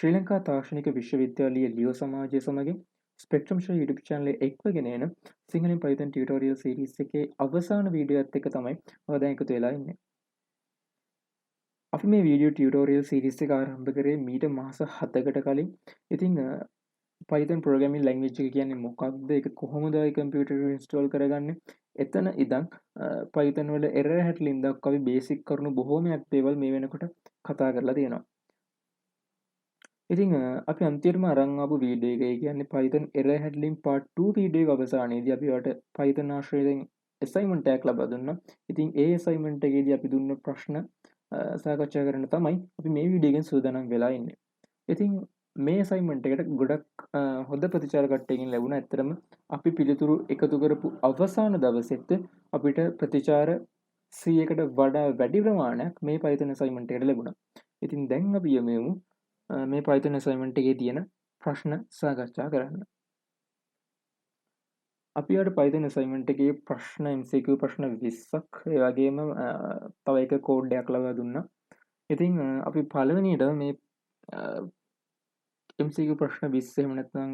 ශ්‍රී ලංකා තාක්ෂණික විශ්වවිද්‍යාලීය ලියෝ සමාජය සමගින් ස්පෙක්ට්‍රම් ෂෝ YouTube channel එක එක්වගෙන එන සිංහලෙන් Python tutorial series එකේ අවසාන වීඩියෝ එකත් එක්ක තමයි ඔයා දැන් එකතු වෙලා ඉන්නේ. අපි මේ වීඩියෝ tutorial series එක ආරම්භ කරේ මීට මාස 7කට කලින්. ඉතින් Python programming language එක කියන්නේ මොකක්ද? ඒක කොහොමද ඒ කම්පියුටර් එකේ install කරගන්නේ? එතන ඉඳන් Python වල error handling දක්වා අපි basic කරුණු බොහෝමයක් දේවල් මේ වෙනකොට කතා කරලා තියෙනවා. ඉතින් අපි අන්තිමටම අරන් ආපු වීඩියෝ එක ඒ කියන්නේ Python error handling part 2 video එක අවසානයේදී අපි ඔයාලට Python ආශ්‍රයෙන් assignment එකක් ලබා දුන්නා. ඉතින් ඒ assignment එකේදී අපි දුන්න ප්‍රශ්න සාකච්ඡා කරන්න තමයි අපි මේ වීඩියෝ එකෙන් සූදානම් වෙලා ඉන්නේ. ඉතින් මේ assignment එකට ගොඩක් හොඳ ප්‍රතිචාර කට්ටියකින් ලැබුණා. ඇත්තටම අපි පිළිතුරු එකතු කරපු අවසාන දවසෙත් අපිට ප්‍රතිචාර 100කට වඩා වැඩි ප්‍රමාණයක් මේ Python assignment එකට ලැබුණා. ඉතින් දැන් අපි යමු මේ Python assignment එකේ තියෙන ප්‍රශ්න සාකච්ඡා කරන්න. අපි අර Python assignment එකේ ප්‍රශ්න MCQ ප්‍රශ්න 20ක් ඒ වගේම තව එක කෝඩ් එකක් ලබා දුන්නා. ඉතින් අපි පළවෙනියට මේ MCQ ප්‍රශ්න 20 එහෙම නැත්නම්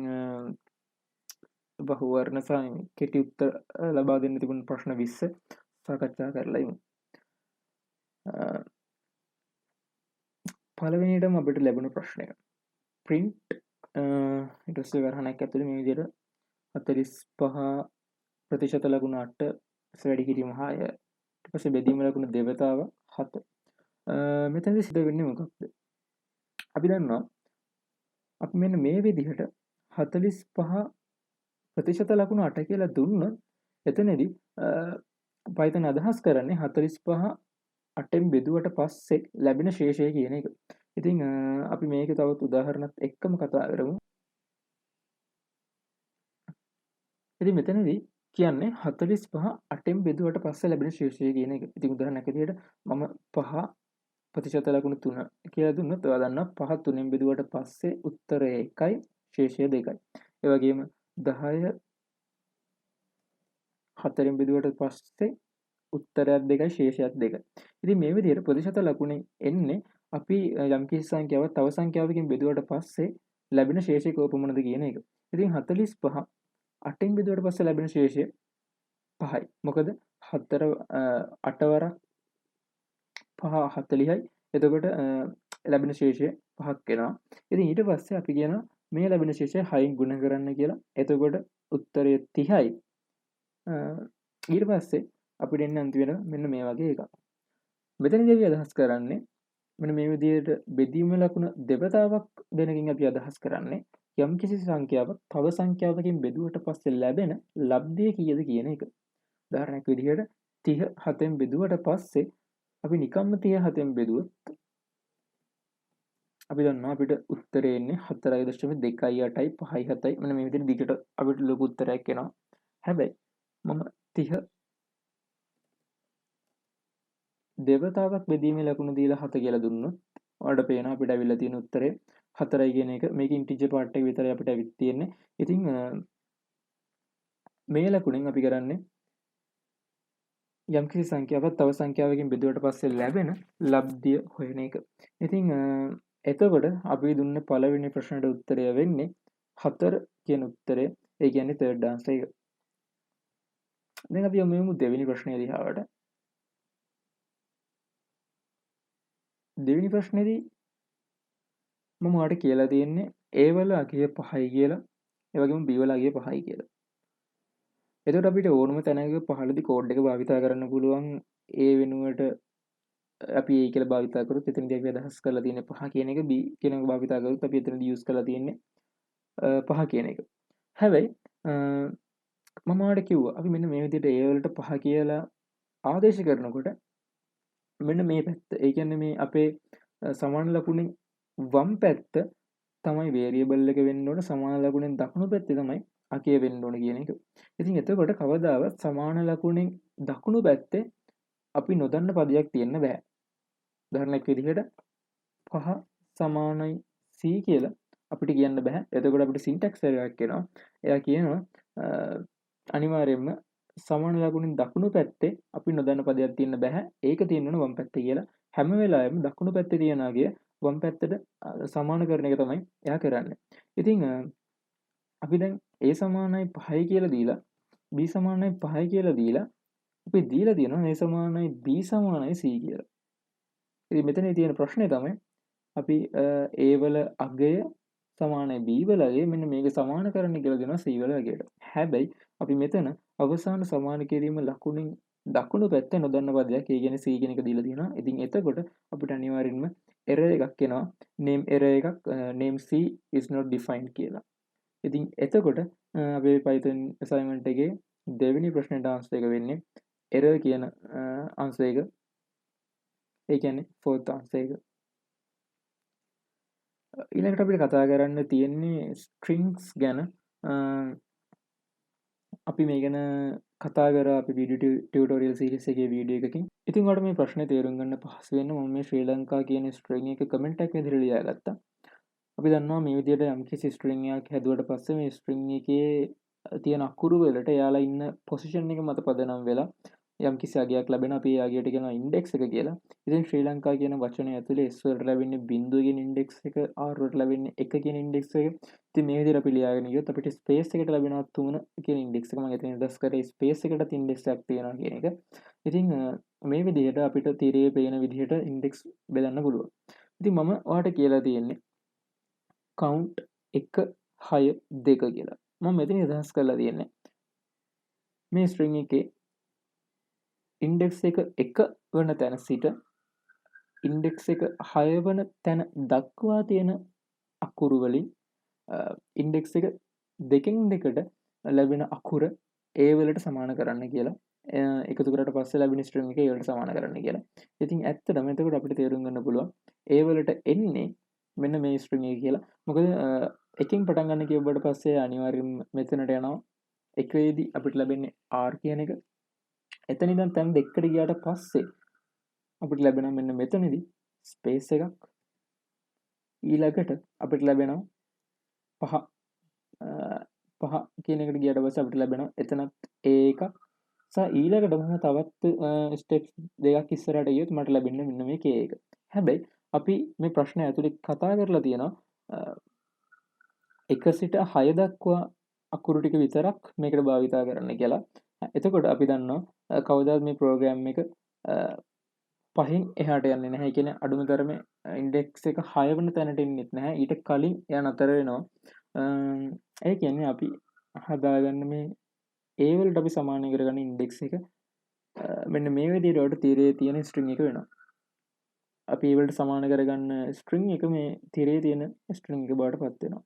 බහුවර්ණ සහ කෙටි උත්තර ලබා දෙන්න තිබුණු ප්‍රශ්න 20 සාකච්ඡා කරලා ඉමු. පළවෙනියටම අපිට ලැබුණු ප්‍රශ්නය print ඊට පස්සේ වරහණක් ඇතුලේ මේ විදිහට 45% ලකුණු 8 වැඩි කිරීම 6 ඊට පස්සේ බෙදීම ලකුණු දෙවතාව 7 මෙතනදී සිද්ධ වෙන්නේ මොකක්ද? අපි දන්නවා අපි මෙන්න මේ විදිහට 45% ලකුණු 8 කියලා දුන්නොත් එතනදී Python අදහස් කරන්නේ 45 8න් බෙදුවට පස්සේ ලැබෙන ශේෂය කියන එක. ඉතින් අපි මේක තවත් උදාහරණත් එක්කම කතා කරමු. ඉතින් මෙතනදී කියන්නේ 45 8න් බෙදුවට පස්සේ ලැබෙන ශේෂය කියන එක. ඉතින් උදාහරණයක් විදිහට මම 5% ලකුණු 3 කියලා දුන්නොත් ඔයා දන්නවා 5 3න් බෙදුවට පස්සේ උත්තරය 1යි ශේෂය 2යි. ඒ වගේම 10 4න් බෙදුවට පස්සේ උත්තරයක් 2යි ශේෂයක් 2යි. ඉතින් මේ විදිහට ප්‍රතිශත ලකුණෙන් එන්නේ අපි යම්කිසි සංඛ්‍යාවක් තව සංඛ්‍යාවකින් බෙදුවට පස්සේ ලැබෙන ශේෂය කොපමණද කියන එක. ඉතින් 45 8න් බෙදුවට පස්සේ ලැබෙන ශේෂය 5යි. මොකද 4 8 වරක් 5 40යි. එතකොට ලැබෙන ශේෂය 5ක් වෙනවා. ඉතින් ඊට පස්සේ අපි කියනවා මේ ලැබෙන ශේෂය 6න් ගුණ කරන්න කියලා. එතකොට උත්තරය 30යි. ඊට පස්සේ අපිට එන්න අන්තිමට මෙන්න මේ වගේ එකක්. මෙතනදී අපි අදහස් කරන්නේ මෙන්න මේ විදිහට බෙදීම ලකුණ දෙවතාවක් දෙනකින් අපි අදහස් කරන්නේ යම්කිසි සංඛ්‍යාවක් තව සංඛ්‍යාවකින් බෙදුවට පස්සේ ලැබෙන ලබ්ධය කීයද කියන එක. උදාහරණයක් විදිහට 37න් බෙදුවට පස්සේ අපි නිකම්ම 37න් බෙදුවොත් අපි දන්නවා අපිට උත්තරේ එන්නේ 4.28යි 5යි 7යි. මෙන්න මේ විදිහට දිගට අපිට ලොකු උත්තරයක් එනවා. හැබැයි මම 30 දෙවතාවක් බෙදීමේ ලකුණු දීලා 7 කියලා දුන්නොත් ඔයාලට පේනවා අපිට අවිල්ලා තියෙන උත්තරේ 4යි කියන එක. මේක ඉන්ටිජර් පාර්ට් එක විතරයි අපිට අවිත් තියෙන්නේ. ඉතින් මේ ලකුණෙන් අපි කරන්නේ යම්කිසි සංඛ්‍යාවක් තව සංඛ්‍යාවකින් බෙදුවට පස්සේ ලැබෙන ලබ්ධිය හොයන එක. ඉතින් එතකොට අපි දුන්න පළවෙනි ප්‍රශ්නට උත්තරය වෙන්නේ 4 කියන උත්තරය. ඒ කියන්නේ third answer එක. දැන් අපි යමු දෙවෙනි ප්‍රශ්නය දිහාට. දෙවෙනි ප්‍රශ්නේදී මම ඔයාලට කියලා තියෙන්නේ A වල අගය 5යි කියලා. ඒ වගේම B වල අගය 5යි කියලා. එතකොට අපිට ඕනම තැනක පහළදී කෝඩ් එක භාවිතා කරන්න පුළුවන්. A වෙනුවට අපි A කියලා භාවිතා කරොත් එතනදී අපි අදහස් කරලා තියෙන්නේ 5 කියන එක. B කියන එක භාවිතා කරොත් අපි එතනදී යූස් කරලා තියෙන්නේ 5 කියන එක. හැබැයි මම ඔයාලට කිව්වා අපි මෙන්න මේ විදිහට A වලට 5 කියලා ආදේශ කරනකොට මෙන්න මේ පැත්ත. ඒ කියන්නේ මේ අපේ සමාන ලකුණෙන් වම් පැත්ත තමයි වේරියබල් එක වෙන්න ඕන. සමාන ලකුණෙන් දකුණු පැත්තේ තමයි අගය වෙන්න ඕන කියන එක. ඉතින් එතකොට කවදාවත් සමාන ලකුණෙන් දකුණු පැත්තේ අපි නොදන්න පදයක් තියෙන්න බෑ. උදාහරණයක් විදිහට 5 සමානයි c කියලා අපිට කියන්න බෑ. එතකොට අපිට සින්ටැක්ස් එකක් එනවා. එයා කියනවා අනිවාර්යයෙන්ම සමාන ලකුණෙන් දකුණු පැත්තේ අපි නොදන්න පදයක් තියෙන්න බෑ. ඒක තියෙන්න ඕන වම් පැත්තේ කියලා. හැම වෙලාවෙම දකුණු පැත්තේ තියන අගය වම් පැත්තට සමාන කරන එක තමයි එයා කරන්නේ. ඉතින් අපි දැන් a සමානයි 5යි කියලා දීලා b සමානයි 5යි කියලා දීලා අපි දීලා තියෙනවා a සමානයි b සමානයි c කියලා. ඉතින් මෙතන තියෙන ප්‍රශ්නේ තමයි අපි a වල අගය සමානයි b වල අගය මෙන්න මේක සමාන කරන්න කියලා දෙනවා c වල අගයට. හැබැයි අපි මෙතන අවසාන සමාන කිරීම ලකුණින් දකුණු පැත්ත නොදන්න පදයක් ඒ කියන්නේ c කියන එක දීලා තියෙනවා. ඉතින් එතකොට අපිට අනිවාර්යෙන්ම error එකක් එනවා. name error එකක් name c is not defined කියලා. ඉතින් එතකොට අපේ Python assignment එකේ දෙවෙනි ප්‍රශ්නෙට answer එක වෙන්නේ error කියන answer එක. ඒ කියන්නේ fourth answer එක. ඊළඟට අපිට කතා කරන්න තියෙන්නේ ස්ට්‍රිංගස් ගැන. අපි මේ ගැන කතා කරා අපි වීඩියෝ ටියුටෝරියල් සීරීස් එකේ වීඩියෝ එකකින්. ඉතින් ඔයාලට මේ ප්‍රශ්නේ තේරුම් ගන්න පහසු වෙන්න මම මේ ශ්‍රී ලංකා කියන ස්ට්‍රිං එක කමෙන්ට් එකක් විදිහට ලියාගත්තා. අපි දන්නවා මේ විදිහට යම්කිසි ස්ට්‍රිං එකක් හැදුවට පස්සේ මේ ස්ට්‍රිං එකේ තියෙන අකුරු වලට එයාලා ඉන්න පොසිෂන් එක මත පදනම් වෙලා යම්කිසි අගයක් ලැබෙන අපි ඒ අගයට කියනවා ඉන්ඩෙක්ස් එක කියලා. ඉතින් ශ්‍රී ලංකා කියන වචනය ඇතුලේ s වලට ලැබෙන්නේ 0 කියන ඉන්ඩෙක්ස් එක, r වලට ලැබෙන්නේ 1 කියන ඉන්ඩෙක්ස් එක. ඉතින් මේ විදිහට අපි ලියාගෙන ගියොත් අපිට ස්පේස් එකට ලැබෙනවා 3 කියන ඉන්ඩෙක්ස් එක. මම එතන ඉන්ඩෙක්ස් කරේ ස්පේස් එකටත් ඉන්ඩෙක්ස් එකක් තියෙනවා කියන එක. ඉතින් මේ විදිහට අපිට තිරයේ පේන විදිහට ඉන්ඩෙක්ස් බෙදන්න පුළුවන්. ඉතින් මම ඔයාලට කියලා තියෙන්නේ count 1 6 2 කියලා. මම මෙතන අදහස් කරලා තියෙන්නේ මේ ස්ට්‍රිං එකේ ඉන්ඩෙක්ස් එක 1 වන තැන සිට ඉන්ඩෙක්ස් එක 6 වන තැන දක්වා තියෙන අකුරු වලින් ඉන්ඩෙක්ස් එක දෙකෙන් දෙකට ලැබෙන අකුර ඒ වලට සමාන කරන්න කියලා. එකතු කරලා පස්සේ ලැබෙන ස්ට්‍රිං එක ඒ වලට සමාන කරන්න කියලා. ඉතින් ඇත්තටම එතකොට අපිට තේරුම් ගන්න පුළුවන් ඒ වලට එන්නේ මෙන්න මේ ස්ට්‍රිං එක කියලා. මොකද එකකින් පටන් ගන්න කියුවට පස්සේ අනිවාර්යයෙන්ම මෙතනට යනවා. එකේදී අපිට ලැබෙන්නේ r කියන එක. එතන ඉඳන් තැන් දෙකකට ගියාට පස්සේ අපිට ලැබෙනවා මෙන්න මෙතනදී ස්පේස් එකක්. ඊළඟට අපිට ලැබෙනවා පහ කියන එකට ගියාට පස්සේ අපිට ලැබෙනවා එතනත් එකක්. ඊළඟට මම තවත් ස්ටෙප්ස් දෙකක් ඉස්සරහට ගියොත් මට ලැබෙන්නේ මෙන්න මේ k එක. හැබැයි අපි මේ ප්‍රශ්නය ඇතුලේ කතා කරලා තියෙනවා 1 සිට 6 දක්වා අකුරු ටික විතරක් මේකට භාවිතා කරන්න කියලා. එතකොට අපි දන්නවා කවදාවත් මේ ප්‍රෝග්‍රෑම් එක පහෙන් එහාට යන්නේ නැහැ. ඒ කියන්නේ අඩුම තරමේ ඉන්ඩෙක්ස් එක 6 වෙනි තැනට එන්නෙත් නැහැ. ඊට කලින් එයා නතර වෙනවා. ඒ කියන්නේ අපි හදාගන්න මේ A වලට අපි සමාන කරගන්න ඉන්ඩෙක්ස් එක මෙන්න මේ විදිහට වලට තිරයේ තියෙන ස්ට්‍රිං එක වෙනවා. අපි ඒ වලට සමාන කරගන්න ස්ට්‍රිං එක මේ තිරයේ තියෙන ස්ට්‍රිං එක බවට පත් වෙනවා.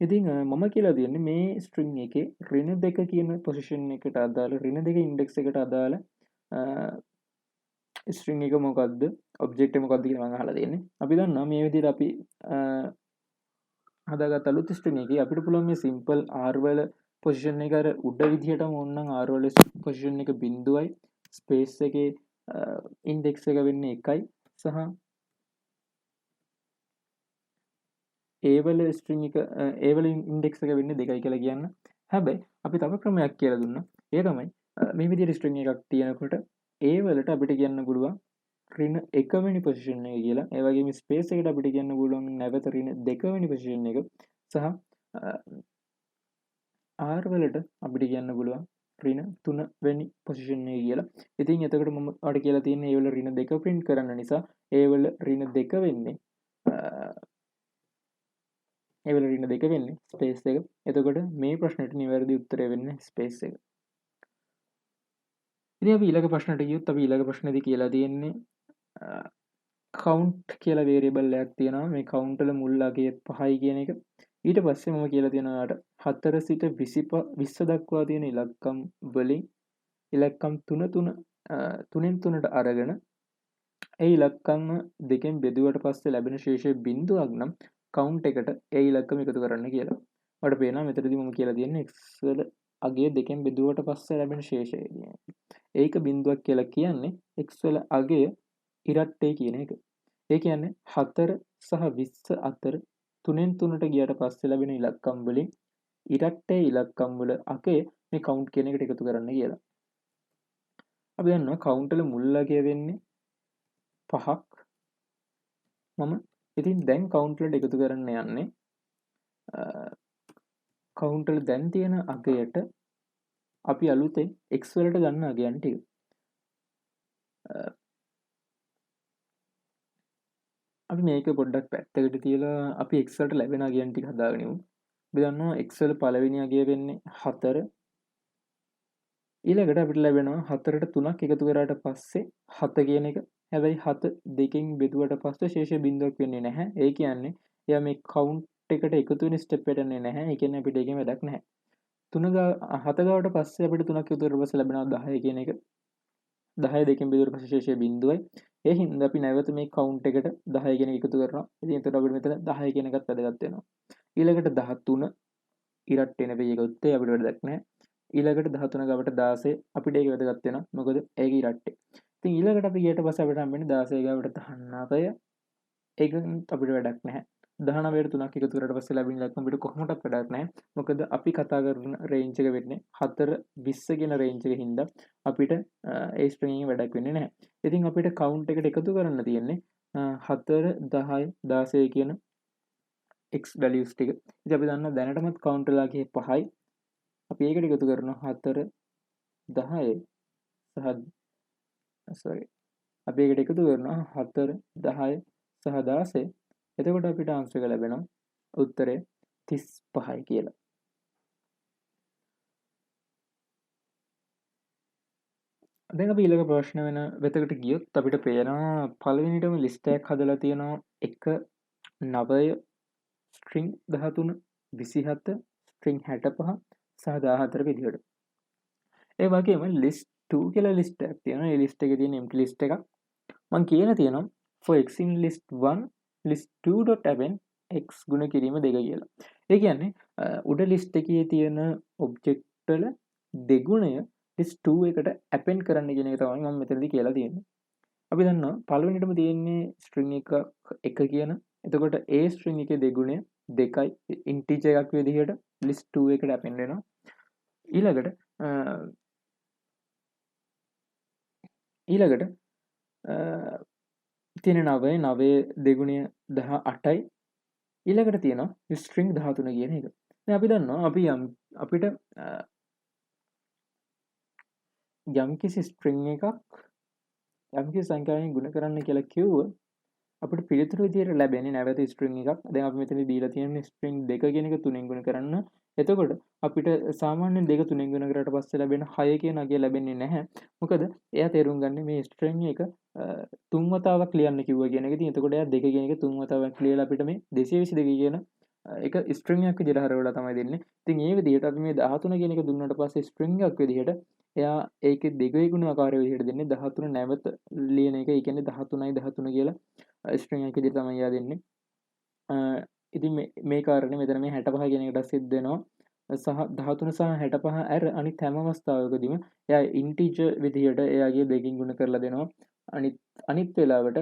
ඉතින් මම කියලා දෙන්නේ මේ ස්ට්‍රිං එකේ ඍණ 2 කියන පොසිෂන් එකට අදාළ ඍණ 2 ඉන්ඩෙක්ස් එකට අදාළ ස්ට්‍රිං එක මොකක්ද ඔබ්ජෙක්ට් එක මොකක්ද කියලා මම අහලා තියෙන්නේ. අපි දන්නවා මේ විදිහට අපි හදාගත්ත අලුත් ස්ට්‍රිං එකේ අපිට පුළුවන් මේ සිම්පල් r වල පොසිෂන් එක අර උඩ විදිහටම ඕනනම් r වල පොසිෂන් එක 0යි ස්පේස් එකේ ඉන්ඩෙක්ස් එක වෙන්නේ 1යි සහ a වල ස්ට්‍රිං එක a වල ඉන්ඩෙක්ස් එක වෙන්නේ 2යි කියලා කියන්න. හැබැයි අපි තව ක්‍රමයක් කියලා දුන්නා. ඒ තමයි මේ විදිහට ස්ට්‍රිං එකක් තියෙනකොට a වලට අපිට කියන්න පුළුවන් ඍණ 1 වෙනි පොසිෂන් එක කියලා. ඒ වගේම ස්පේස් එකට අපිට කියන්න පුළුවන් නැවත ඍණ 2 වෙනි පොසිෂන් එක සහ r වලට අපිට කියන්න පුළුවන් ඍණ 3 වෙනි පොසිෂන් එක කියලා. ඉතින් එතකොට මම ඔයාලට කියලා තියෙන්නේ a වල ඍණ 2 print කරන්න නිසා a වල ඍණ 2 වෙන්නේ ඒ වල ඍණ 2 වෙන්නේ ස්පේස් එක. එතකොට මේ ප්‍රශ්නෙට නිවැරදි උත්තරය වෙන්නේ ස්පේස් එක. ඉතින් අපි ඊළඟ ප්‍රශ්නට ගියොත් අපි ඊළඟ ප්‍රශ්නේදී කියලා තියෙන්නේ count කියලා variable එකක් තියෙනවා. මේ count වල මුල් අගය 5යි කියන එක. ඊට පස්සේ මම කියලා තියෙනවා ඔයාලට 4 සිට 20 දක්වා තියෙන ඉලක්කම් වලින් ඉලක්කම් 3න් 3ට අරගෙන ඒ ඉලක්කම් දෙකෙන් බෙදුවට පස්සේ ලැබෙන ශේෂය බිඳුවක් නම් count එකට ඒ ඉලක්කම එකතු කරන්න කියලා. ඔයාලට පේනවා මෙතනදී මම කියලා තියෙන්නේ x වල අගය දෙකෙන් බෙදුවට පස්සේ ලැබෙන ශේෂය කියන්නේ. ඒක බිඳුවක් කියලා කියන්නේ x වල අගය ඉරට්ටේ කියන එක. ඒ කියන්නේ 4 සහ 20 අතර 3න් 3ට ගියට පස්සේ ලැබෙන ඉලක්කම් වලින් ඉරට්ටේ ඉලක්කම් වල අගය මේ count කියන එකට එකතු කරන්න කියලා. අපි දන්නවා count වල මුල් අගය වෙන්නේ 5ක්. මම ඉතින් දැන් කවුන්ට් වලට එකතු කරන්න යන්නේ කවුන්ට් වල දැන් තියෙන අගයට අපි අලුතෙන් x වලට ගන්න අගයන් ටික. අපි මේක පොඩ්ඩක් පැත්තකට තියලා අපි x වලට ලැබෙන අගයන් ටික හදාගෙන ඉමු. අපි දන්නවා x වල පළවෙනි අගය වෙන්නේ 4. ඊළඟට අපිට ලැබෙනවා 4ට 3ක් එකතු කරාට පස්සේ 7 කියන එක. හැබැයි 7 දෙකෙන් බෙදුවට පස්සේ ශේෂ බිඳුවක් වෙන්නේ නැහැ. ඒ කියන්නේ එයා මේ කවුන්ට් එකට එකතු වෙන ස්ටෙප් එකට එන්නේ නැහැ. ඒ කියන්නේ අපිට ඒකෙන් වැඩක් නැහැ. 3 7 ගාවට පස්සේ අපිට 3ක් එකතු කරලා පස්සේ ලැබෙනවා 10 කියන එක. 10 දෙකෙන් බෙදුවට පස්සේ ශේෂය බිඳුවයි. ඒ හින්දා අපි නැවත මේ කවුන්ට් එකට 10 කියන එක එකතු කරනවා. ඉතින් එතකොට අපිට මෙතන 10 කියන එකත් වැදගත් වෙනවා. ඊළඟට 13 ඉරට් එන පෙයි එක උත්තේ අපිට වැදගත් නැහැ. ඊළඟට 13 ගාවට 16 අපිට ඒක වැදගත් වෙනවා. මොකද ඒක ඉරට්ටේ. ඉතින් ඊළඟට අපි ගියට පස්සේ අපිට හම්බෙන්නේ 16 ගාවට 19. ඒකෙන් අපිට වැඩක් නැහැ. 19ට 3ක් එකතු කරලා පස්සේ ලැබෙන ඉලක්කම අපිට කොහොමදත් වැඩක් නැහැ. මොකද අපි කතා කරන රේන්ජ් එක වෙන්නේ 4 20 කියන රේන්ජ් එකකින් හින්දා අපිට ඒ ස්ට්‍රින්ග් එකෙන් වැඩක් වෙන්නේ නැහැ. ඉතින් අපිට කවුන්ට් එකට එකතු කරන්න තියෙන්නේ 4 10 16 කියන x values ටික. ඉතින් අපි දන්නවා දැනටමත් කවුන්ට් වෙලා ගියේ 5යි. අපි ඒකට එකතු කරනවා 4 10 සහ sorry අපි ඒකට එකතු කරනවා 4 10 සහ 16. එතකොට අපිට ආන්සර් එක ලැබෙනවා උත්තරේ 35යි කියලා. දැන් අපි ඊළඟ ප්‍රශ්න වෙන වෙතකට ගියොත් අපිට පේනවා පළවෙනිටම ලිස්ට් එකක් හදලා තියෙනවා 1 9 ස්ට්‍රින්ග් 13 27 ස්ට්‍රින්ග් 65 සහ 14 විදිහට. ඒ වගේම ලිස්ට් 2 කියලා ලිස්ට් එකක් තියෙනවා. ඒ ලිස්ට් එකේ තියෙන empty ලිස්ට් එකක්. මම කියන තියෙනවා for x in list 1 list 2.happen x ගුණ කිරීම 2 කියලා. ඒ කියන්නේ උඩ ලිස්ට් එකේ තියෙන ඔබ්ජෙක්ට් වල දෙගුණය ලිස්ට් 2 එකට append කරන්න කියන එක තමයි මම මෙතනදී කියලා තියෙන්නේ. අපි දන්නවා පළවෙනිටම තියෙන්නේ string එක 1 කියන. එතකොට ඒ string එකේ දෙගුණය 2යි integer එකක් විදිහට list 2 එකට append වෙනවා. ඊළඟට තියෙන 9 දෙගුණය 18යි. ඊළඟට තියෙනවා ස්ට්‍රින්ග් 13 කියන එක. දැන් අපි දන්නවා අපි අපිට යම්කිසි ස්ට්‍රින්ග් එකක් යම්කිසි සංඛ්‍යාවකින් ගුණ කරන්න කියලා කිව්වොත් අපිට පිළිතුරු විදියට ලැබෙන්නේ නැවත ස්ට්‍රින්ග් එකක්. දැන් අපි මෙතන දීලා තියෙන්නේ ස්ට්‍රින්ග් 2 කියන එක 3ෙන් ගුණ කරන්න. එතකොට අපිට සාමාන්‍යයෙන් 2 3ෙන් ගුණ කරාට පස්සේ ලැබෙන 6 කියන අගය ලැබෙන්නේ නැහැ. මොකද එයා තේරුම් ගන්න මේ ස්ට්‍රින්ග් එක 3 වතාවක් ලියන්න කිව්වා කියන එක. ඉතින් එතකොට එයා 2 කියන එක 3 වතාවක් ලියලා අපිට මේ 222 කියන එක ස්ට්‍රින්ග් එකක් විදියට හරවලා තමයි දෙන්නේ. ඉතින් ඒ විදිහට අපි මේ 13 කියන එක දුන්නාට පස්සේ ස්ට්‍රින්ග් එකක් විදිහට එයා ඒකේ දෙකේ ගුණ ආකාරය විදිහට දෙන්නේ 13 නැවත ලියන එක. ඒ කියන්නේ 13යි 13 කියලා ස්ට්‍රින්ග් එකක් විදිහට තමයි එයා දෙන්නේ. ඉතින් මේ කාරණේ මෙතන මේ 65 කියන එකට සිද්ධ වෙනවා. සහ 13 සහ 65 ඇර අනිත් හැම අවස්ථාවකදීම එයා ඉන්ටිජර් විදිහට එයාගේ දෙකින් ගුණ කරලා දෙනවා. අනිත් වෙලාවට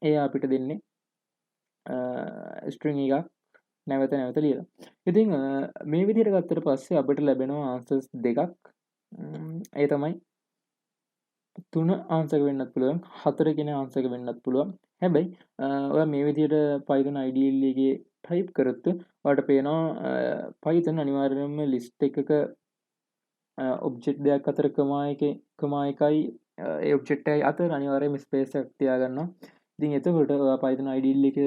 එයා අපිට දෙන්නේ ස්ට්‍රින්ග් එකක් නැවත නැවත ලියලා. ඉතින් මේ විදිහට ගත්තට පස්සේ අපිට ලැබෙනවා ආන්සර්ස් දෙකක්. ඒ තමයි 3 ආන්සර් වෙන්නත් පුළුවන් 4 කියන ආන්සර් වෙන්නත් පුළුවන්. හැබැයි ඔයා මේ විදිහට Python IDLE එකේ ටයිප් කරොත් ඔයාලට පේනවා Python අනිවාර්යයෙන්ම ලිස්ට් එකක ඔබ්ජෙක්ට් දෙකක් අතර කමා එකයි ඒ ඔබ්ජෙක්ට් එකයි අතර අනිවාර්යයෙන්ම ස්පේස් එකක් තියාගන්නවා. ඉතින් එතකොට ඔයා Python IDLE එක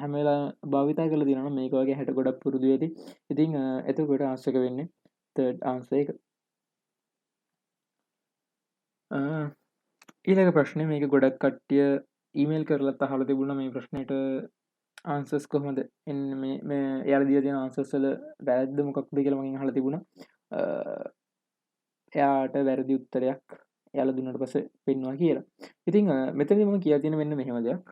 හැම වෙලාවෙම භාවිතා කරලා තියෙනවා නම් මේක වගේ 60 ගොඩක් පුරුදු වෙති. ඉතින් එතකොට ආන්සර් එක වෙන්නේ third answer එක. ඊළඟ ප්‍රශ්නේ මේක ගොඩක් කට්ටිය ඊමේල් කරලත් අහලා තිබුණා මේ ප්‍රශ්නෙට ආන්සර්ස් කොහොමද එන්නේ මේ එයාලා දීලා තියෙන ආන්සර්ස් වල වැරද්ද මොකක්ද කියලා මගෙන් අහලා තිබුණා. එයාට වැරදි උත්තරයක් එයාලා දුන්නාට පස්සේ පෙන්වනවා කියලා. ඉතින් මෙතනදී මම කියලා තියෙන මෙන්න මෙහෙම දෙයක්.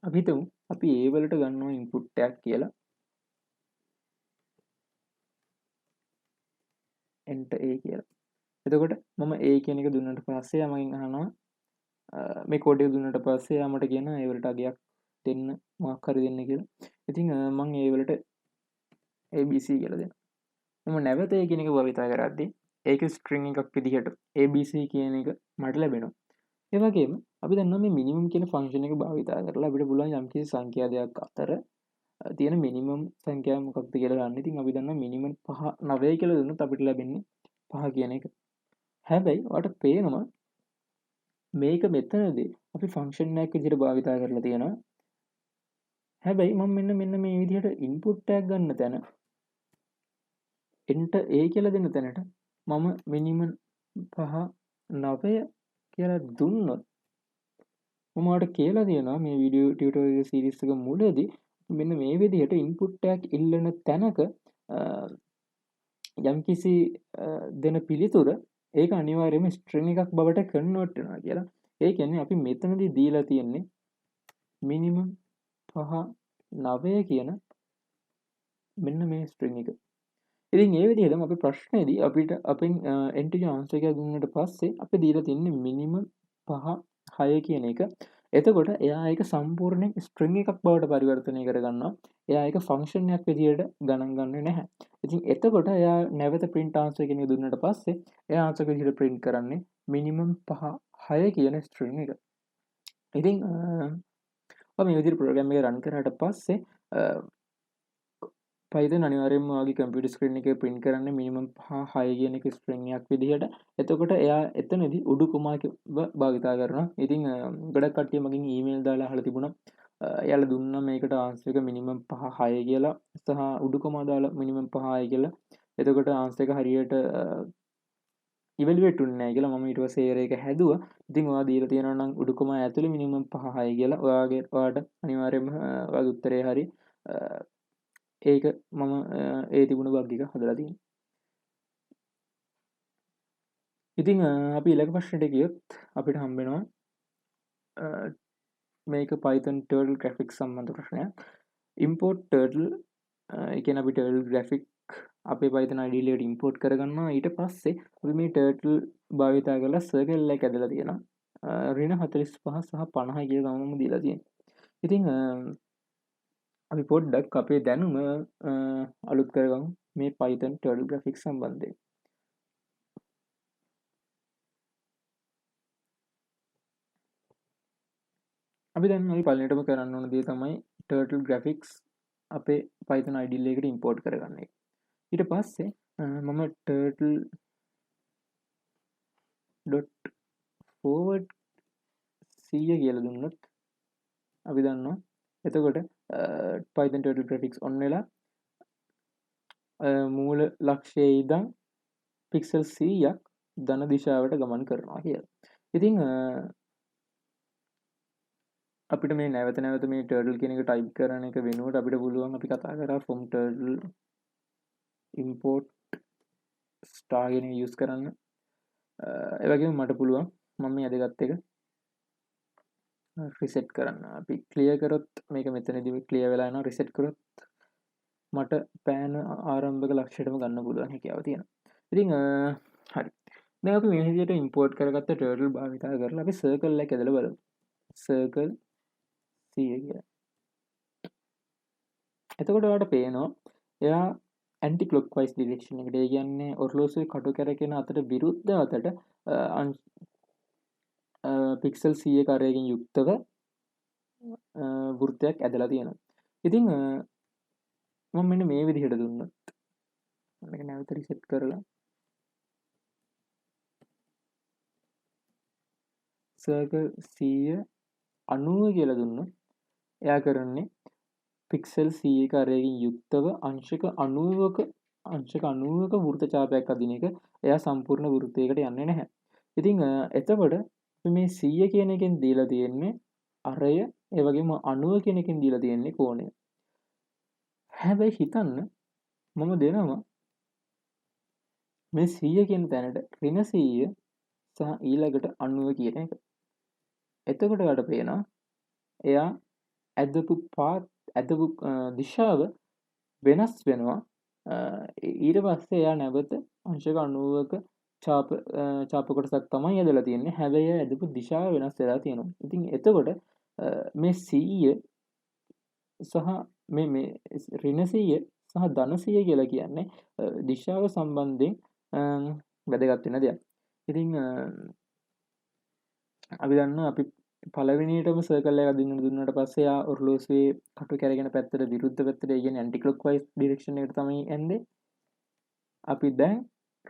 අපි හිතමු අපි A වලට ගන්නවා ඉන්පුට් එකක් කියලා. enter A කියලා. එතකොට මම A කියන එක දුන්නාට පස්සේ යා මගෙන් අහනවා මේ කෝඩ් එක දුන්නාට පස්සේ යා මට කියනවා A වලට අගයක් දෙන්න මොකක් හරි දෙන්න කියලා. ඉතින් මම A වලට ABC කියලා දෙනවා. මම නැවත A කියන එක භාවිතා කරද්දී ඒක ස්ට්‍රින්ග් එකක් විදිහට ABC කියන එක මට ලැබෙනවා. ඒ වගේම අපි දන්නවා මේ මිනිමම් කියන ෆන්ක්ෂන් එක භාවිතා කරලා අපිට පුළුවන් යම්කිසි සංඛ්‍යා දෙකක් අතර තියෙන මිනිමම් සංඛ්‍යාව මොකක්ද කියලා ගන්න. ඉතින් අපි දන්නවා මිනිමම් 5 9 කියලා දුන්නොත් අපිට ලැබෙන්නේ 5 කියන එක. හැබැයි ඔයාලට පේනවා මේක මෙතනදී අපි ෆන්ක්ෂන් එකක් විදිහට භාවිතා කරලා තියෙනවා. හැබැයි මම මෙන්න මේ විදිහට ඉන්පුට් එකක් ගන්න තැන enter a කියලා දෙන තැනට මම මිනිමම් 5 9 කියලා දුන්නොත් මම ඔයාලට කියලා දෙනවා මේ වීඩියෝ ටියුටෝරියල් සීරීස් එක මුලදී මෙන්න මේ විදිහට ඉන්පුට් එකක් ඉල්ලන තැනක යම්කිසි දෙන පිළිතුර ඒක අනිවාර්යයෙන්ම ස්ට්‍රින්ග් එකක් බවට කන්වර්ට් වෙනවා කියලා. ඒ කියන්නේ අපි මෙතනදී දීලා තියෙන්නේ මිනිමම් 5 9 කියන මෙන්න මේ ස්ට්‍රින්ග් එක. ඉතින් ඒ විදිහටම අපි ප්‍රශ්නේදී අපිට අපෙන් integer answer එකක් දුන්නට පස්සේ අපි දීලා තින්නේ මිනිමම් 5 6 කියන එක. එතකොට එයා ඒක සම්පූර්ණයෙන් ස්ට්‍රින්ග් එකක් බවට පරිවර්තනය කරගන්නවා. එයා ඒක ෆන්ක්ෂන් එකක් විදිහට ගණන් ගන්නේ නැහැ. ඉතින් එතකොට එයා නැවත print answer කෙනෙක් දුන්නට පස්සේ එයා answer විදිහට print කරන්නේ minimum 5 6 කියන string එක. ඉතින් ඔබ මේ විදිහට program එක run කරාට පස්සේ Python අනිවාර්යයෙන්ම ඔයාගේ computer screen එකේ print කරන්නේ minimum 5 6 කියන එක string එකක් විදිහට. එතකොට එයා එතනදී උඩු කොමා භාවිතා කරනවා. ඉතින් ගොඩක් කට්ටිය මගෙන් email දාලා අහලා තිබුණා එයාලා දුන්නා මේකට answer එක minimum 5 6 කියලා සහ උඩු කොමා දාලා minimum 5 6 කියලා. එතකොට answer එක හරියට ඉවැලුවේට් උන්නේ නැහැ කියලා මම ඊට පස්සේ error එක හැදුවා. ඉතින් ඔයා දීලා තියෙනවා නම් උඩු කොමා ඇතුලේ minimum 5 6 කියලා. ඔයාට අනිවාර්යයෙන්ම ඔයාගේ උත්තරේ හරි. ඒක මම ඒ තිබුණ බග් එක හදලා තියෙනවා. ඉතින් අපි ඊළඟ ප්‍රශ්නෙට ගියොත් අපිට හම්බ වෙනවා මේක Python turtle graphics සම්බන්ධ ප්‍රශ්නයක්. import turtle ඒ කියන්නේ අපි turtle graphic අපේ Python IDE එකට import කරගන්නවා. ඊට පස්සේ අපි මේ turtle භාවිතා කරලා circle එකක් ඇදලා තියෙනවා. ඍණ 45 සහ 50 කියලා ගමම දීලා තියෙනවා. ඉතින් අපි පොඩ්ඩක් අපේ දැනුම අලුත් කරගමු මේ Python turtle graphics සම්බන්ධයෙන්. අපි දැන් අපි පළවෙනිටම කරන්න ඕන දේ තමයි turtle graphics අපේ Python IDE එකට import කරගන්න එක. ඊට පස්සේ මම turtle.forward 100 කියලා දුන්නොත් අපි දන්නවා එතකොට Python turtle graphics on වෙලා මූල ලක්ෂයේ ඉඳන් පික්සල් 100ක් ධන දිශාවට ගමන් කරනවා කියලා. ඉතින් අපිට මේ නැවත මේ turtle කියන එක type කරන එක වෙනුවට අපිට පුළුවන් අපි කතා කරා from turtle import star කියන එක use කරන්න. ඒ වගේම මට පුළුවන් මම මේ අදගත් එක reset කරන්න. අපි clear කරොත් මේක මෙතනදී clear වෙලා යනවා. reset කරොත් මට පෑන ආරම්භක ලක්ෂයටම ගන්න පුළුවන් හැකියාව තියෙනවා. ඉතින් හරි. දැන් අපි මේ විදිහට import කරගත්ත turtle භාවිතා කරලා අපි circle එක ඇදලා බලමු. circle 100 කියලා. එතකොට ඔයාලට පේනවා එයා anti clockwise direction එකට. ඒ කියන්නේ ඔරලෝසුවේ කටු කැරකෙන අතට විරුද්ධ අතට පික්සල් 100 කරයකින් යුක්තව වෘත්තයක් ඇදලා තියෙනවා. ඉතින් මම මෙන්න මේ විදිහට දුන්නොත් මේක නැවත රිසෙට් කරලා circle 100 90 කියලා දුන්නොත් එයා කරන්නේ පික්සල් 100 කරයකින් යුක්තව අංශක 90ක වෘත්ත ඡාපයක් අදින එක. එයා සම්පූර්ණ වෘත්තයකට යන්නේ නැහැ. ඉතින් එතකොට මේ 100 කියන එකෙන් දීලා තියෙන්නේ අරය, ඒ වගේම 90 කියන එකෙන් දීලා තියෙන්නේ කෝණය. හැබැයි හිතන්න මම දෙනවා මේ 100 කියන තැනට ඍණ 100 සහ ඊළඟට 90 කියන එක. එතකොට ඔයාලට පේනවා එයා ඇදපු දිශාව වෙනස් වෙනවා. ඊට පස්සේ එයා නැවත අංශක 90ක ඡාප කොටසක් තමයි ඇදලා තියෙන්නේ. හැබැයි ඇදපු දිශාව වෙනස් වෙලා තියෙනවා. ඉතින් එතකොට මේ 100 සහ මේ ඍණ 100 සහ ධන 100 කියලා කියන්නේ දිශාව සම්බන්ධයෙන් වැදගත් වෙන දෙයක්. ඉතින් අපි දන්නවා අපි පළවෙනියටම සර්කල් එකක් දුන්නාට පස්සේ යා ඔර්ලෝසුවේ කටු කැරගෙන පැත්තට විරුද්ධ පැත්තට, ඒ කියන්නේ ඇන්ටි ක්ලොක්වයිස් ඩිරෙක්ෂන් එකට තමයි එන්නේ. අපි දැන්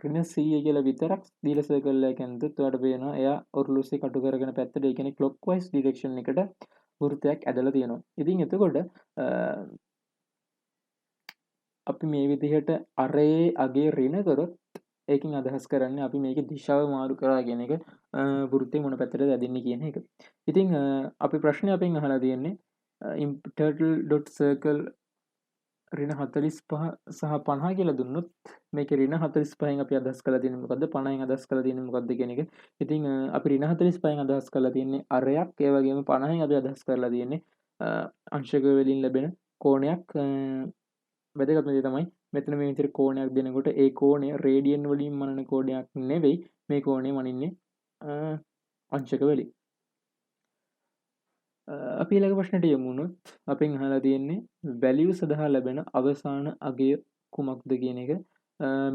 ඍණ 100 කියලා විතරක් දීලා සර්කල් එකක් ඇන්දොත් ඔයාලට පේනවා එයා ඔර්ලෝසුවේ කටු කරගෙන පැත්තට, ඒ කියන්නේ ක්ලොක්වයිස් ඩිරෙක්ෂන් එකට වෘත්තයක් ඇදලා තියෙනවා. ඉතින් එතකොට අපි මේ විදිහට අරේ අගේ ඍණ කරොත් ඒකින් අදහස් කරන්නේ අපි මේකේ දිශාව මාරු කරා කියන එක, වෘත්තේ මොන පැත්තටද ඇදින්නේ කියන එක. ඉතින් අපි ප්‍රශ්නේ අපෙන් අහලා තියෙන්නේ turtle.circle ඍණ 45 සහ 50 කියලා දුන්නොත් මේකේ ඍණ 45න් අපි අදහස් කරලා තියෙන්නේ මොකද්ද, 50න් අදහස් කරලා තියෙන්නේ මොකද්ද කියන එක. ඉතින් අපි ඍණ 45න් අදහස් කරලා තියෙන්නේ අරයක්, ඒ වගේම 50න් අපි අදහස් කරලා තියෙන්නේ අංශක වලින් ලැබෙන කෝණයක්. වැදගත්ම දේ තමයි මෙතන මේ විදිහට කෝණයක් දෙනකොට ඒ කෝණය රේඩියන් වලින් මනන කෝණයක් නෙවෙයි, මේ කෝණය මනින්නේ අංශක වලින්. අපි ඊළඟ ප්‍රශ්නට යමු වුණොත් අපෙන් අහලා තියෙන්නේ වැලියු සඳහා ලැබෙන අවසාන අගය කුමක්ද කියන එක.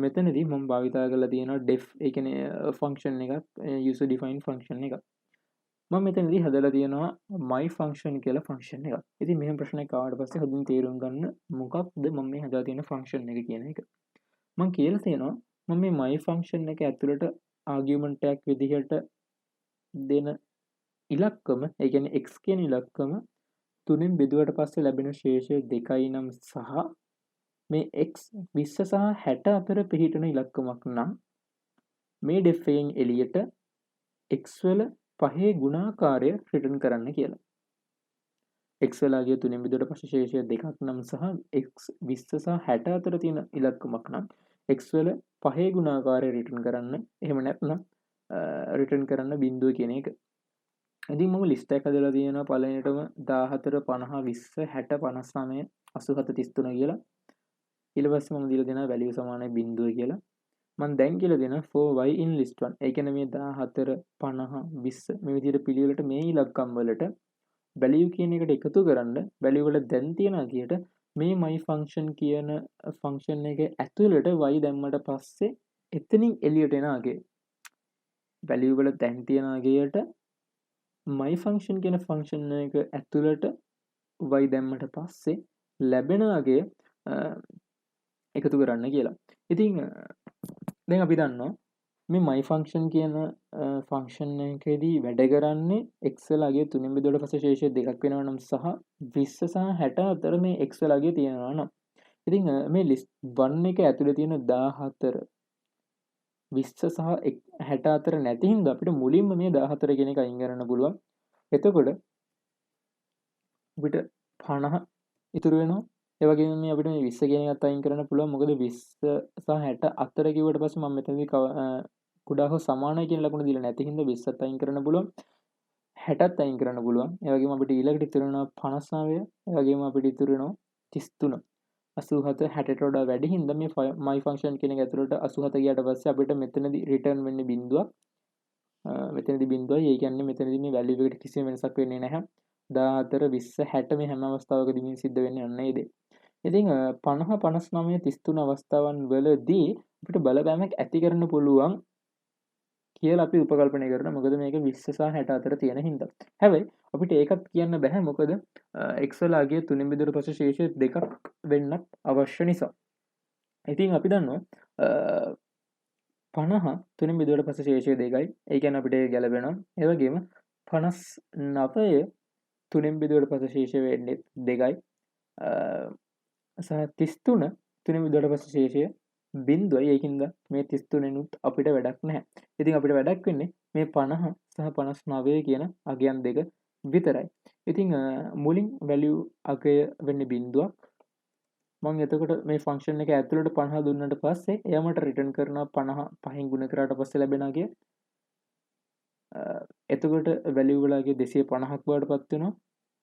මෙතනදී මම භාවිතා කරලා තියෙනවා def, ඒ කියන්නේ ෆන්ක්ෂන් එකක්, user defined ෆන්ක්ෂන් එකක්. මම මෙතනදී හදලා තියෙනවා my function කියලා ෆන්ක්ෂන් එකක්. ඉතින් මෙහෙම ප්‍රශ්නයක් ආවට පස්සේ හදින් තේරුම් ගන්න මොකක්ද මම මේ හදලා තියෙන ෆන්ක්ෂන් එක කියන එක. මම කියලා තියෙනවා මම මේ my function එක ඇතුළට ආගියුමන්ට් එකක් විදිහට දෙන ඉලක්කම, ඒ කියන්නේ x කියන ඉලක්කම 3න් බෙදුවට පස්සේ ලැබෙන ශේෂය 2යි නම් සහ මේ x 20 සහ 60 අතර පිහිටන ඉලක්කමක් නම් මේ def එකෙන් එළියට x වල පහේ ගුණාකාරය රිටර්න් කරන්න කියලා. x වලගේ 3න් බෙදුවට පස්සේ ශේෂය 2ක් නම් සහ x 20 සහ 60 අතර තියෙන ඉලක්කමක් නම් x වල පහේ ගුණාකාරය රිටර්න් කරන්න, එහෙම නැත්නම් රිටර්න් කරන්න බිංදුව කියන එක. ඉතින් මම ලිස්ට් එකක් හදලා තියෙනවා පළවෙනිටම 14 50 20 60 59 87 33 කියලා. ඊට පස්සේ මම දීලා දෙනවා වැලියු සමානයි බිංදුව කියලා. මම දැන් කියලා දෙනවා for y in list 1. ඒ කියන්නේ මේ 14 50 20 මේ විදිහට පිළිවෙලට මේ ඉලක්කම් වලට වැලියු කියන එකට එකතු කරන්න, වැලියු වල දැන් තියෙන අගයට මේ my function කියන ෆන්ක්ෂන් එක ඇතුළට y දැම්මට පස්සේ එතනින් එළියට එන අගය, වැලියු වල දැන් තියෙන අගයට my function කියන ෆන්ක්ෂන් එක ඇතුළට y දැම්මට පස්සේ ලැබෙන අගය එකතු කරන්න කියලා. ඉතින් දැන් අපි දන්නවා මේ my function කියන ෆන්ක්ෂන් එකේදී වැඩ කරන්නේ x වල අගය 3න් බෙදුවට පස්සේ ශේෂය 2ක් වෙනවා නම් සහ 20 සහ 60 අතර මේ x වල අගය තියෙනවා නම්. ඉතින් මේ ලිස්ට් 1 එක ඇතුලේ තියෙන 14 20 සහ 60 අතර නැති හින්දා අපිට මුලින්ම මේ 14 කියන එක අයින් කරන්න පුළුවන්. එතකොට අපිට 50 ඉතුරු වෙනවා. ඒ වගේම මේ අපිට මේ 20 කියන එකත් අයින් කරන්න පුළුවන්. මොකද 20 සහ 60 අතර කිව්වට පස්සේ මම මෙතනදී කුඩා හෝ සමානයි කියන ලකුණ දීලා නැති හින්දා 20ත් අයින් කරන්න පුළුවන්. 60ත් අයින් කරන්න පුළුවන්. ඒ වගේම අපිට ඊළඟට ඉතුරු වෙනවා 59. ඒ වගේම අපිට ඉතුරු වෙනවා 33. 87 60ට වඩා වැඩි හින්දා මේ my function කියන එක ඇතුළට 87 ගියාට පස්සේ අපිට මෙතනදී රිටර්න් වෙන්නේ බිංදුවක්. මෙතනදී බිංදුවයි. ඒ කියන්නේ මෙතනදී මේ වැලියු එකට කිසිම වෙනසක් වෙන්නේ නැහැ. 14 20 60 මේ හැම අවස්ථාවකදීම සිද්ධ වෙන්නේ අන්න ඒ දේ. ඉතින් 50 59 33 අවස්ථාවන් වලදී අපිට බලපෑමක් ඇති කරන්න පුළුවන් කියලා අපි උපකල්පනය කරනවා. මොකද මේක 20 සහ 60 අතර තියෙන හින්දා. හැබැයි අපිට ඒකත් කියන්න බෑ. මොකද x වල අගය 3න් බෙදුවට පස්සේ ශේෂය 2ක් වෙන්නත් අවශ්‍ය නිසා. ඉතින් අපි දන්නවා 50 3න් බෙදුවට පස්සේ ශේෂය 2යි. ඒ කියන්නේ අපිට ඒක ගැලපෙනවා. ඒ වගේම 59 3න් බෙදුවට පස්සේ ශේෂය වෙන්නේ 2යි. සහ 33 3න් බෙදුවට පස්සේ ශේෂය බිංදුවයි. ඒකින්ද මේ 33නුත් අපිට වැඩක් නැහැ. ඉතින් අපිට වැඩක් වෙන්නේ මේ 50 සහ 59 කියන අගයන් දෙක විතරයි. ඉතින් මුලින් වැලියු අගය වෙන්නේ බිංදුවක්. මම එතකොට මේ ෆන්ක්ෂන් එක ඇතුළට 50 දුන්නට පස්සේ එයා මට රිටර්න් කරනවා 50 5න් ගුණ කරාට පස්සේ ලැබෙන අගය. එතකොට වැලියු වල අගය 250ක් බවට පත් වෙනවා.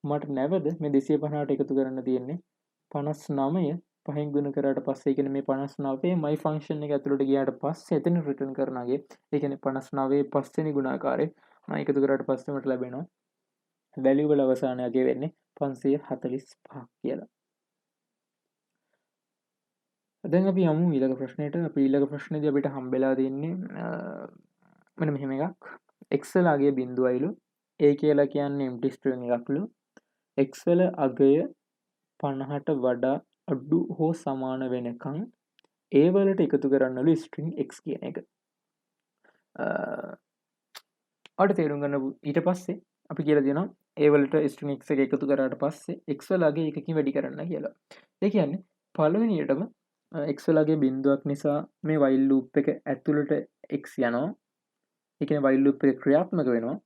මට නැවත මේ 250ට එකතු කරන්න තියෙන්නේ 59 5න් ගුණ කරාට පස්සේ. ඒ කියන්නේ මේ 59 my function එක ඇතුළට ගියාට පස්සේ එතන රිටර්න් කරන අගය. ඒ කියන්නේ 59 පස්වෙනි ගුණාකාරය මම එකතු කරාට පස්සේ මට ලැබෙනවා වැලියු වල අවසාන අගය වෙන්නේ 545ක් කියලා. දැන් අපි යමු ඊළඟ ප්‍රශ්නෙට. අපි ඊළඟ ප්‍රශ්නේදී අපිට හම්බෙලා දෙන්නේ මෙන්න මෙහෙම එකක්. x වල අගය බිඳුවයිලු a කියලා කියන්නේ empty string එකක්ලු x වල අගය 50ට වඩා අඩු හෝ සමාන වෙනකන් a වලට එකතු කරන්නලු string x කියන එක. අට තේරුම් ගන්න ඊට පස්සේ අපි කියලා දෙනවා a වලට string x එක එකතු කරාට පස්සේ x වල අගය එකකින් වැඩි කරන්න කියලා. ඒ කියන්නේ පළවෙනියටම x වල අගය බිඳුවක් නිසා මේ while loop එක ඇතුළට x යනවා. ඒ කියන්නේ while loop එක ක්‍රියාත්මක වෙනවා.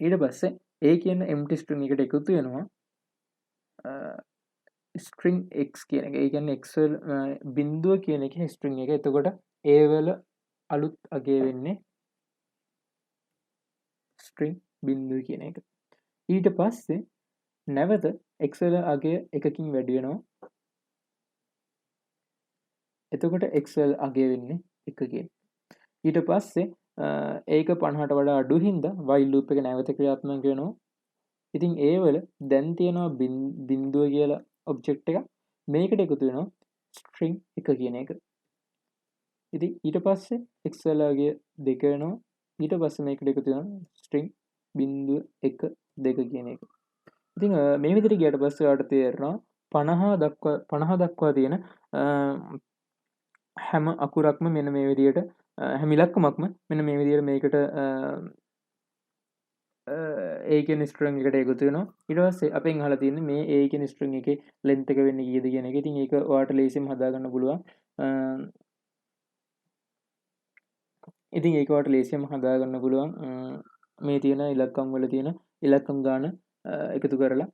ඊට පස්සේ a කියන empty string එකට එකතු වෙනවා string x කියන එක. ඒ කියන්නේ x වල බිඳුව කියන එකේ string එක. එතකොට a වල අලුත් අගය වෙන්නේ string බිඳුව කියන එක. ඊට පස්සේ නැවත x වල අගය එකකින් වැඩි වෙනවා. එතකොට x වල අගය වෙන්නේ 1 කියන. ඊට පස්සේ ඒක 50ට වඩා අඩු හින්දා while loop එක නැවත ක්‍රියාත්මක වෙනවා. ඉතින් ඒ වල දැන් තියෙනවා බිඳුව කියලා ඔබ්ජෙක්ට් එකක්. මේකට එකතු වෙනවා string 1 කියන එක. ඉතින් ඊට පස්සේ x වල අගය 2 වෙනවා. ඊට පස්සේ මේකට එකතු වෙනවා string බිඳුව 1 2 කියන එක. ඉතින් මේ විදිහට ගියට පස්සේ ඔයාලට තේරෙනවා 50 දක්වා තියෙන හැම අකුරක්ම මෙන්න මේ විදිහට හැම ඉලක්කමක්ම මෙන්න මේ විදිහට මේකට a කියන string එකට එකතු වෙනවා. ඊට පස්සේ අපෙන් අහලා තියෙන්නේ මේ a කියන string එකේ length එක වෙන්නේ කීයද කියන එක. ඉතින් ඒක ඔයාලට ලේසියෙන් හදාගන්න පුළුවන්. ඉතින් ඒක ඔයාලට ලේසියෙන් හදාගන්න පුළුවන්. මේ තියෙන ඉලක්කම් වල තියෙන ඉලක්කම් ගාන එකතු කරලා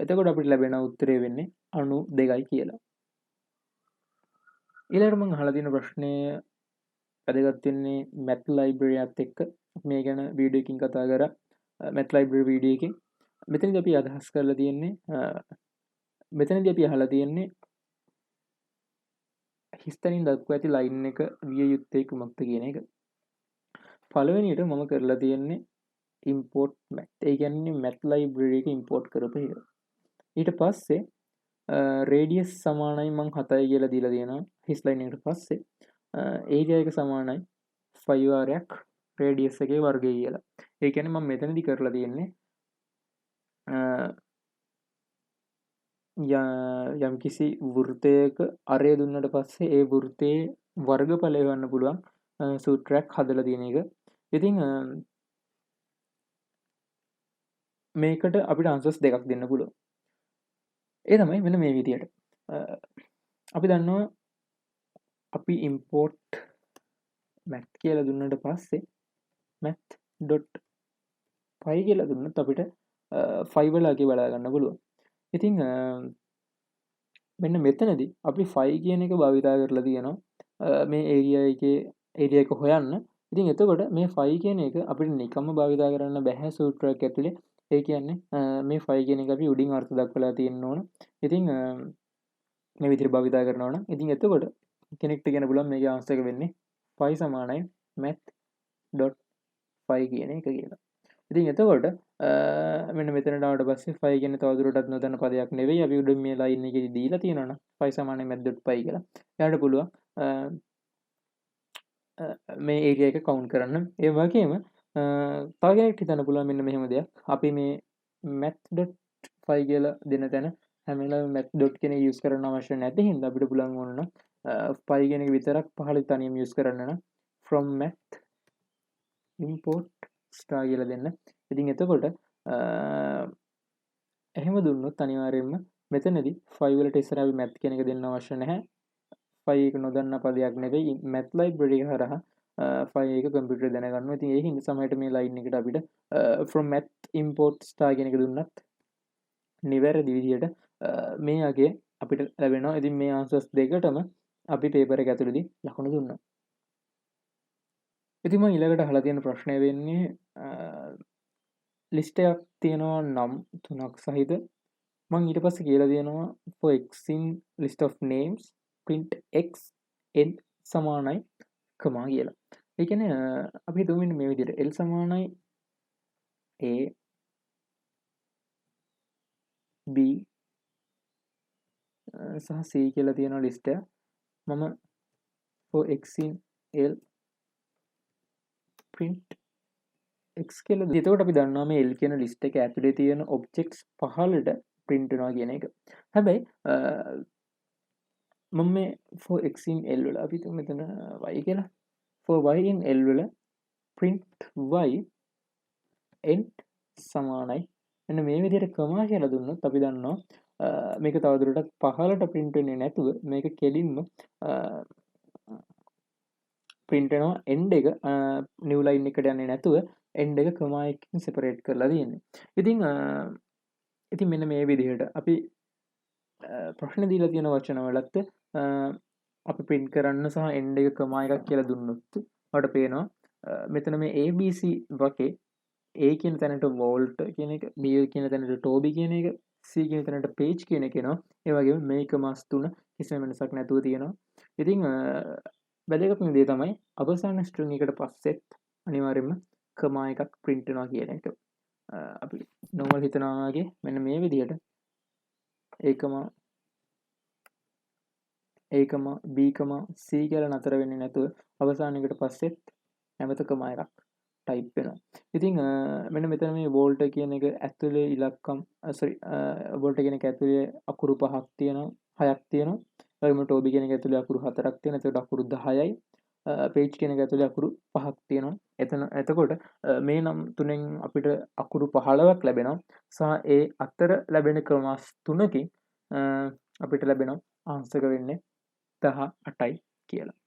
එතකොට අපිට ලැබෙන උත්තරය වෙන්නේ 92යි කියලා. ඊළඟට මම අහලා තියෙන ප්‍රශ්නය වැදගත් වෙන්නේ math library එකත් එක්ක මේ ගැන වීඩියෝ එකකින් කතා කරා. math library වීඩියෝ එකකින් මෙතනදී අපි අදහස් කරලා තියෙන්නේ මෙතනදී අපි අහලා තියෙන්නේ හිස්තැනින් දක්වා ඇති ලයින් එක විය යුත්තේ කුමක්ද කියන එක. පළවෙනියට මම කරලා තියෙන්නේ import math. ඒ කියන්නේ math library එක import කරපු එක. ඊට පස්සේ radius සමානයි මම 7යි කියලා දීලා තියෙනවා හිස් ලයින් එකට පස්සේ area එක සමානයි 5 වාරයක් radius එකේ වර්ගය කියලා. ඒ කියන්නේ මම මෙතනදී කරලා තියෙන්නේ යම්කිසි වෘත්තයක අරය දුන්නට පස්සේ ඒ වෘත්තයේ වර්ගඵලය ගන්න පුළුවන් සූත්‍රයක් හදලා තියෙන එක. ඉතින් මේකට අපිට answers දෙකක් දෙන්න පුළුවන්. ඒ තමයි මෙන්න මේ විදියට. අපි දන්නවා අපි import math කියලා දුන්නට පස්සේ math.py කියලා දුන්නොත් අපිට 5 වල අගේ බලා ගන්න පුළුවන්. ඉතින් මෙන්න මෙතනදී අපි 5 කියන එක භාවිතා කරලා තියෙනවා මේ area එක හොයන්න. ඉතින් එතකොට මේ 5 කියන එක අපිට නිකම්ම භාවිතා කරන්න බැහැ සූත්‍රයක් ඇතුලේ. ඒ කියන්නේ මේ 5 කියන එක අපි උඩින් අර්ථ දක්වලා තියෙන්න ඕන. ඉතින් මේ විදිහට භාවිතා කරනවා නම් ඉතින් එතකොට කෙනෙක්ට කියන්න පුළුවන් මේකේ ආන්සර් එක වෙන්නේ 5 සමානයි math.py කියන එක කියලා. ඉතින් එතකොට මෙන්න මෙතනට ආවට පස්සේ 5 කියන්නේ තවදුරටත් නොදන්න පදයක් නෙවෙයි. අපි උඩ මේ ලයින් එකේදී දීලා තියෙනවනේ 5 සමානයි math.py කියලා. එයාට පුළුවන් මේ ඒරියා එක කවුන්ට් කරන්න. ඒ වගේම තව කෙනෙක්ට හිතන්න පුළුවන් මෙන්න මෙහෙම දෙයක්. අපි මේ math.py කියලා දෙන තැන හැම වෙලාවෙම math. කියන එක යූස් කරන්න අවශ්‍ය නැති හින්දා අපිට පුළුවන් ඕන නම් py කියන එක විතරක් පහළ තනියම යූස් කරන්න නම් from math import star කියලා දෙන්න. ඉතින් එතකොට එහෙම දුන්නොත් අනිවාර්යයෙන්ම මෙතනදී 5 වලට ඉස්සර අපි math කියන එක දෙන්න අවශ්‍ය නැහැ. 5 එක නොදන්න පදයක් නෙවෙයි. math library එක හරහා 5 එක කම්පියුටර් දැනගන්නවා. ඉතින් ඒ හින්දා සමහරට මේ line එකට අපිට from math import star කියන එක දුන්නත් නිවැරදි විදියට මේ අගේ අපිට ලැබෙනවා. ඉතින් මේ answers දෙකටම අපි paper එක ඇතුළේදී ලකුණු දුන්නා. ඉතින් මම ඊළඟට අහලා තියෙන ප්‍රශ්නය වෙන්නේ ලිස්ට් එකක් තියෙනවා නම් 3ක් සහිත. මම ඊට පස්සේ කියලා දෙනවා for x in list of names print x n සමානයි කමා කියලා. ඒ කියන්නේ අපි හිතමු මේ විදිහට l සමානයි a b සහ c කියලා තියෙන ලිස්ට් එක. මම for x in l print x කියලා. එතකොට අපි දන්නවා මේ L කියන ලිස්ට් එක ඇතුලේ තියෙන ඔබ්ජෙක්ට්ස් 15ට print වෙනවා කියන එක. හැබැයි මම මේ for x in L වල අපි හිතමු මෙතන y කියලා. for y in L වල print y end සමානයි. මෙන්න මේ විදිහට කමා කියලා දුන්නොත් අපි දන්නවා මේක තවදුරටත් 15ට print වෙන්නේ නැතුව මේක කෙලින්ම print වෙනවා end එක new line එකට යන්නේ නැතුව end එක comma එකකින් separate කරලා තියෙන්නේ. ඉතින් මෙන්න මේ විදිහට අපි ප්‍රශ්න දීලා තියෙන වචන වලත් අපි print කරන්න සහ end එක comma එකක් කියලා දුන්නොත් අපට පේනවා මෙතන මේ ABC වගේ A කියන තැනට volt කියන එක, B කියන තැනට Toby කියන එක, C කියන තැනට page කියන එක එනවා. ඒ වගේම මේ commas තුන කිසිම වෙනසක් නැතුව තියෙනවා. ඉතින් වැදගත්ම දේ තමයි අවසාන string එකට පස්සෙත් අනිවාර්යයෙන්ම comma එකක් print වෙනවා කියන එක. අපි normal හිතනවා වගේ මෙන්න මේ විදිහට A, B, C කියලා නතර වෙන්නේ නැතුව අවසානයකට පස්සෙත් නැවත comma එකක් ටයිප් වෙනවා. ඉතින් මෙන්න මෙතන මේ වෝල්ට් කියන එක ඇතුලේ ඉලක්කම් වෝල්ට් කියන එක ඇතුලේ අකුරු 5ක් තියෙනවා 6ක් තියෙනවා. ඒ වගේම ටෝබි කියන එක ඇතුලේ අකුරු 4ක් තියෙනවා. එතකොට අකුරු 10යි. පේජ් කියන එක ඇතුලේ අකුරු 5ක් තියෙනවා. එතකොට මේ නම් තුනෙන් අපිට අකුරු 15ක් ලැබෙනවා. සහ ඒ අතර ලැබෙන ක්‍රමාස් තුනකින් අපිට ලැබෙනවා ආන්සර් වෙන්නේ 18යි කියලා.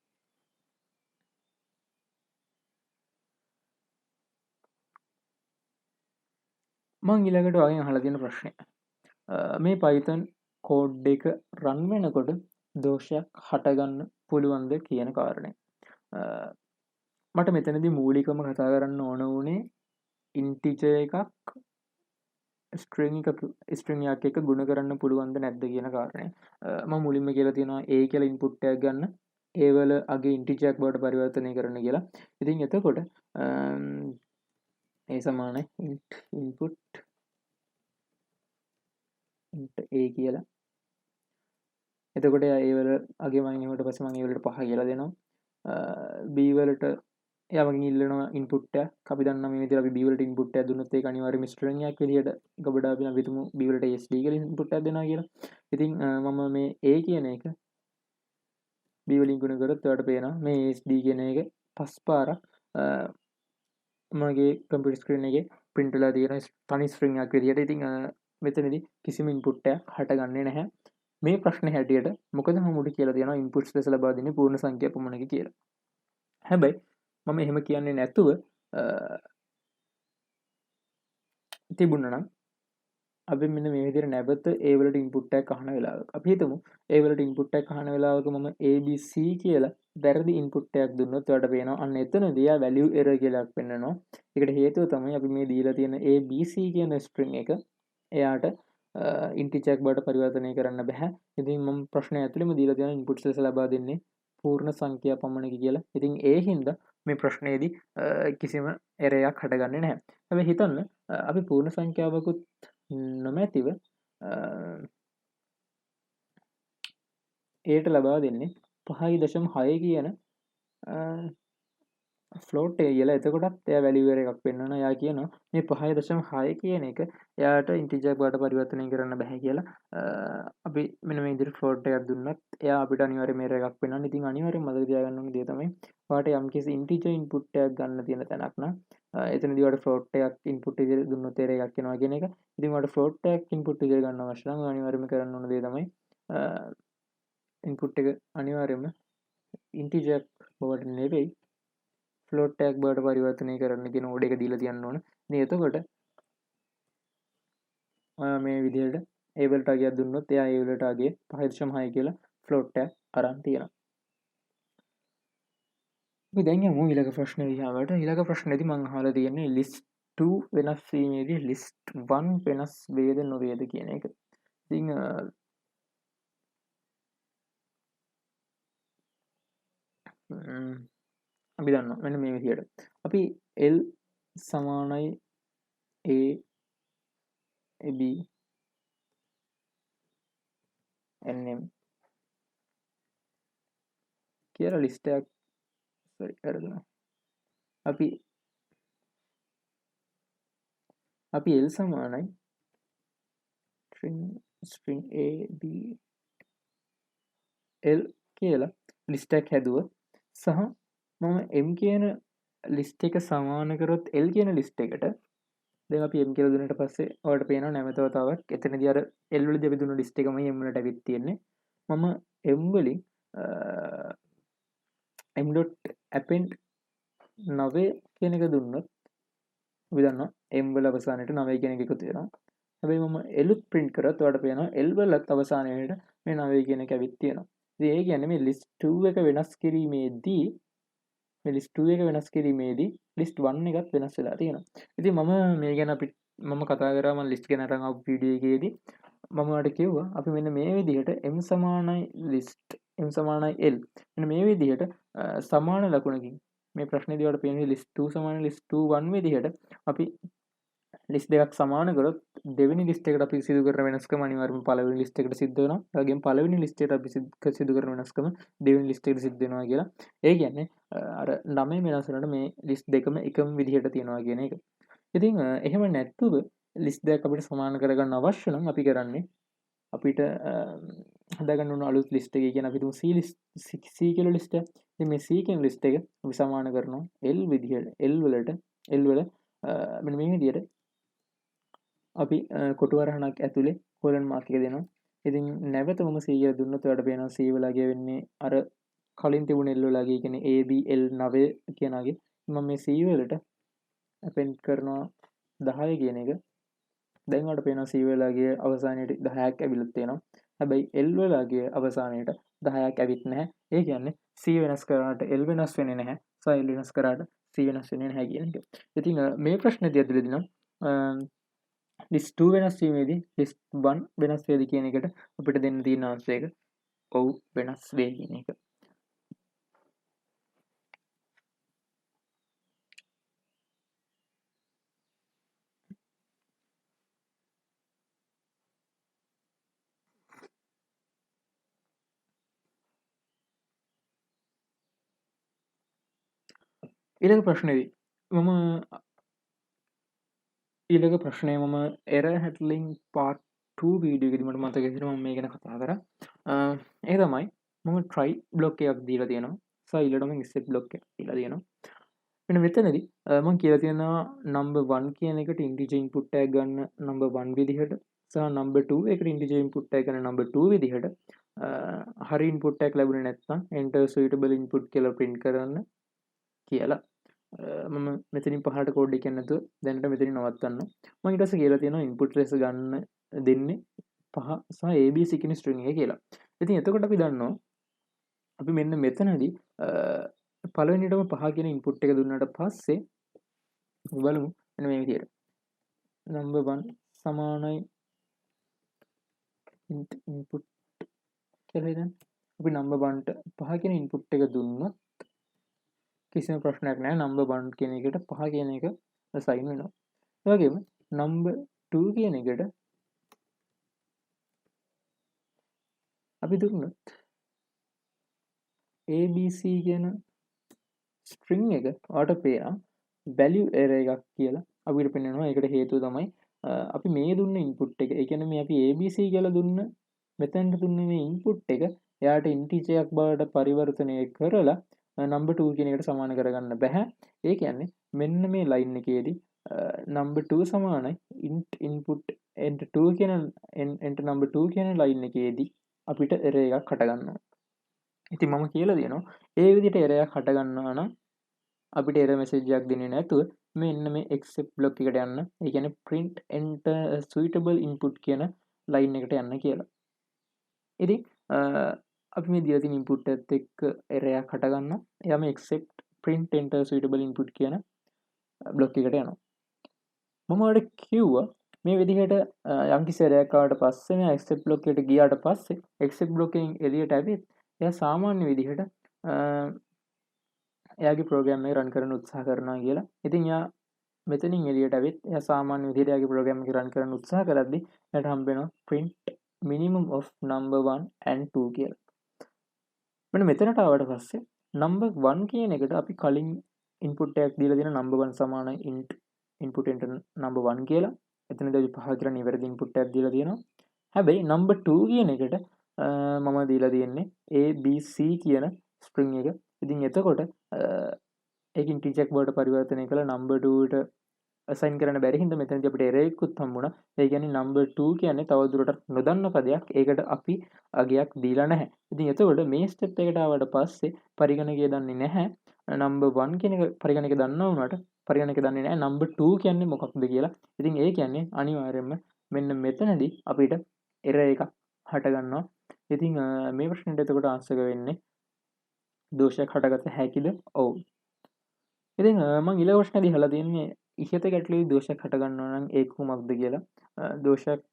මං ඊළඟට වගේ අහලා තියෙන ප්‍රශ්නය. මේ Python කෝඩ් එක රන් වෙනකොට දෝෂයක් හටගන්න පුළුවන්ද කියන කාරණය. මට මෙතනදී මූලිකවම කතා කරන්න ඕන වුණේ ඉන්ටිජර් එකක් ස්ට්‍රිං එකක් එක්ක ගුණ කරන්න පුළුවන්ද නැද්ද කියන කාරණය. මම මුලින්ම කියලා තියෙනවා A කියලා ඉන්පුට් එකක් ගන්න. ඒ වල අගේ ඉන්ටිජර් එකක් බවට පරිවර්තනය කරන්න කියලා. ඉතින් එතකොට A සමානයි int input int A කියලා. එතකොට ඒ වල අගේ මම ඊට පස්සේ මම ඒ වලට 5 කියලා දෙනවා. B වලට එයා මගෙන් ඉල්ලනවා ඉන්පුට් එකක්. අපි දන්නවා මේ විදිහට අපි B වලට ඉන්පුට් එකක් දුන්නොත් ඒක අනිවාර්යයෙන්ම ස්ට්‍රින්ග් එකක් විදිහට ගබඩා අපි හිතමු B වලට SD කියලා ඉන්පුට් එකක් දෙනවා කියලා. ඉතින් මම මේ A කියන එක B වලින් ගුණ කරොත් ඔයාලට පේනවා මේ SD කියන එක 5 පාරක් මගේ කම්පියුටර් ස්ක්‍රීන් එකේ print වෙලා තියෙන තනි ස්ට්‍රින්ග් එකක් විදිහට. ඉතින් මෙතනදී කිසිම ඉන්පුට් එකක් හටගන්නේ නැහැ. මේ ප්‍රශ්නේ හැටියට මොකද මම මුඩ කියලා දෙනවා ඉන්පුට්ස් ලෙස ලබා දෙන්නේ පූර්ණ සංඛ්‍යා පමණකි කියලා. හැබැයි මම එහෙම කියන්නේ නැතුව තිබුණා නම් අපි මෙන්න මේ විදිහට නැවත A වලට ඉන්පුට් එකක් අහන වෙලාවක අපි හිතමු A වලට ඉන්පුට් එකක් අහන වෙලාවක මම ABC කියලා වැරදි ඉන්පුට් එකක් දුන්නොත් ඔයාලට පේනවා අන්න එතනදී ආ වැලියු එරර් කියලා එකක් පෙන්නනවා. ඒකට හේතුව තමයි අපි මේ දීලා තියෙන ABC කියන ස්ට්‍රින්ග් එක එයාට ඉන්ටිජර් එකක් බවට පරිවර්තනය කරන්න බෑ. ඉතින් මම ප්‍රශ්නය ඇතුළේම දීලා තියෙන ඉන්පුට්ස් ලෙස ලබා දෙන්නේ පූර්ණ සංඛ්‍යා පමණකි කියලා. ඉතින් ඒ හින්දා මේ ප්‍රශ්නයේදී කිසිම එරරයක් හටගන්නේ නැහැ. හැබැයි හිතන්න අපි පූර්ණ සංඛ්‍යාවකුත් නොමැතිව ඒට ලබා දෙන්නේ 5.6 කියන ෆ්ලෝට් එක කියලා. එතකොටත් එයා වැලියු එකක් පෙන්වනවා. එයා කියනවා මේ 5.6 කියන එක එයාට ඉන්ටිජර් බවට පරිවර්තනය කරන්න බෑ කියලා. අපි මෙන්න මේ විදිහට ෆ්ලෝට් එකක් දුන්නත් එයා අපිට අනිවාර්යයෙන්ම එරර් එකක් පෙන්වනවා. ඉතින් අනිවාර්යයෙන්ම මතක තියාගන්න ඕනේ දේ තමයි ඔයාලට යම්කිසි ඉන්ටිජර් ඉන්පුට් එකක් ගන්න තියෙන තැනක් නම් එතනදී ඔයාලට ෆ්ලෝට් එකක් ඉන්පුට් විදිහට දුන්නොත් එරර් එකක් එනවා කියන එක. ඉතින් ඔයාලට ෆ්ලෝට් එකක් ඉන්පුට් විදිහට ගන්න අවශ්‍ය නම් අනිවාර්යයෙන්ම කරන්න ඕන දේ තමයි ඉන්පුට් එක අනිවාර්යයෙන්ම ඉන්ටිජර් බවට නෙවෙයි ෆ්ලෝට් එකක් බවට පරිවර්තනය කරන්න කියන ඕඩර් එක දීලා තියන්න ඕන. ඉතින් එතකොට මේ විදිහට A වලට අගයක් දුන්නොත් එයා A වලට අගය 5.6 කියලා ෆ්ලෝට් එකක් අරන් තියෙනවා. අපි දැන් යමු ඊළඟ ප්‍රශ්නේ දිහාට. ඊළඟ ප්‍රශ්නේදී මම අහලා තියෙන්නේ list 2 වෙනස් වීමේදී list 1 වෙනස් වේද නොවේද කියන එක. ඉතින් අපි දන්නවා මෙන්න මේ විදිහට. අපි L සමානයි A AB NM කියලා ලිස්ට් එකක් අපි අපි L සමානයි string A B L කියලා ලිස්ට් එකක් හැදුවා සහ මම M කියන ලිස්ට් එක සමාන කරොත් L කියන ලිස්ට් එකට දැන් අපි M කියලා දුන්නාට පස්සේ ඔයාලට පේනවා නැවත වතාවක් එතනදී අර L වලදී අපි දුන්න ලිස්ට් එකමයි M වලට ඇවිත් තියෙන්නේ මම M වලින් m.append 9 කියන එක දුන්නොත් අපි දන්නවා m වල අවසානයේට 9 කියන එක එකතු වෙනවා. හැබැයි මම l උත් print කරත් ඔයාලට පේනවා l වලත් අවසානයේට මේ 9 කියන එක ඇවිත් තියෙනවා. ඉතින් ඒ කියන්නේ මේ list 2 එක වෙනස් කිරීමේදී list 1 වෙනස් කිරීමේදී list 1 එකත් වෙනස් වෙලා තියෙනවා. ඉතින් මම මේ ගැන මම කතා කරා මම list ගැන අරන් ආපු වීඩියෝ එකේදී මම ඔයාලට කිව්වා අපි මෙන්න මේ විදිහට m සමානයි list m සමානයි l මෙන්න මේ විදිහට සමාන ලකුණකින් මේ ප්‍රශ්නේදී ඔයාලට පේන්නේ list 2 සමාන list 2 1 විදිහට අපි list දෙකක් සමාන කරොත් දෙවෙනි list එකට අපි සිදු කරන වෙනස්කම අනිවාර්යයෙන්ම පළවෙනි list එකට සිද්ධ වෙනවා. ඒ වගේම පළවෙනි list එකට අපි සිදු කරන වෙනස්කම දෙවෙනි list එකට සිද්ධ වෙනවා කියලා. ඒ කියන්නේ අර 9 වෙනස් වෙනකොට මේ list දෙකම එකම විදිහට තියෙනවා කියන එක. ඉතින් එහෙම නැත්තුව list දෙකක් අපිට සමාන කරගන්න අවශ්‍ය නම් අපි කරන්නේ අපිට හදාගන්න ඕන අලුත් list එක. කියන්නේ අපි තුමු C කියලා list එක. ඉතින් මේ C කියන list එක අපි සමාන කරනවා L විදිහට L වල මෙන්න මේ විදිහට අපි කොටු වරහණක් ඇතුලේ කොලන් මාක් එක දෙනවා. ඉතින් නැවත මම C කියලා දුන්නොත් ඔයාලට පේනවා C වලගේ වෙන්නේ අර කලින් තිබුණ L වලගේ කියන්නේ A B L 9 කියනවාගේ. මම මේ C වලට append කරනවා 10 කියන එක. දැන් ඔයාලට පේනවා C වලගේ අවසානයේට 10ක් ඇවිල්ලා තියෙනවා. හැබැයි L වලගේ අවසානයේට 10ක් ඇවිත් නැහැ. ඒ කියන්නේ C වෙනස් කරාට L වෙනස් වෙන්නේ නැහැ. සහ L වෙනස් කරාට C වෙනස් වෙන්නේ නැහැ කියන එක. ඉතින් මේ ප්‍රශ්නේදී ඇතුළේදී නම් list 2 වෙනස් වීමේදී list 1 වෙනස් වේද කියන එකට අපිට දෙන්න තියෙන ආන්සර් එක ඔව් වෙනස් වේ කියන එක. ඊළඟ ප්‍රශ්නේදී ඊළඟ ප්‍රශ්නය මම error handling part 2 වීඩියෝ එකේදී මට මතක හිටිනවා මම මේ ගැන කතා කරා. ඒ තමයි මම try block එකක් දීලා තියෙනවා. සහ ඊළඟට මම set block එකක් දීලා තියෙනවා. මෙන්න මෙතනදී මම කියලා තියෙනවා number 1 කියන එකට integer input tag ගන්න number 1 විදිහට සහ number 2 එකට integer input tag ගන්න number 2 විදිහට හරි input tag ලැබුණේ නැත්නම් enter suitable input කියලා print කරන්න කියලා මම මෙතනින් පහලට කෝඩ් එක කියන්න නැතුව දැනට මෙතනින් නවත්තන්න. මම ඊට පස්සේ කියලා තියෙනවා input ලෙස ගන්න දෙන්නේ 5 සහ abc කියන string එක කියලා. ඉතින් එතකොට අපි දන්නවා අපි මෙන්න මෙතනදී පළවෙනියටම 5 කියන input එක දුන්නාට පස්සේ බලමු මෙන්න මේ විදිහට. number 1 සමානයි input කියලා හිතන්න. අපි number 1ට 5 කියන input එක දුන්නොත් කිසිම ප්‍රශ්නයක් නැහැ. number 1 කියන එකට 5 කියන එක assign වෙනවා. ඒ වගේම number 2 කියන එකට අපි දුන්නොත් abc කියන string එක ඔයාලට පේනවා value error එකක් කියලා අපිට පෙන්නනවා. ඒකට හේතුව තමයි අපි මේ දුන්න input එක. ඒ කියන්නේ මේ අපි abc කියලා දුන්න මෙතෙන්ට දුන්න මේ input එක එයාට integer එකක් බවට පරිවර්තනය කරලා number 2 කියන එකට සමාන කරගන්න බෑ. ඒ කියන්නේ මෙන්න මේ line එකේදී number 2 සමානයි int input enter 2 කියන enter number 2 කියන line එකේදී අපිට error එකක් හට ගන්නවා. ඉතින් මම කියලා දෙනවා ඒ විදිහට error එකක් හට ගන්නවා නම් අපිට error message එකක් දෙන්නේ නැතුව මෙන්න මේ except block එකට යන්න. ඒ කියන්නේ print enter suitable input කියන line එකට යන්න කියලා. ඉතින් අපි මේ දීලා තියෙන input එකත් එක්ක error එකක් හට ගන්නවා. එයාම except print enter suitable input කියන block එකට යනවා. මම ඔයාලට කිව්වා මේ විදිහට යම්කිසි error එකක් ආවට පස්සේ මේ except block එකට ගියාට පස්සේ except block එකෙන් එළියට ඇවිත් එයා සාමාන්‍ය විදිහට එයාගේ ප්‍රෝග්‍රෑම් එක රන් කරන්න උත්සාහ කරනවා කියලා. ඉතින් එයා මෙතනින් එළියට ඇවිත් එයා සාමාන්‍ය විදිහට එයාගේ ප්‍රෝග්‍රෑම් එක රන් කරන්න උත්සාහ කරද්දී එයාට හම්බ වෙනවා print minimum of number 1 and 2 කියලා. මෙන්න මෙතනට ආවට පස්සේ number 1 කියන එකට අපි කලින් input එකක් දීලා තියෙන number 1 සමානයි int input enter number 1 කියලා. එතනදී අපි 5 කියලා නිවැරදි ඉන්පුට් එකක් දීලා තියෙනවා. හැබැයි number 2 කියන එකට මම දීලා තියෙන්නේ ABC කියන string එක. ඉතින් එතකොට ඒක integer එකක් බවට පරිවර්තනය කළා number 2ට assign කරන්න බැරි හින්දා මෙතනදී අපිට error එකකුත් හම්බුණා. ඒ කියන්නේ number 2 කියන්නේ තවදුරටත් නොදන්න පදයක්. ඒකට අපි අගයක් දීලා නැහැ. ඉතින් එතකොට මේ step එකට ආවට පස්සේ පරිගණකය දන්නේ නැහැ. number 1 කියන එක පරිගණකය දන්නා වුණාට පරිගණකය දන්නේ නැහැ number 2 කියන්නේ මොකක්ද කියලා. ඉතින් ඒ කියන්නේ අනිවාර්යයෙන්ම මෙන්න මෙතනදී අපිට error එකක් හට ගන්නවා. ඉතින් මේ ප්‍රශ්නෙට එතකොට ආන්සර් වෙන්නේ දෝෂයක් හටගත හැකිද? ඔව්. ඉතින් මම ඊළඟ ප්‍රශ්නේදී අහලා තියෙන්නේ ඉහත ගැටලුවේ දෝෂයක් හට ගන්නවා නම් ඒක කුමක්ද කියලා. දෝෂයක්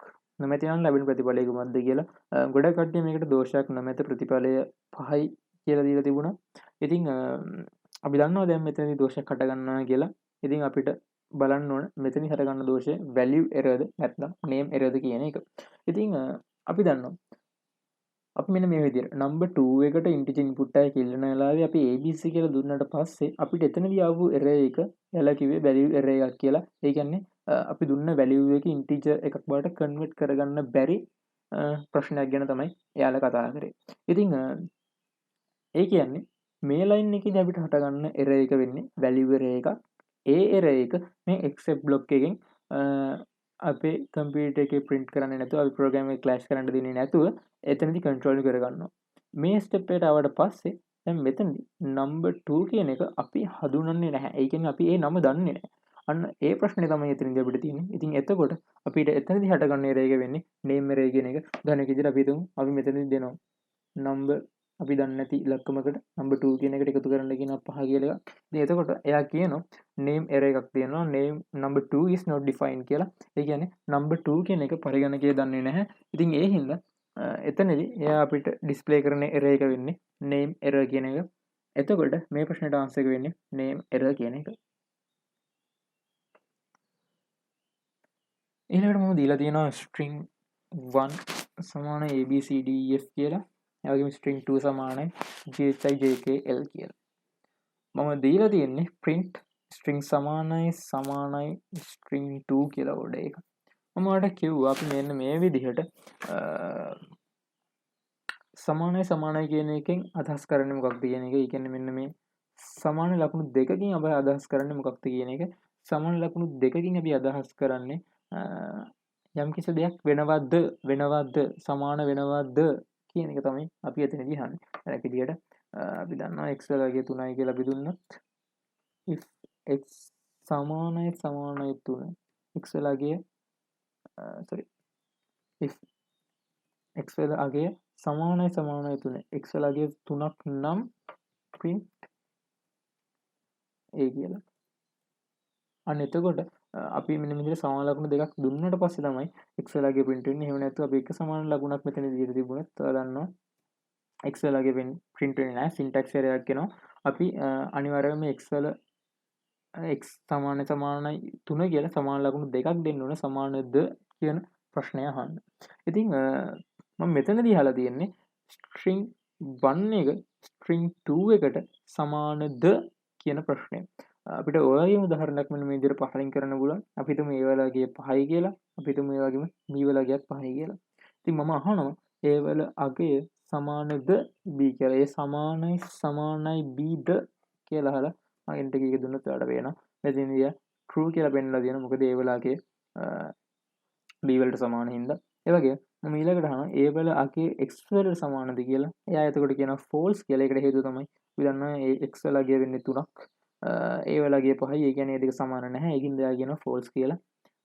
නොමැති නම් ලැබෙන ප්‍රතිඵලය කුමක්ද කියලා. ගොඩක් කට්ටිය මේකට දෝෂයක් නොමැත ප්‍රතිඵලය 5යි කියලා දීලා තිබුණා. ඉතින් අපි දන්නවා දැන් මෙතනදී දෝෂයක් හට ගන්නවා කියලා. ඉතින් අපිට බලන්න ඕන මෙතනින් හට ගන්න දෝෂය value errorද නැත්නම් name errorද කියන එක. ඉතින් අපි දන්නවා අපි මෙන්න මේ විදිහට number 2 එකට integer input එකක් ඉල්ලන වෙලාවේ අපි abc කියලා දුන්නාට පස්සේ අපිට එතනදී ආපු error එක එයාලා කිව්වේ value error එකක් කියලා. ඒ කියන්නේ අපි දුන්න value එක integer එකක් බවට convert කරගන්න බැරි ප්‍රශ්නයක් ගැන තමයි එයාලා කතා කරේ. ඉතින් ඒ කියන්නේ මේ line එකේදී අපිට හටගන්න error එක වෙන්නේ value error එකක්. ඒ error එක මේ except block එකෙන් අපේ කම්පියුටර් එකේ print කරන්නේ නැතුව අපි program එක clash කරන්න දෙන්නේ නැතුව එතනදී control කරගන්නවා. මේ step එකට ආවට පස්සේ දැන් මෙතනදී number 2 කියන එක අපි හඳුනන්නේ නැහැ. ඒ කියන්නේ අපි ඒ නම දන්නේ නැහැ. අන්න ඒ ප්‍රශ්නේ තමයි එතනදී අපිට තියෙන්නේ. ඉතින් එතකොට අපිට එතනදී හටගන්න error එක වෙන්නේ name error කියන එක. ගණක විදිහට අපි හිතමු අපි මෙතනදී දෙනවා number අපි දන්නේ නැති ඉලක්කමකට number 2 කියන එකට එකතු කරන්න කියනවා 5 කියලා එකක්. ඉතින් එතකොට එයා කියනවා name error එකක් තියෙනවා name number 2 is not defined කියලා. ඒ කියන්නේ number 2 කියන එක පරිගණකයේ දන්නේ නැහැ. ඉතින් ඒ හින්දා එතනදී එයා අපිට ඩිස්ප්ලේ කරන error එක වෙන්නේ name error කියන එක. එතකොට මේ ප්‍රශ්නෙට ආන්සර් එක වෙන්නේ name error කියන එක. ඊළඟට මම දීලා තියෙනවා string 1 සමාන abcdef කියලා. ඒ වගේම string 2 සමානයි jhijkl කියලා. මම දීලා තියෙන්නේ print string සමානයි string 2 කියලා ඕඩර් එක. මම ඔයාලට කිව්වා අපි මෙන්න මේ විදිහට සමානයි කියන එකෙන් අදහස් කරන්නේ මොකක්ද කියන එක. ඒ කියන්නේ මෙන්න මේ සමාන ලකුණු දෙකකින් අපි අදහස් කරන්නේ මොකක්ද කියන එක. සමාන ලකුණු දෙකකින් අපි අදහස් කරන්නේ යම්කිසි දෙයක් වෙනවද සමාන වෙනවද කියන එක තමයි අපි එතනදී අහන්නේ. ඒක විදිහට අපි දන්නවා x වලගේ 3යි කියලා අපි දුන්නොත් if x සමානයි 3 x වලගේ if x වලගේ සමානයි 3 x වලගේ 3ක් නම් print a කියලා. අන්න එතකොට අපි මෙන්න මෙතන සමාන ලකුණු දෙකක් දුන්නාට පස්සේ තමයි x වලගේ print වෙන්නේ. එහෙම නැත්නම් අපි එක සමාන ලකුණක් මෙතන දීලා තිබුණොත් ඔයාලා දන්නවා x වලගේ print වෙන්නේ නැහැ. syntax error එකක් එනවා. අපි අනිවාර්යයෙන්ම x වල x සමානයි 3 කියලා සමාන ලකුණු දෙකක් දෙන්න ඕන සමානද කියන ප්‍රශ්නය අහන්න. ඉතින් මම මෙතනදී අහලා තියෙන්නේ string 1 එක string 2 එකට සමානද කියන ප්‍රශ්නය. අපිට ඔය වගේම උදාහරණයක් මෙන්න මේ විදිහට පහලින් කරන්න පුළුවන්. අපි හිතමු a වලගේ 5යි කියලා. අපි හිතමු ඒ වගේම b වලගේත් 5යි කියලා. ඉතින් මම අහනවා a වල අගය සමානද b කියලා. ඒ සමානයි bද කියලා අහලා මම int එක දුන්නොත් ඔයාලට පේනවා. මෙතනදී true කියලා පෙන්නලා තියෙනවා. මොකද a වලගේ b වලට සමාන හින්දා. ඒ වගේ මම ඊළඟට අහනවා a වල අගේ x වලට සමානද කියලා. එයා එතකොට කියනවා false කියලා. ඒකට හේතුව තමයි අපි දන්නවා x වල අගය වෙන්නේ 3ක්. a වල අගය 5යි. ඒ කියන්නේ මේ දෙක සමාන නැහැ. ඒකින්ද එයා කියනවා false කියලා.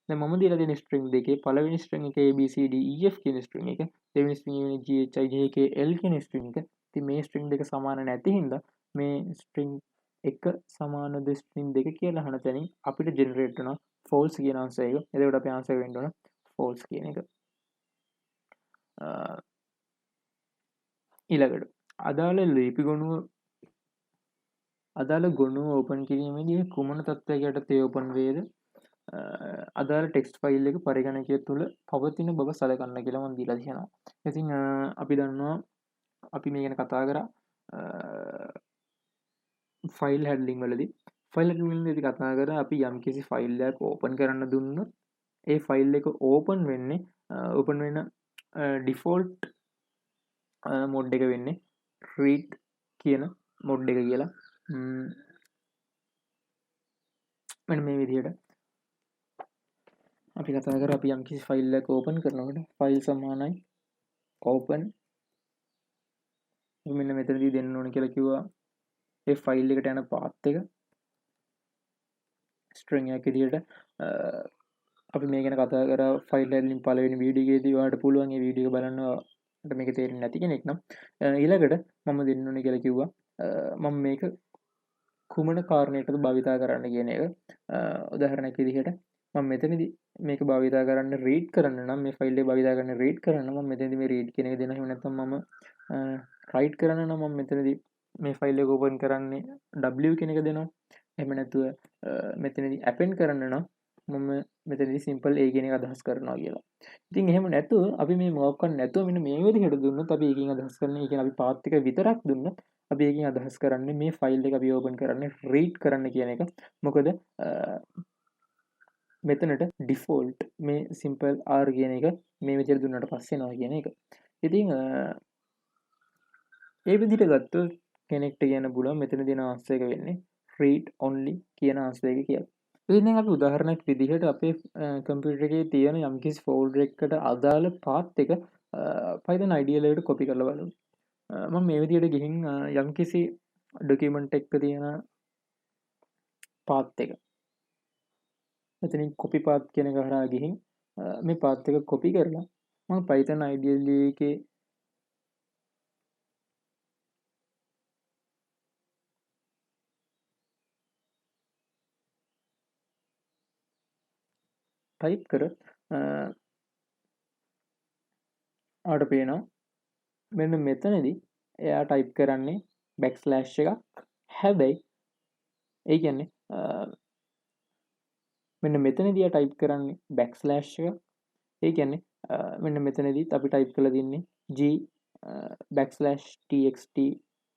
දැන් මම දීලා තියෙන string දෙකේ පළවෙනි string එකේ abcdef කියන string එක, දෙවෙනි string එකේ jhijkl කියන string එක. ඉතින් මේ string දෙක සමාන නැති හින්දා මේ string එක සමානද string දෙක කියලා අහන තැනින් අපිට generate වෙනවා false කියන answer එක. එතකොට අපි answer වෙන්න ඕන false කියන එක. ඊළඟට අදාළ ගොනුව ඕපන් කිරීමේදී කුමන තත්ත්වයක යටතේ ඕපන් වේද? අදාළ ටෙක්ස්ට් ෆයිල් එක පරිගණකය තුළ පවතින බව සලකන්න කියලා මම දීලා තියෙනවා. ඉතින් අපි දන්නවා අපි මේ ගැන කතා කරා ෆයිල් හැන්ඩ්ලින් වලදී. ෆයිල් හැන්ඩ්ලින් වලදී කතා කරා අපි යම්කිසි ෆයිල් එකක් ඕපන් කරන්න දුන්නොත් ඒ ෆයිල් එක ඕපන් වෙන්නේ ඕපන් වෙන ඩිෆෝල්ට් මොඩ් එක වෙන්නේ රීඩ් කියන මොඩ් එක කියලා. මෙන්න මේ විදිහට අපි කතා කර අපි යම්කිසි ෆයිල් එකක් ඕපන් කරනකොට ෆයිල් සමානයි ඕපන් මෙන්න මෙතනදී දෙන්න ඕන කියලා කිව්වා. ඒ ෆයිල් එකට යන පාත් එක ස්ට්‍රින්ග් එකක් විදිහට අපි මේ ගැන කතා කරා ෆයිල් හැන්ඩලින් පළවෙනි වීඩියෝ එකේදී ඔයාලට පුළුවන් මේ වීඩියෝ එක බලන්න ඔයාලට මේක තේරෙන්නේ නැති කෙනෙක් නම් ඊළඟට මම දෙන්න ඕනේ කියලා කිව්වා මම මේක කුමන කාරණයකටද භාවිතා කරන්න කියන එක. උදාහරණයක් විදිහට මම මෙතනදී මේක භාවිතා කරන්න රීඩ් කරන්න නම් මේ ෆයිල් එක භාවිතා කරන්න රීඩ් කරන්න මම මෙතනදී මේ රීඩ් කියන එක දෙනවා. එහෙම නැත්නම් මම රයිට් කරන්න නම් මම මෙතනදී මේ ෆයිල් එක ඕපන් කරන්නේ w කියන එක දෙනවා. එහෙම නැතුව මෙතනදී append කරන්න නම් මම මෙතනදී simple a කියන එක අදහස් කරනවා කියලා. ඉතින් එහෙම නැතුව අපි මේ මොකක්වත් නැතුව මෙන්න මේ විදිහට දුන්නොත් අපි ඒකෙන් අදහස් කරන්නේ ඒ කියන්නේ අපි පාත් එක විතරක් දුන්නොත් අපි ඒකෙන් අදහස් කරන්නේ මේ ෆයිල් එක අපි ඕපන් කරන්නේ රීඩ් කරන්න කියන එක. මොකද මෙතනට ඩිෆෝල්ට් මේ simple r කියන එක මේ විදිහට දුන්නාට පස්සේ එනවා කියන එක. ඉතින් ඒ විදිහට ගත්තොත් කෙනෙක්ට කියන්න පුළුවන් මෙතන දෙන ආන්සර් එක වෙන්නේ read only කියන ආන්සර් එක කියලා. ඉතින් අපි උදාහරණයක් විදිහට අපේ කම්පියුටර් එකේ තියෙන යම්කිසි ෆෝල්ඩර් එකකට අදාළ පාත් එක Python IDE එකට කොපි කරලා බලමු. මම මේ විදිහට ගිහින් යම්කිසි ඩොකියුමන්ට් එකක තියෙන පාත් එක මෙතනින් කොපි පාත් කියන එක හරහා ගිහින් මේ පාත් එක කොපි කරලා මම Python IDE එකේ ටයිප් කරොත් ආට පේනවා මෙන්න මෙතනදී එයා ටයිප් කරන්නේ බැක්ස්ලෑෂ් එකක්. හැබැයි ඒ කියන්නේ මෙන්න මෙතනදී එයා ටයිප් කරන්නේ බැක්ස්ලෑෂ් එකක්. ඒ කියන්නේ මෙන්න මෙතනදීත් අපි ටයිප් කරලා තින්නේ g \txt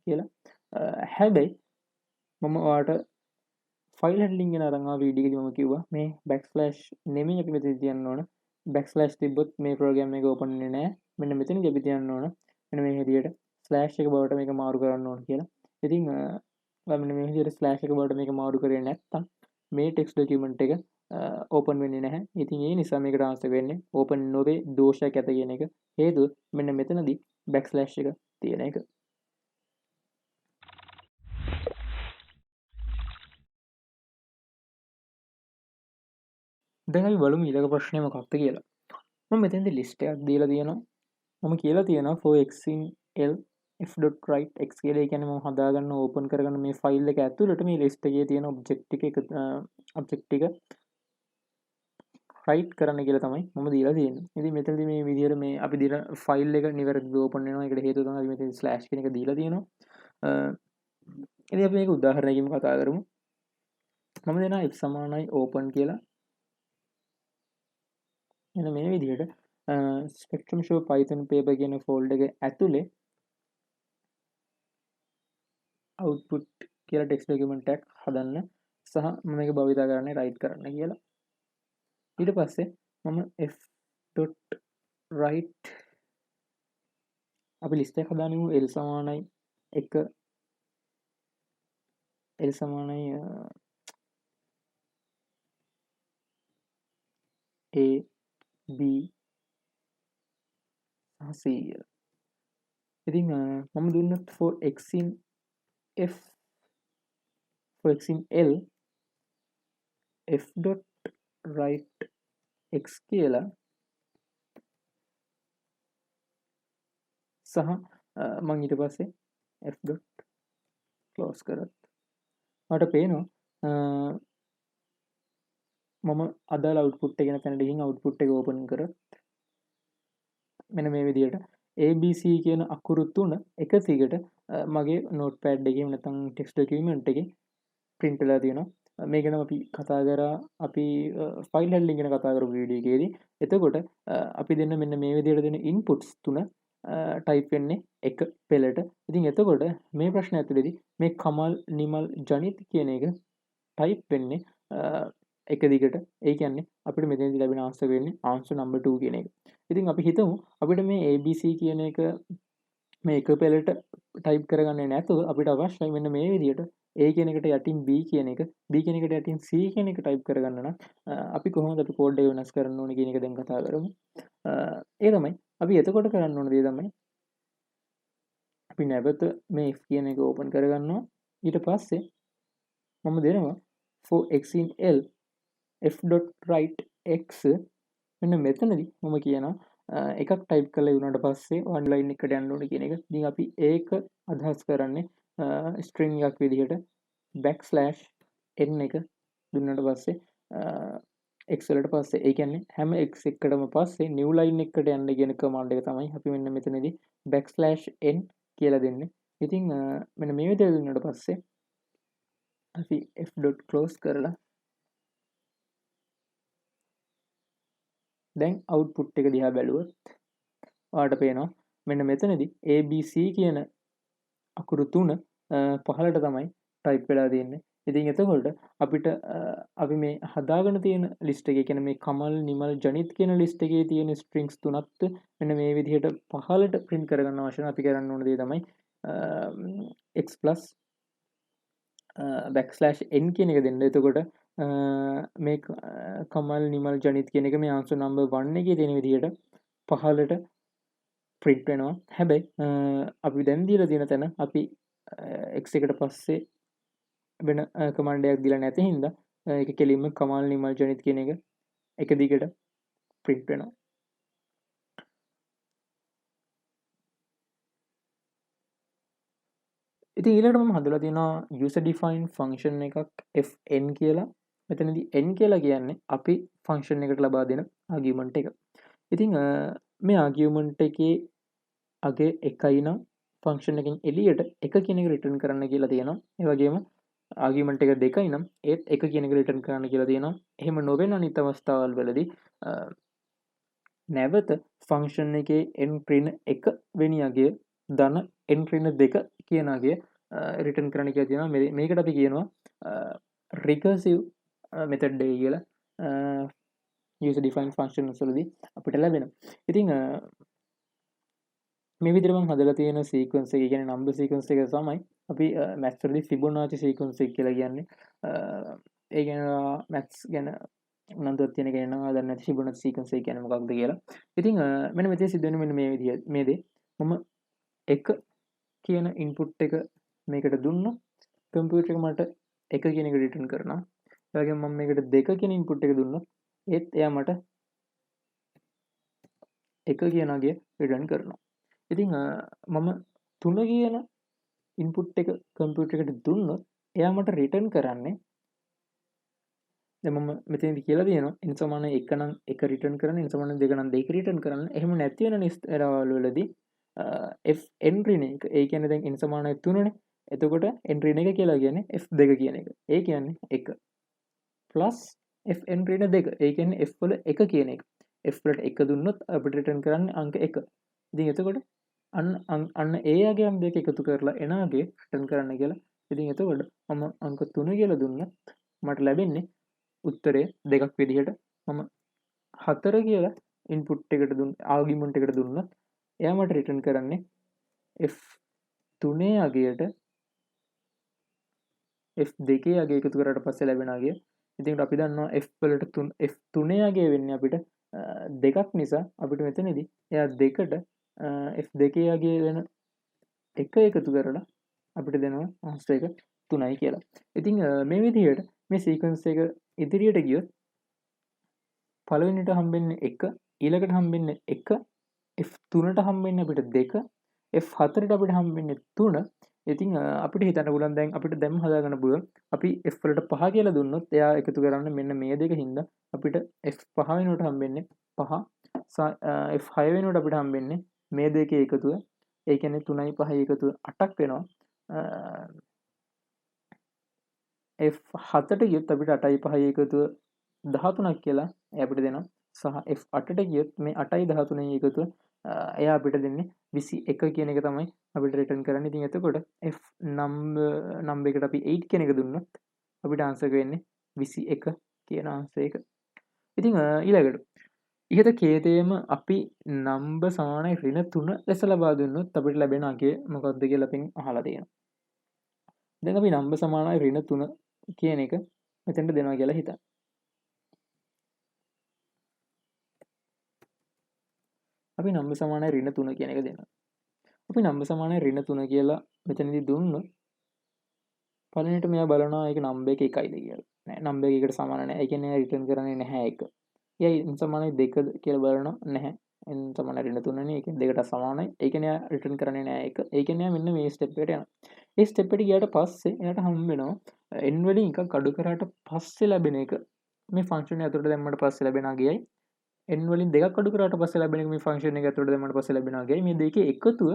කියලා. හැබැයි මම ඔයාලට ෆයිල් හැන්ඩලින් ගැන අරන් ආ වීඩියෝ එකේදී මම කිව්වා මේ බැක්ස්ලෑෂ් නෙමෙයි අපි මෙතන තියන්න ඕන. බැක්ස්ලෑෂ් තිබ්බොත් මේ ප්‍රෝග්‍රෑම් එක ඕපන් වෙන්නේ නැහැ. මෙන්න මෙතනදී අපි තියන්න ඕන මෙන්න මේ විදිහට ස්ලෑෂ් එක බවට මේක මාරු කරන්න ඕන කියලා. ඉතින් මෙන්න මේ විදිහට ස්ලෑෂ් එක බවට මේක මාරු කරේ නැත්නම් මේ ටෙක්ස්ට් ඩොකියුමන්ට් එක ඕපන් වෙන්නේ නැහැ. ඉතින් ඒ නිසා මේකට ආන්සර් වෙන්නේ ඕපන් නොවේ දෝෂයක් ඇත කියන එක. හේතුව මෙන්න මෙතනදී බැක්ස්ලෑෂ් එක තියෙන එක. දැන් අපි බලමු ඊළඟ ප්‍රශ්නේ මොකක්ද කියලා. මම මෙතෙන්දී ලිස්ට් එකක් දීලා තියෙනවා. මම කියලා තියෙනවා for x in l f.write x කියලා. ඒ කියන්නේ මම හදාගන්න ඕපන් කරගන්න මේ ෆයිල් එක ඇතුළට මේ ලිස්ට් එකේ තියෙන ඔබ්ජෙක්ට් එක රයිට් කරන්න කියලා තමයි මම දීලා තියෙන්නේ. ඉතින් මෙතනදී මේ විදිහට මේ අපි දින ෆයිල් එක නිවැරදිව ඕපන් වෙනවා. ඒකට හේතුව තමයි අපි මෙතන ස්ලෑෂ් කියන එක දීලා තියෙනවා. ඉතින් අපි මේක උදාහරණයකින් කතා කරමු. මම දෙනවා x සමානයි ඕපන් කියලා. එන මේ විදිහට Spectrum Show Python paper කියන ෆෝල්ඩර් එක ඇතුලේ output කියලා ටෙක්ස්ට් ඩොකියුමන්ට් එකක් හදන්න සහ මම මේක භාවිතා කරන්නේ රයිට් කරන්න කියලා. ඊට පස්සේ මම f.write අපි ලිස්ට් එකක් හදානිමු l සමානයි 1 l සමානයි a b සහ c. ඉතින් මම දුන්නත් for x in f for x in l f.write x කියලා සහ මම ඊට පස්සේ f.close කරත් මට පේනවා මම අදාළ අවුට්පුට් එක ගැන තැනට ගිහින් අවුට්පුට් එක ඕපන් කරත් මෙන්න මේ විදිහට ABC කියන අකුරු තුන එක දිගට මගේ නෝට්පෑඩ් එකේ නැත්නම් ටෙක්ස්ට් ඩොකියුමන්ට් එකේ print වෙලා තියෙනවා. මේ ගැන අපි කතා කරා අපි ෆයිල් හැන්ඩලින් ගැන කතා කරපු වීඩියෝ එකේදී. එතකොට අපි දෙන්න මෙන්න මේ විදිහට දෙන ඉන්පුට්ස් තුන ටයිප් වෙන්නේ එක පෙළට. ඉතින් එතකොට මේ ප්‍රශ්නේ ඇතුළේදී මේ කමල් නිමල් ජනිත් කියන එක ටයිප් වෙන්නේ එක දිගට ඒ කියන්නේ අපිට මෙතනදී ලැබෙන ආන්සර් වෙන්නේ ආන්සර් නම්බර් 2 කියන එක. ඉතින් අපි හිතමු අපිට මේ ABC කියන එක මේ එක පෙළට ටයිප් කරගන්නේ නැතුව අපිට අවශ්‍යයි මෙන්න මේ විදිහට A කියන එකට යටින් B කියන එක B කියන එකට යටින් C කියන එක ටයිප් කරගන්න නම් අපි කොහොමද අපි කෝඩ් එක වෙනස් කරන්න ඕනේ කියන එක දැන් කතා කරමු. ඒ තමයි අපි එතකොට කරන්න ඕන දේ තමයි අපි නැවත මේ if කියන එක ඕපන් කරගන්නවා. ඊට පස්සේ මම දෙනවා for x in L f.write x මෙන්න මෙතනදී මම කියනවා එකක් ටයිප් කරලා ඉවරනට පස්සේ one line එකට යන්න ඕනේ කියන එක. ඉතින් අපි ඒක අදහස් කරන්නේ string එකක් විදිහට \n එක දුන්නාට පස්සේ x වලට පස්සේ ඒ කියන්නේ හැම x එකකටම පස්සේ new line එකට යන්න කියන command එක තමයි අපි මෙන්න මෙතනදී \n කියලා දෙන්නේ. ඉතින් මෙන්න මේ විදිහට දුන්නාට පස්සේ අපි f.close කරලා දැන් අවුට්පුට් එක දිහා බැලුවොත් ඔයාලට පේනවා මෙන්න මෙතනදී ABC කියන අකුරු 3 පහළට තමයි ටයිප් වෙලා තියෙන්නේ. ඉතින් එතකොට අපිට අපි මේ හදාගෙන තියෙන ලිස්ට් එකේ කියන්නේ මේ කමල් නිමල් ජනිත් කියන ලිස්ට් එකේ තියෙන ස්ට්‍රින්ග්ස් තුනත් මෙන්න මේ විදිහට පහළට print කරගන්න අවශ්‍ය නම් අපි කරන්න ඕන දේ තමයි x +n කියන එක දෙන්න. එතකොට මේ කමල් නිමල් ජනිත් කියන එක මේ ආන්සර් නම්බර් 1 එකේ තියෙන විදිහට පහළට print වෙනවා. හැබැයි අපි දැන් දීලා තියෙන තැන අපි x එකට පස්සේ වෙන කමාන්ඩ් එකක් දීලා නැති හින්දා ඒක කෙලින්ම කමල් නිමල් ජනිත් කියන එක එක දිගට print වෙනවා. ඉතින් ඊළඟට මම හදලා තියෙනවා user defined function එකක් fn කියලා. මෙතනදී n කියලා කියන්නේ අපි function එකට ලබා දෙන argument එක. ඉතින් මේ argument එකේ අගේ එකයි නම් function එකෙන් එළියට එක කියන එක return කරන්න කියලා තියෙනවා. ඒ වගේම argument එක දෙකයි නම් ඒත් එක කියන එක return කරන්න කියලා තියෙනවා. එහෙම නොවන අනිත් අවස්ථාවල් වලදී නැවත function එකේ n ඍණ 1 වෙනි අගය ධන n ඍණ 2 කියන අගය return කරන්න කියලා තියෙනවා. මේකට අපි කියනවා recursive method එක කියලා user defined functions වලදී අපිට ලැබෙනවා. ඉතින් මේ විදිහට මම හදලා තියෙන sequence එක කියන්නේ number sequence එක තමයි අපි maths වලදී Fibonacci sequence එක කියලා කියන්නේ. ඒ කියන්නේ maths ගැන උනන්දුවක් තියෙන කෙනෙක් නම් දන්නේ නැති Fibonacci sequence එක කියන්නේ මොකක්ද කියලා. ඉතින් මෙන්න මෙතන සිද්ධ වෙන්නේ මෙන්න මේ විදිහ මේ දේ මම එක කියන input එක මේකට දුන්නා කම්පියුටර් එක මට එක කියන එක රිටර්න් කරනවා. ඒ වගේම මම මේකට දෙක කියන input එක දුන්නොත් ඒත් එයා මට එක කියන අගය රිටර්න් කරනවා. ඉතින් මම 3 කියන ඉන්පුට් එක කම්පියුටර් එකට දුන්නොත් එයා මට රිටර්න් කරන්නේ දැන් මම මෙතනදී කියලා දෙනවා n සමාන 1 නම් 1 රිටර්න් කරන්න n සමාන 2 නම් 2 රිටර්න් කරන්න. එහෙම නැති වෙන නිස්තරවල වලදී fn ඍණ 1 ඒ කියන්නේ දැන් n සමාන 3නේ. එතකොට n ඍණ 1 කියලා කියන්නේ f2 කියන එක. ඒ කියන්නේ 1 plus fn ඍණ 2 ඒ කියන්නේ f වල 1 කියන එක. f වලට 1 දුන්නොත් අපිට රිටර්න් කරන්නේ අංක 1. ඉතින් එතකොට අන්න ඒ අගයන් දෙක එකතු කරලා එන අගේ රිටර්න් කරන්න කියලා. ඉතින් එතකොට මම අංක 3 කියලා දුන්නත් මට ලැබෙන්නේ උත්තරය දෙකක් විදිහට. මම 4 කියලා ඉන්පුට් එකට ආගියුමන්ට් එකට දුන්නොත් එයා මට රිටර්න් කරන්නේ f3 අගයට f2 අගය එකතු කරාට පස්සේ ලැබෙන අගය. ඉතින් අපි දන්නවා f වලට f3 අගය වෙන්නේ අපිට දෙකක් නිසා අපිට මෙතනදී එයා දෙකට f2 අගය වෙන එක එකතු කරලා අපිට දෙනවා ආන්සර් එක 3යි කියලා. ඉතින් මේ විදිහට මේ සීක්වන්ස් එක ඉදිරියට ගියොත් පළවෙනිට හම්බෙන්නේ 1 ඊළඟට හම්බෙන්නේ 1 f3ට හම්බෙන්නේ අපිට 2 f4ට අපිට හම්බෙන්නේ 3. ඉතින් අපිට හිතන්න පුළුවන් දැන් අපිට දැන් හදාගන්න පුළුවන් අපි f වලට 5 කියලා දුන්නොත් එයා එකතු කරන්න මෙන්න මේ දෙක හින්දා අපිට f5 වෙනුවට හම්බෙන්නේ 5 f6 වෙනුවට අපිට හම්බෙන්නේ මේ දෙකේ එකතුව. ඒ කියන්නේ 3යි 5යි එකතුව 8ක් වෙනවා. f7ට ගියොත් අපිට 8යි 5යි එකතුව 13ක් කියලා අපිට දෙනවා. සහ f8ට ගියොත් මේ 8යි 13යි එකතුව එයා අපිට දෙන්නේ 21 කියන එක තමයි අපිට රිටර්න් කරන්නේ. ඉතින් එතකොට f නම්බර් එකට අපි 8 කියන එක දුන්නොත් අපිට ආන්සර් එක වෙන්නේ 21 කියන ආන්සර් එක. ඉතින් ඊළඟට ඉහත කේතේම අපි නම්බර් සමානයි ඍණ 3 ලෙස ලබා දුන්නොත් අපිට ලැබෙන අගය මොකක්ද කියලා අපි අහලා තියෙනවා. දැන් අපි නම්බර් සමානයි ඍණ 3 කියන එක මෙතෙන්ට දෙනවා කියලා හිතන්න. අපි නම්බර් සමානයි ඍණ 3 කියන එක දෙනවා. අපි නම්බර් සමානයි ඍණ 3 කියලා මෙතනදී දුන්නොත් පළවෙනිට මෙයා බලනවා ඒක නම්බර් එක එකයිද කියලා. නෑ නම්බර් එක එකට සමාන නෑ. ඒ කියන්නේ එයා රිටර්න් කරන්නේ නැහැ එක. එයා n සමානයි 2ද කියලා බලනවා නැහැ. n සමානයි ඍණ 3නේ. ඒ කියන්නේ 2ට සමානයි. ඒ කියන්නේ එයා රිටර්න් කරන්නේ නැහැ එක. ඒ කියන්නේ එයා මෙන්න මේ ස්ටෙප් එකට යනවා. ඒ ස්ටෙප් එකට ගියාට පස්සේ එයාට හම්බ වෙනවා n වලින් එකක් අඩු කරාට පස්සේ ලැබෙන එක මේ ෆන්ක්ෂන් එක ඇතුළට දැම්මට පස්සේ ලැබෙන අගයයි n වලින් දෙකක් අඩු කරාට පස්සේ ලැබෙන එක මේ ෆන්ක්ෂන් එක ඇතුළට දැම්මට පස්සේ ලැබෙන අගයයි මේ දෙකේ එකතුව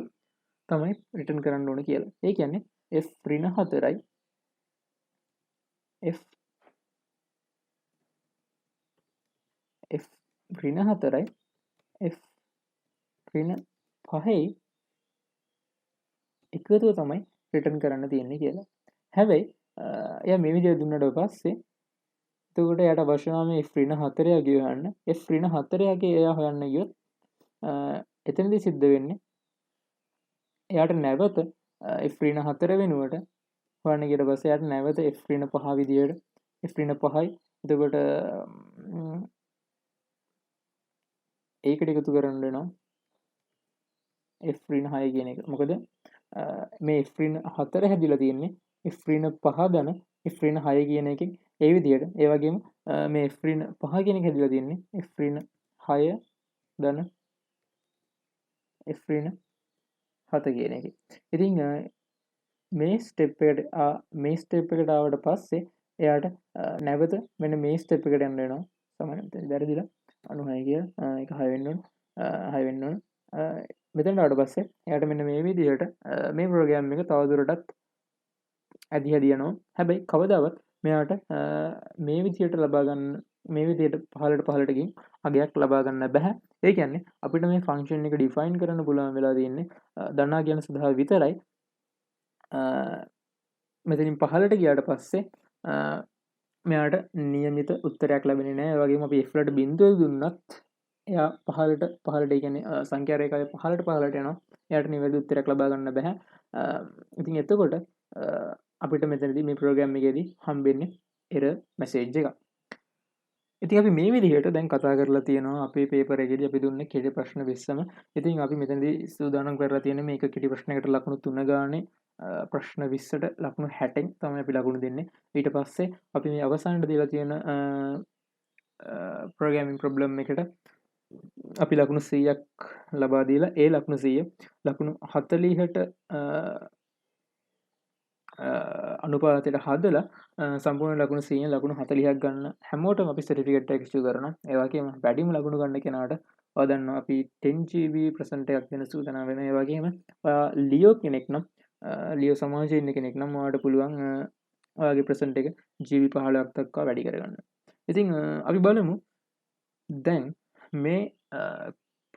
තමයි රිටර්න් කරන්න ඕන කියලා. ඒ කියන්නේ f ඍණ 4යි f f ඍණ 4යි f ඍණ 5යි එකතුව තමයි රිටර්න් කරන්න තියෙන්නේ කියලා. හැබැයි එයා මේ විදිහට දුන්නට පස්සේ එතකොට එයාට අවශ්‍ය නම් මේ f ඍණ 4 යගේ හොයන්න. f ඍණ 4 යගේ එයා හොයන්න ගියොත් එතනදී සිද්ධ වෙන්නේ එයාට නැවත f ඍණ 4 වෙනුවට හොයන්න ගියට පස්සේ එයාට නැවත f ඍණ 5 විදියට f ඍණ 5යි එතකොට ඒකට එකතු කරන්න වෙනවා f ඍණ 6 කියන එක. මොකද මේ f ඍණ 4 හැදිලා තියෙන්නේ f ඍණ 5 ධන f ඍණ 6 කියන එකෙන් ඒ විදියට. ඒ වගේම මේ f ඍණ 5 කියන එක හැදිලා තියෙන්නේ f ඍණ 6 ධන f ඍණ 7 කියන එකෙන්. ඉතින් මේ ස්ටෙප් එකට ආවට පස්සේ එයාට නැවත මෙන්න මේ ස්ටෙප් එකට යන්න වෙනවා. සමාන වැරදිලා 96 කියලා ඒක 6 වෙන්න ඕන 6 වෙන්න ඕන. මෙතනට ආවට පස්සේ එයාට මෙන්න මේ විදිහට මේ ප්‍රෝග්‍රෑම් එක තවදුරටත් ඇදි යනවා. හැබැයි කවදාවත් මෙයාට මේ විදිහට ලබා ගන්න මේ විදිහට පහළට ගිහින් අගයක් ලබා ගන්න බෑ. ඒ කියන්නේ අපිට මේ ෆන්ක්ෂන් එක ඩිෆයින් කරන්න පුළුවන් වෙලා තියෙන්නේ ධනා කියන සඳහා විතරයි. මෙතනින් පහළට ගියාට පස්සේ මෙයාට නියමිත උත්තරයක් ලැබෙන්නේ නැහැ. ඒ වගේම අපි f වලට බිඳුව දුන්නත් එයා පහළට ඒ කියන්නේ සංඛ්‍යා රේඛාවේ පහළට යනවා. එයාට නිවැරදි උත්තරයක් ලබා ගන්න බෑ. ඉතින් එතකොට අපිට මෙතනදී මේ ප්‍රෝග්‍රෑම් එකේදී හම්බෙන්නේ error message එකක්. ඉතින් අපි මේ විදිහට දැන් කතා කරලා තියෙනවා අපේ පේපර් එකේදී අපි දුන්නේ කෙටි ප්‍රශ්න 20ම. ඉතින් අපි මෙතනදී සූදානම් කරලා තියෙන්නේ මේක කෙටි ප්‍රශ්නයකට ලකුණු 3 ගානේ ප්‍රශ්න 20ට ලකුණු 60න් තමයි අපි ලකුණු දෙන්නේ. ඊට පස්සේ අපි මේ අවසානයේ දීලා තියෙන ප්‍රෝග්‍රෑමින් ප්‍රොබ්ලම් එකට අපි ලකුණු 100ක් ලබා දීලා ඒ ලකුණු 100 ලකුණු 40ට අනුපාතයට හදලා සම්පූර්ණ ලකුණු 100න් ලකුණු 40ක් ගන්න හැමෝටම අපි සර්ටිෆිකේට් එක ඉෂුව කරනවා. ඒ වගේම වැඩිම ලකුණු ගන්න කෙනාට ඔයා දන්නවා අපි 10 GB ප්‍රසන්ට් එකක් දෙන සූදානම් වෙනවා. ඒ වගේම ඔයා ලියෝ කෙනෙක් නම් ලියෝ සමාජයේ ඉන්න කෙනෙක් නම් ඔයාලට පුළුවන් ඔයාගේ ප්‍රසන්ට් එක GB 15ක් දක්වා වැඩි කරගන්න. ඉතින් අපි බලමු දැන් මේ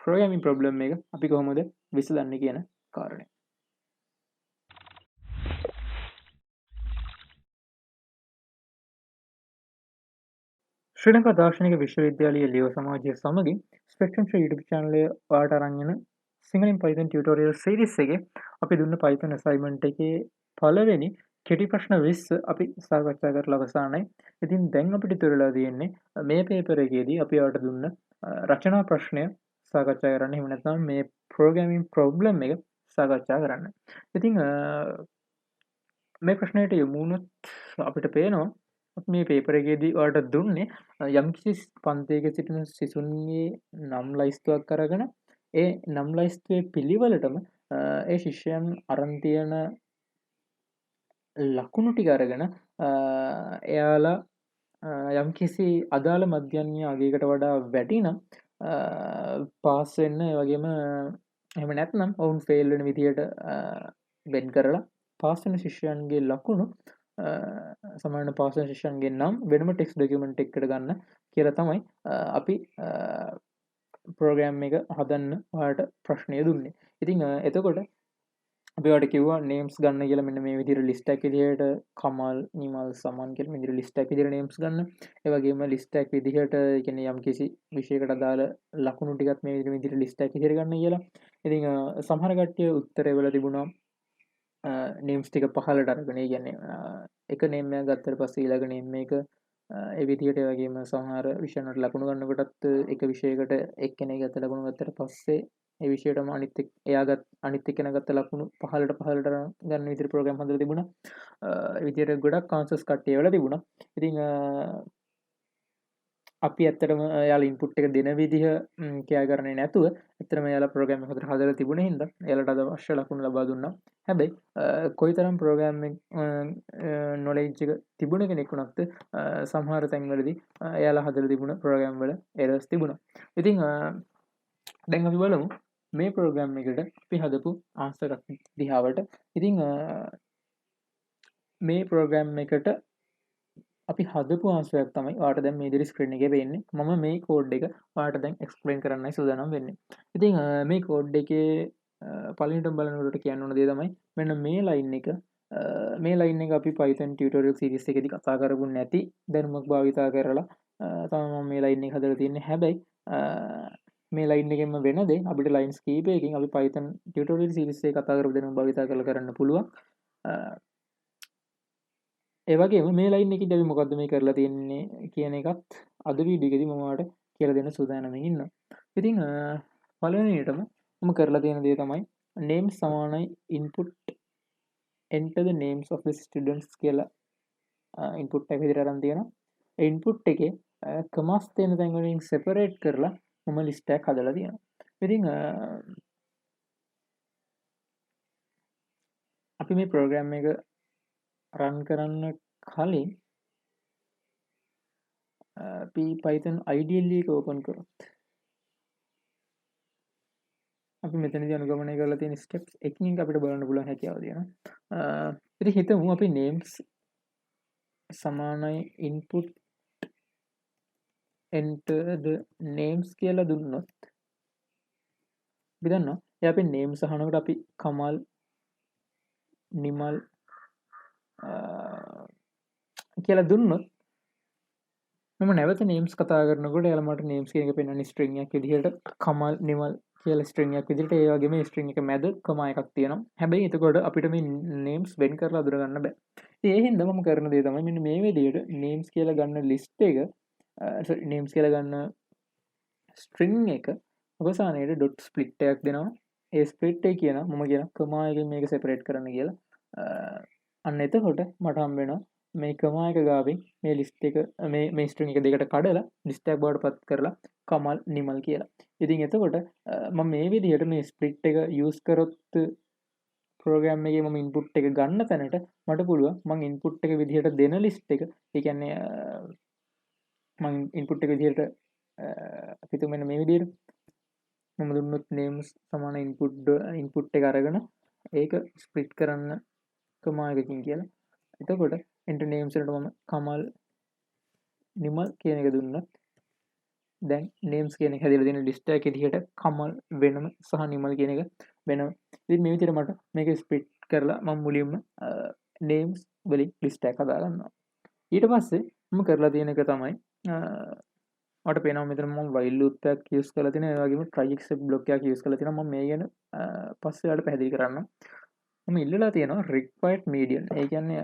ප්‍රෝග්‍රෑමින් ප්‍රොබ්ලම් එක අපි කොහොමද විසඳන්නේ කියන කාරණය. ශ්‍රී ලංකා දාර්ශනික විශ්වවිද්‍යාලයේ ලියෝ සමාජය සමගින් ස්පෙක්ට්‍රම් YouTube channel එක ඔයාලට අරන් එන සිංහලෙන් Python tutorial series එකේ අපි දුන්න Python assignment එකේ පළවෙනි කෙටි ප්‍රශ්න 20 අපි සාකච්ඡා කරලා අවසానයි. ඉතින් දැන් අපිට ඉතුරුලා තියෙන්නේ මේ පේපර් එකේදී අපි ඔයාලට දුන්න රචනා ප්‍රශ්නය සාකච්ඡා කරන්න. එහෙම නැත්නම් මේ programming problem එක සාකච්ඡා කරන්න. ඉතින් මේ ප්‍රශ්නයට යමු වුණොත් අපිට පේනවා මේ පේපර් එකේදී ඔයාලට දුන්නේ යම්කිසි පන්තියක සිටින සිසුන්ගේ නම් ලයිස්තුවක් අරගෙන ඒ නම් ලයිස්තුවේ පිළිවෙලටම ඒ ශිෂ්‍යයන් අරන් තියෙන ලකුණු ටික අරගෙන එයාලා යම්කිසි අදාළ මධ්‍යන්‍ය අගයකට වඩා වැඩි නම් පාස් වෙන්න, ඒ වගේම එහෙම නැත්නම් ඔවුන් ෆේල් වෙන විදියට වෙන් කරලා පාස් වෙන ශිෂ්‍යයන්ගේ ලකුණු සමාන පාස් වෙන ශිෂ්‍යයන්ගේ නම් වෙනම ටෙක්ස්ට් ඩොකියුමන්ට් එකකට ගන්න කියලා තමයි අපි ප්‍රෝග්‍රෑම් එක හදන්න ඔයාලට ප්‍රශ්නය දුන්නේ. ඉතින් එතකොට අපි ඔයාලට කිව්වා names ගන්න කියලා මෙන්න මේ විදිහට list එකක් විදිහට කමල් නිමල් සමන් කියලා මේ විදිහට list එකක් විදිහට names ගන්න. ඒ වගේම list එකක් විදිහට ඒ කියන්නේ යම්කිසි විෂයකට අදාළ ලකුණු ටිකත් මේ විදිහට list එකක් විදිහට ගන්න කියලා. ඉතින් සමහර කට්ටිය උත්තරේ වල තිබුණා names ටික පහලට අරගෙන. ඒ කියන්නේ එක name එකක් ගත්තට පස්සේ ඊළඟ name එක ඒ විදිහට ඒ වගේම සමහර විෂයන් වලට ලකුණු ගන්නකොටත් එක විෂයකට එක්කෙනෙක් ගත්ත ලකුණු ගත්තට පස්සේ ඒ විෂයටම අනිත් එක්කෙනා ගත්ත ලකුණු පහලට ගන්න විදිහට ප්‍රෝග්‍රෑම් හදලා තිබුණා. ඒ විදිහට ගොඩක් ආන්සර්ස් කට්ටිය වල තිබුණා. ඉතින් අපි ඇත්තටම යාලා ඉන්පුට් එක දෙන විදිහ කියා කරන්නේ නැතුව ඇත්තටම යාලා ප්‍රෝග්‍රෑම් එක හොඳට හදලා තිබුණේ හින්දා යාලට අද අවශ්‍ය ලකුණු ලබා දුන්නා. හැබැයි කොයිතරම් ප්‍රෝග්‍රෑම් නොලෙජ් එක තිබුණ කෙනෙක් වුණත් සමහර තැන්වලදී එයාලා හදලා තිබුණ ප්‍රෝග්‍රෑම් වල එරර්ස් තිබුණා. ඉතින් දැන් අපි බලමු මේ ප්‍රෝග්‍රෑම් එකට අපි හදපු ආන්සර් දිහාවට. ඉතින් මේ ප්‍රෝග්‍රෑම් එකට අපි හදපු ආන්සරයක් තමයි ඔයාලට දැන් මේ විදිහට ස්ක්‍රීන් එකේ පේන්නේ. මම මේ කෝඩ් එක ඔයාලට දැන් එක්ස්ප්ලেইন කරන්නයි සූදානම් වෙන්නේ. ඉතින් මේ කෝඩ් එකේ පළවෙනිටම බලනකොට කියන්න ඕන දේ තමයි මෙන්න මේ ලයින් එක අපි Python tutorial series එකේදී කතා කරපු නැති දැනුමක් භාවිතා කරලා තමයි මම මේ ලයින් එක හදලා තියෙන්නේ. හැබැයි මේ ලයින් එකෙන්ම වෙන දේ අපිට ලයින්ස් කීපයකින් අපි Python tutorial series එකේ කතා කරපු දැනුම භාවිතා කරලා කරන්න පුළුවන්. ඒවගේ මේ ලයින් එකේදී අපි මොකද්ද මේ කරලා තියෙන්නේ කියන එකත් අද වීඩියෝ එකේදී මම ඔයාලට කියලා දෙන්න සූදානම් ඉන්නවා. ඉතින් පළවෙනියටම මම කරලා තියෙන දේ තමයි name සමානයි input enter the names of the students කියලා input එක විදිහට අරන් තියෙනවා. ඒ input එකේ commas තියෙන තැන් වලින් separate කරලා මම list එකක් හදලා තියෙනවා. ඉතින් අපි මේ program එක රන් කරන්න කලින් අපි Python IDLE එක ඕපන් කරොත් අපි මෙතනදී අනුගමනය කරලා තියෙන ස්ටෙප්ස් එකකින් අපිට බලන්න පුළුවන් හැකියාව තියෙනවා. ඉතින් හිතමු අපි names සමානයි input enter the names කියලා දුන්නොත් අපි දන්නවා එයා අපි names අහනකොට අපි කමල් නිමල් කියලා දුන්නොත් මම නැවත names කතා කරනකොට එයාලා මට names කියන එක පෙන්වන්නේ string එකක් විදිහට කමල් නිමල් කියලා string එකක් විදිහට ඒ වගේම string එක මැද comma එකක් තියෙනවා. හැබැයි එතකොට අපිට මේ names වෙන් කරලා අඳුර ගන්න බෑ. ඉතින් ඒ හින්දා මම කරන දේ තමයි මෙන්න මේ විදිහට names කියලා ගන්න list එක names කියලා ගන්න string එක අවසානයේදී dot split එකක් දෙනවා. ඒ split එක කියනවා මම කියන comma එකෙන් මේක separate කරන්න කියලා. අන්න එතකොට මට හම්බ වෙනවා මේ comma එක ගාවින් මේ list එක මේ string එක දෙකට කඩලා list එකක් බවට පත් කරලා කමල් නිමල් කියලා. ඉතින් එතකොට මම මේ විදිහට මේ split එක use කරොත් program එකේ මම input එක ගන්න තැනට මට පුළුවන් මම input එක විදිහට දෙන list එක ඒ කියන්නේ මම input එක විදිහට හිතමු මෙන්න මේ විදිහට මම දුන්නොත් names සමාන input එක අරගෙන ඒක split කරන්න comma එකකින් කියලා. එතකොට enter names වලට මම කමල් නිමල් කියන එක දුන්නත් දැන් names කියන එක හැදලා තියෙන list එකේ විදිහට කමල් වෙනම සහ නිමල් කියන එක වෙනම. ඉතින් මේ විදිහට මට මේක split කරලා මම මුලින්ම names වලින් list එකක් හදා ගන්නවා. ඊට පස්සේ මම කරලා තියෙන එක තමයි මට පේනවා මෙතන මම while loop එකක් use කරලා තියෙනවා. ඒ වගේම try except block එකක් use කරලා තියෙනවා. මම මේ ගැන පස්සේ ඔයාලට පැහැදිලි කරන්නම්. මම ඉල්ලලා තියෙනවා required median. ඒ කියන්නේ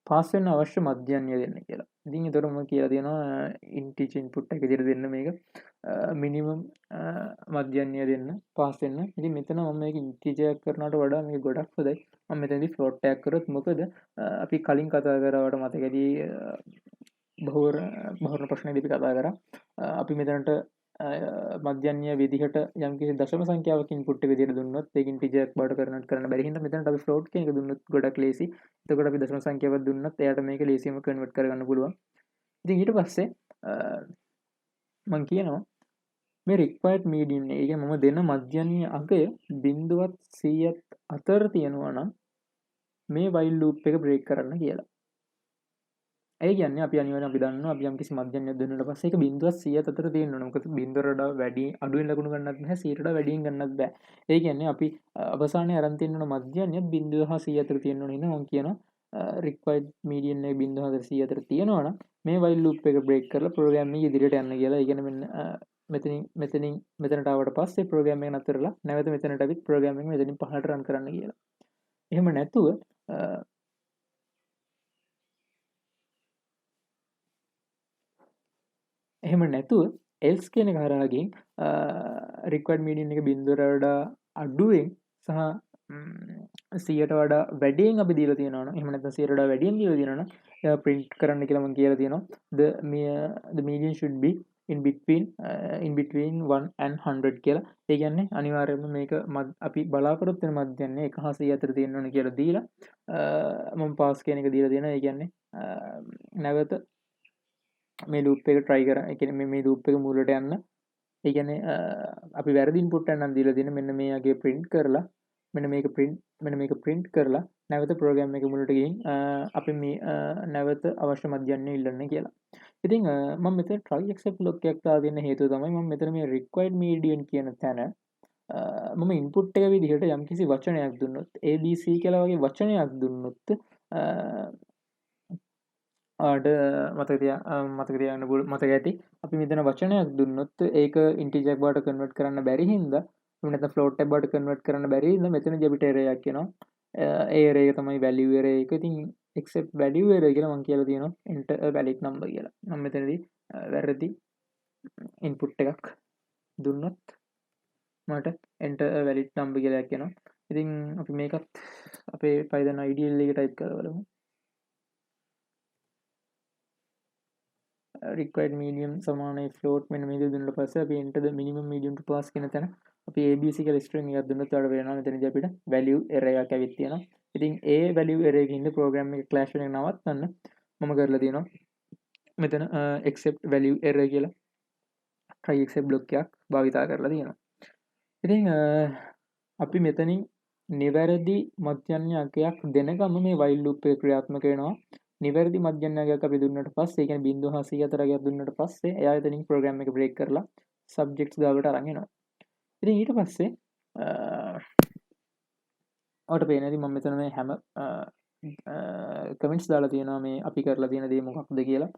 පාස් වෙන්න අවශ්‍ය මධ්‍යන්‍ය දෙන්න කියලා. ඉතින් ඒතර මම කියලා තියෙනවා integer input එක විදිහට දෙන්න මේක minimum මධ්‍යන්‍ය දෙන්න පාස් වෙන්න. ඉතින් මෙතන මම මේක integer එකක් කරනවට වඩා මේක ගොඩක් හොඳයි. මම මෙතනදී float එකක් කරොත් මොකද අපි කලින් කතා කරාට මතකදී බහුවර්ණ ප්‍රශ්නයේදී අපි කතා කරා අපි මෙතනට මධ්‍යන්‍ය විදිහට යම්කිසි දශම සංඛ්‍යාවක් ඉන්පුට් එක විදිහට දුන්නොත් ඒක ඉන්ටිජර් එකක් බවට කන්වර්ට් කරන්න බැරි හින්දා මෙතනට අපි ෆ්ලෝට් කියන එක දුන්නොත් ගොඩක් ලේසි. එතකොට අපි දශම සංඛ්‍යාවක් දුන්නත් එයාට මේක ලේසියෙන්ම කන්වර්ට් කරගන්න පුළුවන්. ඉතින් ඊට පස්සේ මම කියනවා මේ required median එක මම දෙන මධ්‍යන්‍ය අගය 0වත් 100ත් අතර තියෙනවා නම් මේ while loop එක break කරන්න කියලා. ඒ කියන්නේ අපි අනිවාර්යෙන් අපි දන්නවා අපි යම්කිසි මධ්‍යමයක් දුන්නාට පස්සේ ඒක 0.100 අතර තියෙන්න ඕන. මොකද 0ට වඩා වැඩි අඩුවෙන් ලකුණු ගන්නත් බෑ 100ට වඩා වැඩියෙන් ගන්නත් බෑ. ඒ කියන්නේ අපි අවසානයේ අරන් තියෙන්න ඕන මධ්‍යමයක් 0 හා 100 අතර තියෙන්න ඕන. එහෙනම් මම කියනවා required median එක 0 හා 100 අතර තියෙනවා නම් මේ while loop එක break කරලා program එක ඉදිරියට යන්න කියලා. ඒ කියන්නේ මෙන්න මෙතනට ආවට පස්සේ program එක නතරලා නැවත මෙතනට ඇවිත් program එක මෙතනින් පහළට run කරන්න කියලා. එහෙම නැතුව එහෙම නැතුව එල්ස් කියන එක හරහා ගිහින් required median එක 0ට වඩා අඩුවෙන් සහ 100ට වඩා වැඩියෙන් අපි දීලා තියෙනවා නම් එහෙම නැත්නම් 100ට වඩා වැඩියෙන් දීලා තියෙනවා නම් එයා print කරන්න කියලා මම කියලා තියෙනවා the median should be in between 1 and 100 කියලා. ඒ කියන්නේ අනිවාර්යයෙන්ම මේක අපි බලාපොරොත්තු වෙන මධ්‍යන්නේ 1 හා 100 අතර තියෙන්න ඕනේ කියලා දීලා මම පාස් කියන එක දීලා තියෙනවා. ඒ කියන්නේ නැවත මේ ලූප් එක try කරා. ඒ කියන්නේ මේ ලූප් එක මුලට යන්න. ඒ කියන්නේ අපි වැරදි ඉන්පුට් එකක් නම් දීලා තියෙන මෙන්න මේ වගේ print කරලා මෙන්න මේක print කරලා නැවත program එක මුලට ගිහින් අපි මේ නැවත අවශ්‍ය මධ්‍යන්නේ ඉල්ලන්න කියලා. ඉතින් මම මෙතන try accept block එකක් දාලා තියෙන හේතුව තමයි මම මෙතන මේ required median කියන තැන මම ඉන්පුට් එක විදිහට යම්කිසි වචනයක් දුන්නොත් ABC කියලා වගේ වචනයක් දුන්නොත් මතක තියාගන්න මතක ඇති අපි මෙතන වචනයක් දුන්නොත් ඒක integer එකක් බවට convert කරන්න බැරි හින්දා එහෙම නැත්නම් float එකක් බවට convert කරන්න බැරි හින්දා මෙතනදී අපිට error එකක් එනවා. ඒ error එක තමයි value error එක. ඉතින් accept value error කියලා මම කියලා තියෙනවා enter a valid number කියලා. මම මෙතනදී වැරදි input එකක් දුන්නොත් මට enter a valid number කියලා එකක් එනවා. ඉතින් අපි මේකත් අපේ Python IDL එකේ type කරලා බලමු. required medium සමානයි float මෙන්න මේක දුන්නාට පස්සේ අපි enter the minimum medium to pass කියන තැන අපි abc කියලා string එකක් දුන්නොත් වැඩ වෙනවා. මෙතනදී අපිට value error එකක් ඇවිත් තියෙනවා. ඉතින් ඒ value error එකකින් ඉන්න program එක clash වෙන එක නවත්තන්න මම කරලා තියෙනවා මෙතන accept value error කියලා try accept block එකක් භාවිතා කරලා තියෙනවා. ඉතින් අපි මෙතනින් නිවැරදි මධ්‍යන්‍යයක් දෙනකම මේ while loop එක ක්‍රියාත්මක වෙනවා. නිවැරදි මධ්‍යන්‍යයක් අපි දුන්නට පස්සේ ඒ කියන්නේ 0 හා 100 අතර ගියක් දුන්නට පස්සේ එයා එතනින් ප්‍රෝග්‍රෑම් එක බ්‍රේක් කරලා සබ්ජෙක්ට්ස් ගාවට අරන් එනවා. ඉතින් ඊට පස්සේ ඔයාලට පේනවා ඉතින් මම මෙතන මේ හැම කමෙන්ට්ස් දාලා තියෙනවා මේ අපි කරලා තියෙන දේ මොකක්ද කියලා.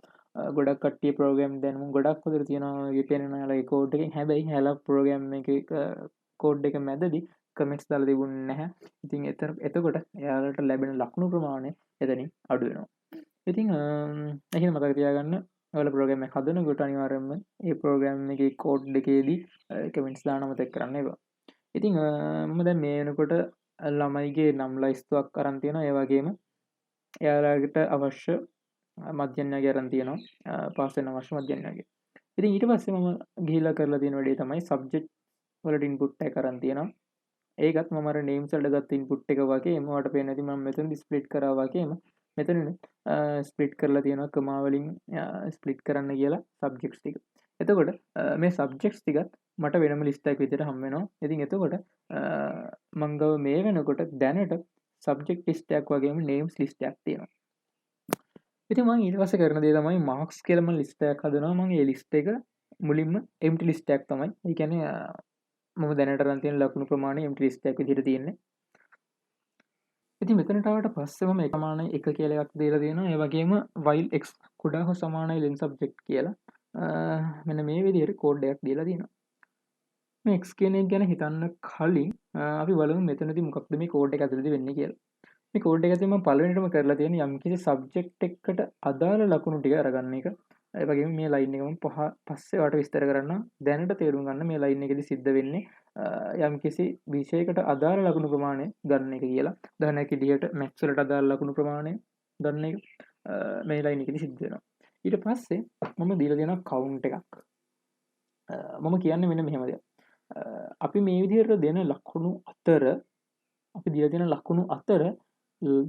ගොඩක් කට්ටිය ප්‍රෝග්‍රෑම් දැනුම ගොඩක් හොඳට තියෙනවා වගේ පේනවා යාලගේ කෝඩ් එකෙන්. හැබැයි යාලා ප්‍රෝග්‍රෑම් එකේ කෝඩ් එක මැදදී කමෙන්ට්ස් දාලා තිබුණේ නැහැ. ඉතින් එතකොට එයාලට ලැබෙන ලකුණු ප්‍රමාණය එතනින් අඩු වෙනවා. ඉතින් එහෙනම් මතක තියාගන්න ඔයාලා ප්‍රෝග්‍රෑම් එක හදනකොට අනිවාර්යයෙන්ම මේ ප්‍රෝග්‍රෑම් එකේ කෝඩ් එකේදී කමෙන්ට්ස් දාන්න මතක කරන්න එපා. ඉතින් මම දැන් මේ වෙනකොට ළමයිගේ නම් ලයිස්තුවක් අරන් තියෙනවා. ඒ වගේම එයාලට අවශ්‍ය මධ්‍යන්‍යය අරන් තියෙනවා. පාස් වෙන අවශ්‍ය මධ්‍යන්‍යය. ඉතින් ඊට පස්සේ මම ගිහිල්ලා කරලා තියෙන වැඩේ තමයි සබ්ජෙක්ට් වලට ඉන්පුට් එක අරන් තියෙනවා. ඒකත් මම අර names වලට ගත්ත ඉන්පුට් එක වගේම ඔයාලට පේන්නේ නැති මම මෙතනදි ස්ප්ලිට් කරා වගේම මෙතන ස්ප්ලිට් කරලා තියෙනවා කමා වලින් ස්ප්ලිට් කරන්න කියලා සබ්ජෙක්ට්ස් ටික. එතකොට මේ සබ්ජෙක්ට්ස් ටිකත් මට වෙනම ලිස්ට් එකක් විදිහට හම් වෙනවා. ඉතින් එතකොට මම ගාව මේ වෙනකොට දැනට සබ්ජෙක්ට් ලිස්ට් එකක් වගේම names ලිස්ට් එකක් තියෙනවා. ඉතින් මම ඊට පස්සේ කරන දේ තමයි marks කියලා මම ලිස්ට් එකක් හදනවා. මම ඒ ලිස්ට් එක මුලින්ම empty ලිස්ට් එකක් තමයි. ඒ කියන්නේ මම දැනට අරන් තියෙන ලකුණු ප්‍රමාණය empty ලිස්ට් එකක් විදිහට තියෙන්නේ. ඉතින් මෙතනට ආවට පස්සේ මම එක සමානයි 1 කියලා එකක් දීලා තියෙනවා. ඒ වගේම while x කුඩා හෝ සමානයි len subject කියලා මෙන්න මේ විදිහට කෝඩ් එකක් දීලා තියෙනවා. මේ x කියන එක ගැන හිතන්න කලින් අපි බලමු මෙතනදී මොකක්ද මේ කෝඩ් එක ඇතුළේදී වෙන්නේ කියලා. මේ කෝඩ් එක ඇතුළේ මම පළවෙනිටම කරලා තියෙන්නේ යම්කිසි සබ්ජෙක්ට් එකකට අදාළ ලකුණු ටික අරගන්න එක. ඒ වගේම මේ ලයින් එක මම පස්සේ ඔයාලට විස්තර කරන්නම්. දැනට තේරුම් ගන්න මේ ලයින් එකේදී සිද්ධ වෙන්නේ යම්කිසි විෂයයකට අදාළ ලකුණු ප්‍රමාණය ගන්න එක කියලා. උදාහරණයක් විදිහට මැත්ස් වලට අදාළ ලකුණු ප්‍රමාණය ගන්න එක මේ ලයින් එකේදී සිද්ධ වෙනවා. ඊට පස්සේ මම දීලා දෙනවා කවුන්ට් එකක්. මම කියන්නේ මෙන්න මෙහෙම දෙයක්. අපි මේ විදිහට දෙන ලකුණු අතර අපි දීලා දෙන ලකුණු අතර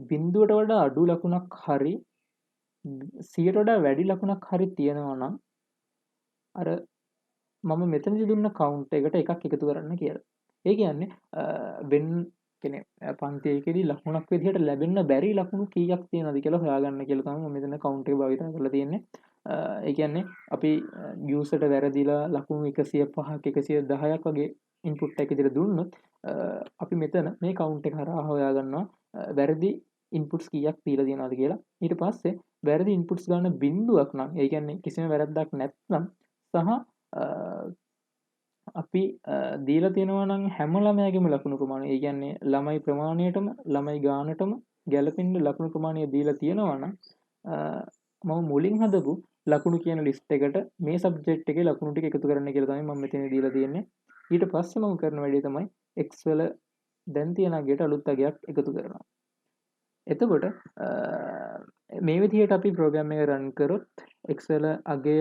බිඳුවට වඩා අඩු ලකුණක් හරි 100ට වඩා වැඩි ලකුණක් හරි තියෙනවා නම් අර මම මෙතනදි දුන්න කවුන්ට් එකට එකක් එකතු කරන්න කියලා. ඒ කියන්නේ when කියන්නේ පන්ති එකේදී ලකුණක් විදිහට ලැබෙන්න බැරි ලකුණු කීයක් තියෙනවද කියලා හොයාගන්න කියලා තමයි මම මෙතන කවුන්ට් එක භාවිත කරලා තියෙන්නේ. ඒ කියන්නේ අපි යූසර්ට වැරදිලා ලකුණු 105ක් 110ක් වගේ ඉන්පුට් එකක් විදිහට දුන්නොත් අපි මෙතන මේ කවුන්ට් එක හරහා හොයාගන්නවා වැරදි ඉන්පුට්ස් කීයක් දීලා තියෙනවද කියලා. ඊට පස්සේ වැරදි ඉන්පුට්ස් ගන්න බිඳුවක් නම් ඒ කියන්නේ කිසිම වැරද්දක් නැත්නම් සහ අපි දීලා තියෙනවා නම් හැම ළමයාගේම ලකුණු ප්‍රමාණය ඒ කියන්නේ ළමයි ප්‍රමාණයටම ළමයි ගානටම ගැලපෙන්න ලකුණු ප්‍රමාණය දීලා තියෙනවා නම් මම මුලින් හදපු ලකුණු කියන ලිස්ට් එකට මේ සබ්ජෙක්ට් එකේ ලකුණු ටික එකතු කරන්න කියලා තමයි මම මෙතන දීලා තියෙන්නේ. ඊට පස්සේ මම කරන වැඩේ තමයි x වල දැන් තියෙන අගයට අලුත් අගයක් එකතු කරනවා. එතකොට මේ විදිහට අපි ප්‍රෝග්‍රෑම් එක රන් කරොත් x වල අගය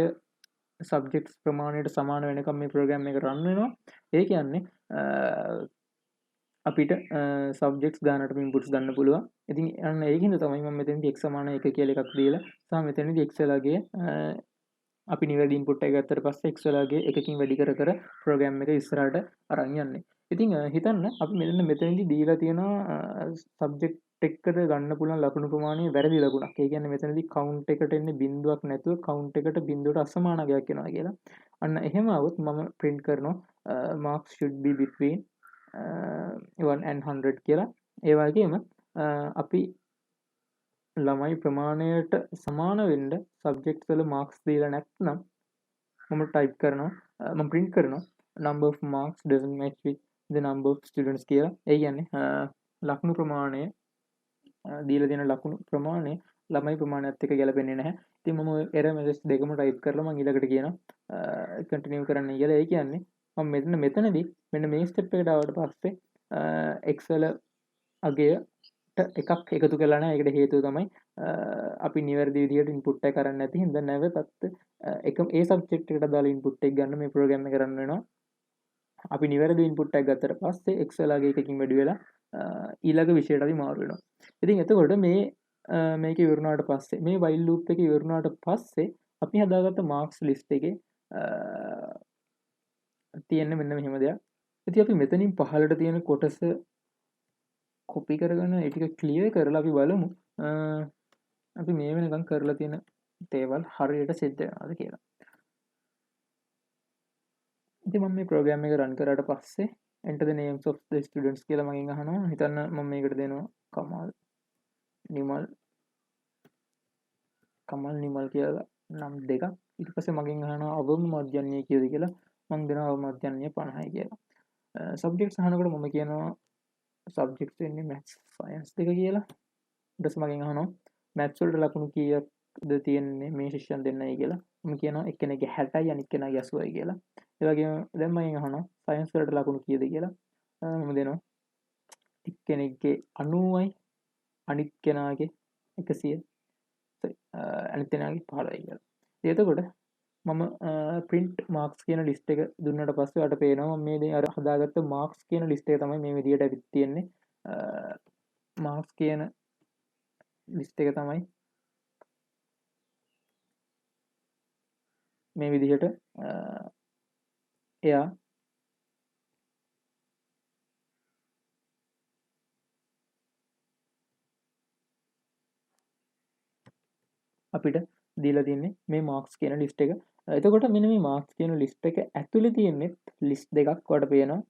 සබ්ජෙක්ට්ස් ප්‍රමාණයට සමාන වෙනකම් මේ ප්‍රෝග්‍රෑම් එක රන් වෙනවා. ඒ කියන්නේ අපිට සබ්ජෙක්ට්ස් ගානට ඉන්පුට්ස් ගන්න පුළුවන්. ඉතින් අන්න ඒකින්ද තමයි මම මෙතනදී x සමාන 1 කියලා එකක් දීලා සහ මෙතනදී x වලගේ අපි නිවැරදි ඉන්පුට් එක ගත්තට පස්සේ x වලගේ එකකින් වැඩි කර කර ප්‍රෝග්‍රෑම් එක ඉස්සරහට අරන් යන්නේ. ඉතින් හිතන්න අපි මෙතනදී දීලා තියෙනවා සබ්ජෙක්ට් එකට ගන්න පුළුවන් ලකුණු ප්‍රමාණය වැරදි ලකුණක්. ඒ කියන්නේ මෙතනදී කවුන්ට් එකට එන්නේ බිඳුවක් නැතුව කවුන්ට් එකට බිඳුවට අසමාන අගයක් එනවා කියලා. අන්න එහෙම આવොත් මම print කරනවා marks should be between 1 and 100 කියලා. ඒ වගේම අපි ළමයි ප්‍රමාණයට සමාන වෙන්න සබ්ජෙක්ට්ස් වල මාක්ස් දීලා නැත්නම් මම ටයිප් කරනවා මම print කරනවා number of marks doesn't match with the number of students කියලා. ඒ කියන්නේ ලකුණු ප්‍රමාණය දීලා තියෙන ලකුණු ප්‍රමාණය ළමයි ප්‍රමාණයත් එක්ක ගැලපෙන්නේ නැහැ. ඉතින් මම error message දෙකම ටයිප් කරලා මම ඊළඟට කියනවා continue කරන්න කියලා. ඒ කියන්නේ මම මෙතනදී මෙන්න මේ ස්ටෙප් එකට ආවට පස්සේ x වල අගයට එකක් එකතු කරලා නැහැ. ඒකට හේතුව තමයි අපි නිවැරදි විදිහට ඉන්පුට් එක කරන්නේ නැති හින්දා නැවතත් එක ඒ සබ්ජෙක්ට් එකට දාලා ඉන්පුට් එක ගන්න මේ ප්‍රෝග්‍රෑම් එක රන් වෙනවා. අපි නිවැරදි ඉන්පුට් එකක් ගත්තට පස්සේ x වලගේ එකකින් වැඩි වෙලා ඊළඟ විෂයට අපි මාරු වෙනවා. ඉතින් එතකොට මේක ඉවරුණාට පස්සේ මේ while loop එක ඉවරුණාට පස්සේ අපි හදාගත්ත marks list එකේ තියෙන මෙන්න මෙහෙම දෙයක්. ඉතින් අපි මෙතනින් පහළට තියෙන කොටස කොපි කරගෙන ඒ ටික ක්ලියර් කරලා අපි බලමු අපි මේ වෙනකන් කරලා තියෙන දේවල් හරියට සිද්ධ වෙනවද කියලා. ඉතින් මම මේ ප්‍රෝග්‍රෑම් එක රන් කරාට පස්සේ enter the names of the students කියලා මගෙන් අහනවා. හිතන්න මම මේකට දෙනවා කමල් නිමල් කියලා නම් දෙකක්. ඊට පස්සේ මගෙන් අහනවා අවම මධ්‍යන්‍ය කීයද කියලා. මම දෙනවා අවම මධ්‍යන්‍ය 50යි කියලා. සබ්ජෙක්ට්ස් අහනකොට මම කියනවා සබ්ජෙක්ට්ස් වෙන්නේ maths science දෙක කියලා. ඊට පස්සේ මගෙන් අහනවා maths වලට ලකුණු කීයක්ද තියෙන්නේ මේ ශිෂ්‍යයන් දෙන්නයි කියලා. මම කියනවා එක්කෙනෙක්ගේ 60යි අනිත් කෙනාගේ 80යි කියලා. ඒ වගේම දැන් මගෙන් අහනවා science වලට ලකුණු කීයද කියලා. මම දෙනවා එක්කෙනෙක්ගේ 90යි අනිත් කෙනාගේ 100 අනිත් කෙනාගේ 15යි කියලා. එතකොට මම print marks කියන list එක දුන්නට පස්සේ ඔයාලට පේනවා මේ දේ අර හදාගත්ත marks කියන list එක තමයි මේ විදිහට ඇවිත් තියෙන්නේ. marks කියන list එක තමයි මේ විදිහට එයා අපිට දීලා තින්නේ මේ මාක්ස් කියන ලිස්ට් එක. එතකොට මෙන්න මේ මාක්ස් කියන ලිස්ට් එක ඇතුලේ තියෙන්නේ ලිස්ට් දෙකක් වඩ පේනවා.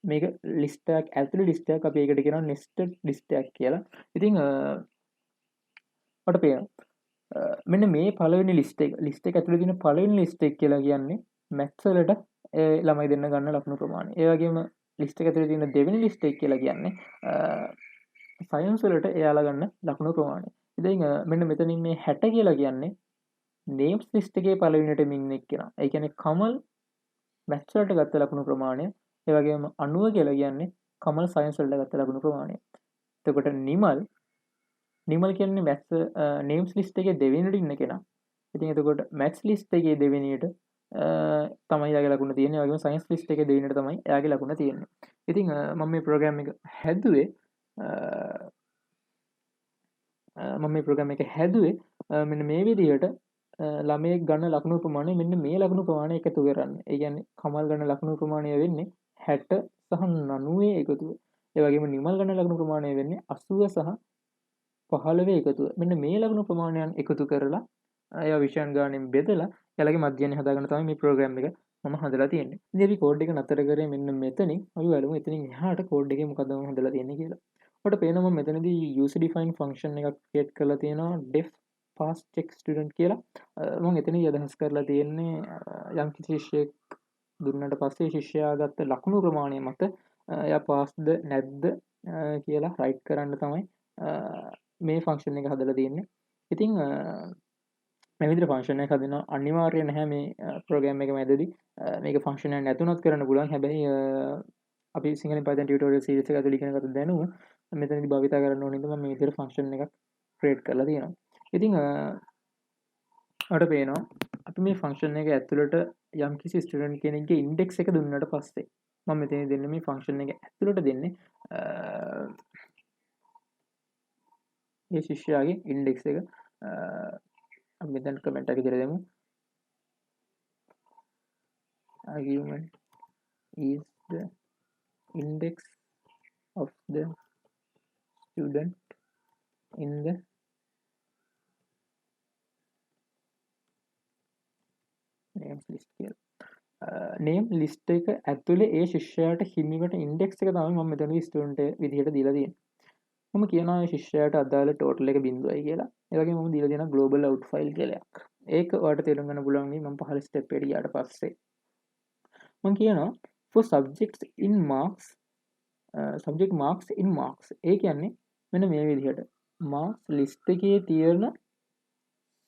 මේක ලිස්ට් එකක් ඇතුලේ ලිස්ට් එකක් අපි ඒකට කියනවා nested ලිස්ට් එකක් කියලා. ඉතින් වඩ පේනවා. මෙන්න මේ පළවෙනි ලිස්ට් එක ඇතුලේ තියෙන පළවෙනි ලිස්ට් එක කියලා කියන්නේ maths වලට ළමයි දෙන්න ගන්න ලකුණු ප්‍රමාණය. ඒ වගේම ලිස්ට් එක ඇතුලේ තියෙන දෙවෙනි ලිස්ට් එක කියලා කියන්නේ සයන්ස් වලට එයාලා ගන්න ලකුණු ප්‍රමාණය. ඉතින් මෙන්න මෙතනින් මේ 60 කියලා කියන්නේ names list එකේ පළවෙනිට මින් එක්කෙනා. ඒ කියන්නේ කමල් maths වලට ගත්ත ලකුණු ප්‍රමාණය. ඒ වගේම 90 කියලා කියන්නේ කමල් science වලට ගත්ත ලකුණු ප්‍රමාණය. එතකොට නිමල් කියන්නේ maths names list එකේ දෙවෙනිට ඉන්න කෙනා. ඉතින් එතකොට maths list එකේ දෙවෙනියට තමයි එයාගේ ලකුණ තියෙන්නේ. ඒ වගේම science list එකේ දෙවෙනියට තමයි එයාගේ ලකුණ තියෙන්නේ. ඉතින් මම මේ ප්‍රෝග්‍රෑම් එක හැදුවේ මෙන්න මේ විදිහට ළමයෙක් ගන්න ලකුණු ප්‍රමාණය මෙන්න මේ ලකුණු ප්‍රමාණය එකතු කරන්න. ඒ කියන්නේ කමල් ගන්න ලකුණු ප්‍රමාණය වෙන්නේ 60 සහ 90 එකතුව. ඒ වගේම නිමල් ගන්න ලකුණු ප්‍රමාණය වෙන්නේ 80 සහ 15 එකතුව. මෙන්න මේ ලකුණු ප්‍රමාණයන් එකතු කරලා ඒවා විෂයන් ගානෙන් බෙදලා එයාලගේ මධ්‍යයනය හදාගන්න තමයි මේ ප්‍රෝග්‍රෑම් එක මම හදලා තියෙන්නේ. ඉතින් අපි කෝඩ් එක නතර කරේ මෙන්න මෙතනින්. අපි බලමු එතනින් එහාට කෝඩ් එකේ මොකද මම හදලා තියෙන්නේ කියලා. ඔයාලට පේනවා මම මෙතනදී user defined function එකක් ක්‍රියේට් කරලා තියෙනවා def pass check student කියලා. මම එතනදී අදහස් කරලා තියෙන්නේ යම් කිසි ශිෂ්‍යයෙක් දුන්නට පස්සේ ශිෂ්‍යයා ගත්ත ලකුණු ප්‍රමාණය මත එයා පාස්ද නැද්ද කියලා රයිට් කරන්න තමයි මේ ෆන්ක්ෂන් එක හදලා තියෙන්නේ. ඉතින් මේ විදිහට ෆන්ක්ෂන් එකක් හදනවා අනිවාර්ය නැහැ මේ ප්‍රෝග්‍රෑම් එක මැදදී මේක ෆන්ක්ෂන් එකක් නැතුණත් කරන්න පුළුවන්. හැබැයි අපි සිංහලෙන් Python tutorial series එක ඇතුළේ ඉගෙන ගත්ත දැනුම මෙතනදී භාවිතා කරන්න ඕනේ නිසා මම මේ විදිහට ෆන්ක්ෂන් එකක් ක්‍රියේට් කරලා තියෙනවා. ඉතින් අපිට පේනවා අපි මේ ෆන්ක්ෂන් එක ඇතුළට යම්කිසි ස්ටුඩන්ට් කෙනෙක්ගේ ඉන්ඩෙක්ස් එක දුන්නට පස්සේ මම මෙතන දෙන්නේ මේ ෆන්ක්ෂන් එක ඇතුළට දෙන්නේ මේ ශිෂ්‍යයාගේ ඉන්ඩෙක්ස් එක අපි මෙතන කමෙන්ට් එකක් විතර දෙමු argument is the index of the student in the names list කියලා. name list එක ඇතුලේ ඒ ශිෂ්‍යයාට හිමිවට ඉන්ඩෙක්ස් එක තමයි මම මෙතනදී ස්ටුඩන්ට් විදිහට දීලා තියෙන්නේ. මම කියනවා ඒ ශිෂ්‍යයාට අදාළ ටෝටල් එක 0යි කියලා. ඒ වගේම මම දීලා තියෙනවා global out file කියලා එකක්. ඒක ඔයාලට තේරුම් ගන්න පුළුවන් මේ මම පහළ ස්ටෙප් එකට ගියාට පස්සේ. මම කියනවා for subjects in marks subject marks in marks. ඒ කියන්නේ මෙන්න මේ විදිහට marks list එකේ තියෙන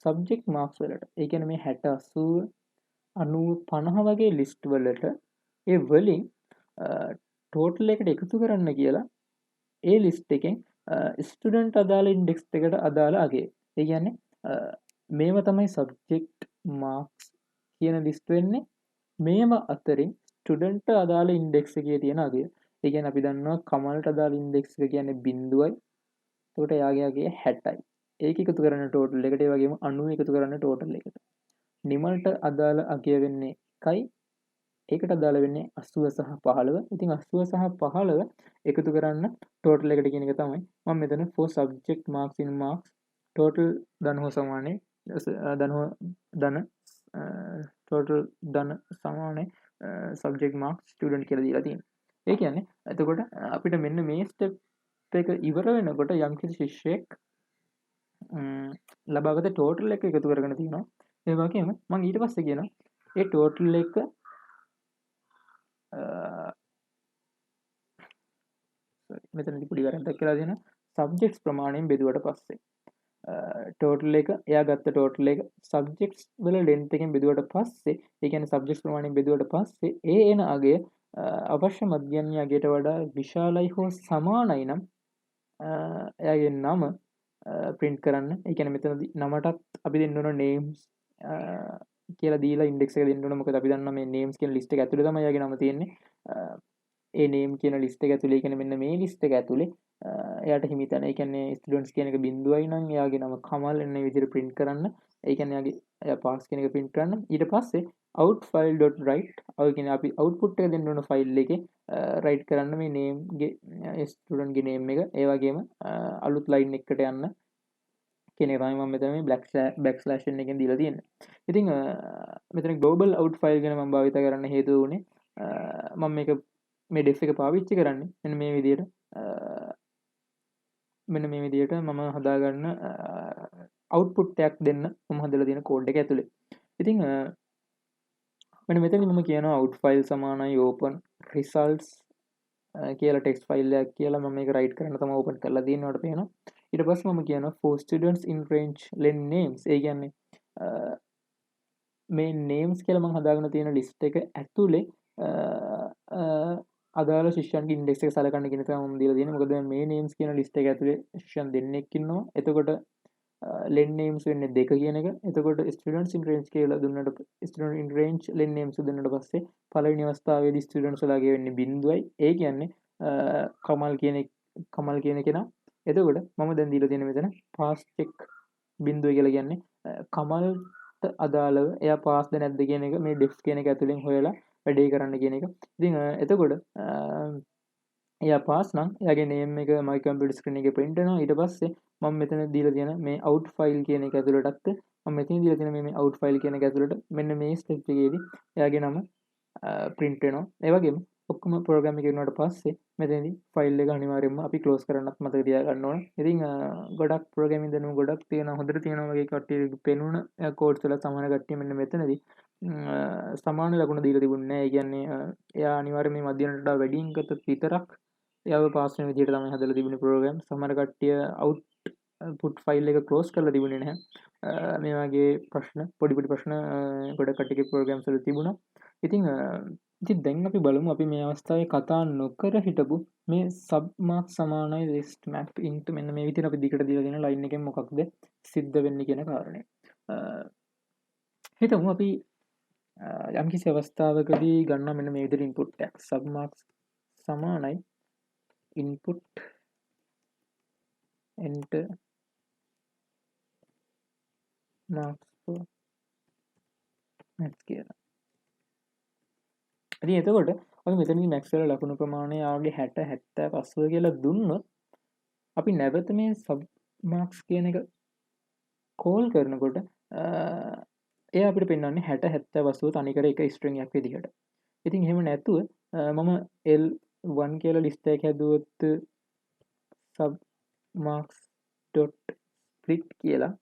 subject marks වලට. ඒ කියන්නේ මේ 60 80 90 වගේ ලිස්ට් වලට ඒ වලින් ටෝටල් එකට එකතු කරන්න කියලා ඒ ලිස්ට් එකෙන් ස්ටුඩන්ට් අදාළ ඉන්ඩෙක්ස් එකට අදාළ අගය. ඒ කියන්නේ මේව තමයි සබ්ජෙක්ට් මාක්ස් කියන ලිස්ට් වෙන්නේ. මේව අතරින් ස්ටුඩන්ට් අදාළ ඉන්ඩෙක්ස් එකේ තියෙන අගය. ඒ කියන්නේ අපි දන්නවා කමල්ට අදාළ ඉන්ඩෙක්ස් එක කියන්නේ 0යි. එතකොට එයාගේ අගය 60යි. ඒක එකතු කරන ටෝටල් එකට ඒ වගේම 90 එකතු කරන ටෝටල් එකට. නිමල්ට අදාළ අගය වෙන්නේ 1යි. ඒකට අදාළ වෙන්නේ 80 සහ 15. ඉතින් 80 සහ 15 එකතු කරන්න ටෝටල් එකට කියන එක තමයි මම මෙතන for subject marks in marks total ධන හෝ සමානයි ධන total ධන සමානයි subject marks student කියලා දීලා තියෙනවා. ඒ කියන්නේ එතකොට අපිට මෙන්න මේ ස්ටෙප් එක ඉවර වෙනකොට යම්කිසි ශිෂ්‍යයෙක් ලබාගත ටෝටල් එක එකතු කරගෙන තියෙනවා. ඒ වගේම මම ඊට පස්සේ කියනවා ඒ ටෝටල් එක මෙතනදී පොඩි වැරද්දක් කියලා දෙන සබ්ජෙක්ට්ස් ප්‍රමාණයෙන් බෙදුවට පස්සේ ටෝටල් එක එයා ගත්ත ටෝටල් එක සබ්ජෙක්ට්ස් වල ලෙන්ත් එකෙන් බෙදුවට පස්සේ ඒ කියන්නේ සබ්ජෙක්ට්ස් ප්‍රමාණයෙන් බෙදුවට පස්සේ ඒ එන අගය අවශ්‍ය මධ්‍යන්‍ය අගයට වඩා විශාලයි හෝ සමානයි නම් එයාගේ නම print කරන්න. ඒ කියන්නේ මෙතනදී නමටත් අපි දෙන්න ඕන names කියලා දීලා ඉන්ඩෙක්ස් එක දෙන්න ඕන. මොකද අපි දන්නවා මේ names කියන list එක ඇතුලේ තමයි එයාගේ නම තියෙන්නේ. ඒ name කියන list එක ඇතුලේ කියන්නේ මෙන්න මේ list එක ඇතුලේ එයාට හිමි තැන. ඒ කියන්නේ students කියන එක 0යි නම් එයාගේ නම කමල් එන්න විදිහට print කරන්න. ඒ කියන්නේ එයා pass කියන එක print කරන්න. ඊට පස්සේ outfile.write ඔය කියන්නේ අපි output එක දෙන්න ඕන file එකේ write කරන්න මේ name ගේ student ගේ name එක. ඒ වගේම අලුත් line එකකට යන්න කියන එක තමයි මම මෙතන මේ backslash n එකෙන් දීලා තියෙන්නේ. ඉතින් මෙතන global out file ගැන මම භාවිත කරන්න හේතුව උනේ මම මේක මේ def එක පාවිච්චි කරන්නේ මෙන්න මේ විදිහට මම හදාගන්න output එකක් දෙන්න මම හදලා තියෙන code එක ඇතුලේ. ඉතින් මෙන්න මෙතනදී මම කියනවා out file සමානයි open results කියලා text file එකක් කියලා මම මේක write කරන්න තමයි open කරලා තියෙන්නේ. ඔයාලට පේනවා. ඊට පස්සේ මම කියනවා for students in range len names. ඒ කියන්නේ මේ names කියලා මම හදාගෙන තියෙන list එක ඇතුලේ අදාළ ශිෂ්‍යයන්ගේ ඉන්ඩෙක්ස් එක සලකන්න කියන තමයි මම දීලා තියෙන්නේ. මොකද මේ names කියන list එක ඇතුලේ ශිෂ්‍යයන් දෙන්නෙක් ඉන්නවා. එතකොට len names වෙන්නේ 2 කියන එක. එතකොට students in range කියලා දුන්නට student in range len names දුන්නට පස්සේ පළවෙනි අවස්ථාවේදී students වලගේ වෙන්නේ 0යි. ඒ කියන්නේ කමල් කියන කෙනා. එතකොට මම දැන් දීලා තියෙන මෙතන pass check 0 කියලා කියන්නේ කමල්ට අදාළව එයා පාස්ද නැද්ද කියන එක මේ def කියන එක ඇතුලෙන් හොයලා වැඩේ කරන්න කියන එක. ඉතින් එතකොට එයා පාස් නම් එයාගේ නේම් එක මයි කම්පියුටර් ස්ක්‍රීන් එකේ print වෙනවා. ඊට පස්සේ මම මෙතන දීලා තියෙන මේ out file කියන එක ඇතුළටත් මම මෙතන දීලා තියෙන මේ out file කියන එක ඇතුළට මෙන්න මේ step එකේදී එයාගේ නම print වෙනවා. ඒ වගේම ඔක්කොම ප්‍රෝග්‍රෑම් එක ඉවරනට පස්සේ මෙතනදී ෆයිල් එක අනිවාර්යයෙන්ම අපි ක්ලෝස් කරන්නත් මතක තියාගන්න ඕන. ඉතින් ගොඩක් ප්‍රෝග්‍රෑමින් දැනුම ගොඩක් තියෙනවා. හොඳට තියෙනවා වගේ කට්ටිය පෙනුන කෝඩ්ස් වල සමාන කට්ටිය මෙන්න මෙතනදී සමාන ලකුණ දීලා තිබුණේ නැහැ. ඒ කියන්නේ එයා අනිවාර්යයෙන් මේ මධ්‍යමයට වඩා වැඩියෙන් ගත්තොත් විතරක් එයාව පාස් වෙන විදිහට තමයි හදලා තිබුණේ ප්‍රෝග්‍රෑම්. සමහර කට්ටිය output ෆයිල් එක ක්ලෝස් කරලා තිබුණේ නැහැ. මේ වගේ ප්‍රශ්න පොඩි ප්‍රශ්න ගොඩක් කට්ටියගේ ප්‍රෝග්‍රෑම්ස් වල තිබුණා. ඉතින් දැන් අපි බලමු අපි මේ අවස්ථාවේ කතා නොකර හිටපු මේ සබ් මාක් සමානයි ලිස්ට් මැප් ඉන්ටු මෙන්න මේ විදිහට අපි දිගට දීලා දෙන ලයින් එකෙන් මොකක්ද සිද්ධ වෙන්නේ කියන කාරණය. හිතමු අපි යම්කිසි අවස්ථාවකදී ගන්නවා මෙන්න මේ විදිහට ඉන්පුට් එකක් සබ් මාක්ස් සමානයි input enter marks for maths කියලා. ඉතින් එතකොට අපි මෙතනදී max වල ලකුණු ප්‍රමාණය ආගේ 60 70 80 කියලා දුන්නොත් අපි නැවත මේ sub marks කියන එක කෝල් කරනකොට එයා අපිට පෙන්වන්නේ 60 70 80 තනිකර එක string එකක් විදිහට. ඉතින් එහෙම නැතුව මම L1 කියලා list එකක් හැදුවොත් sub marks dot split කියලා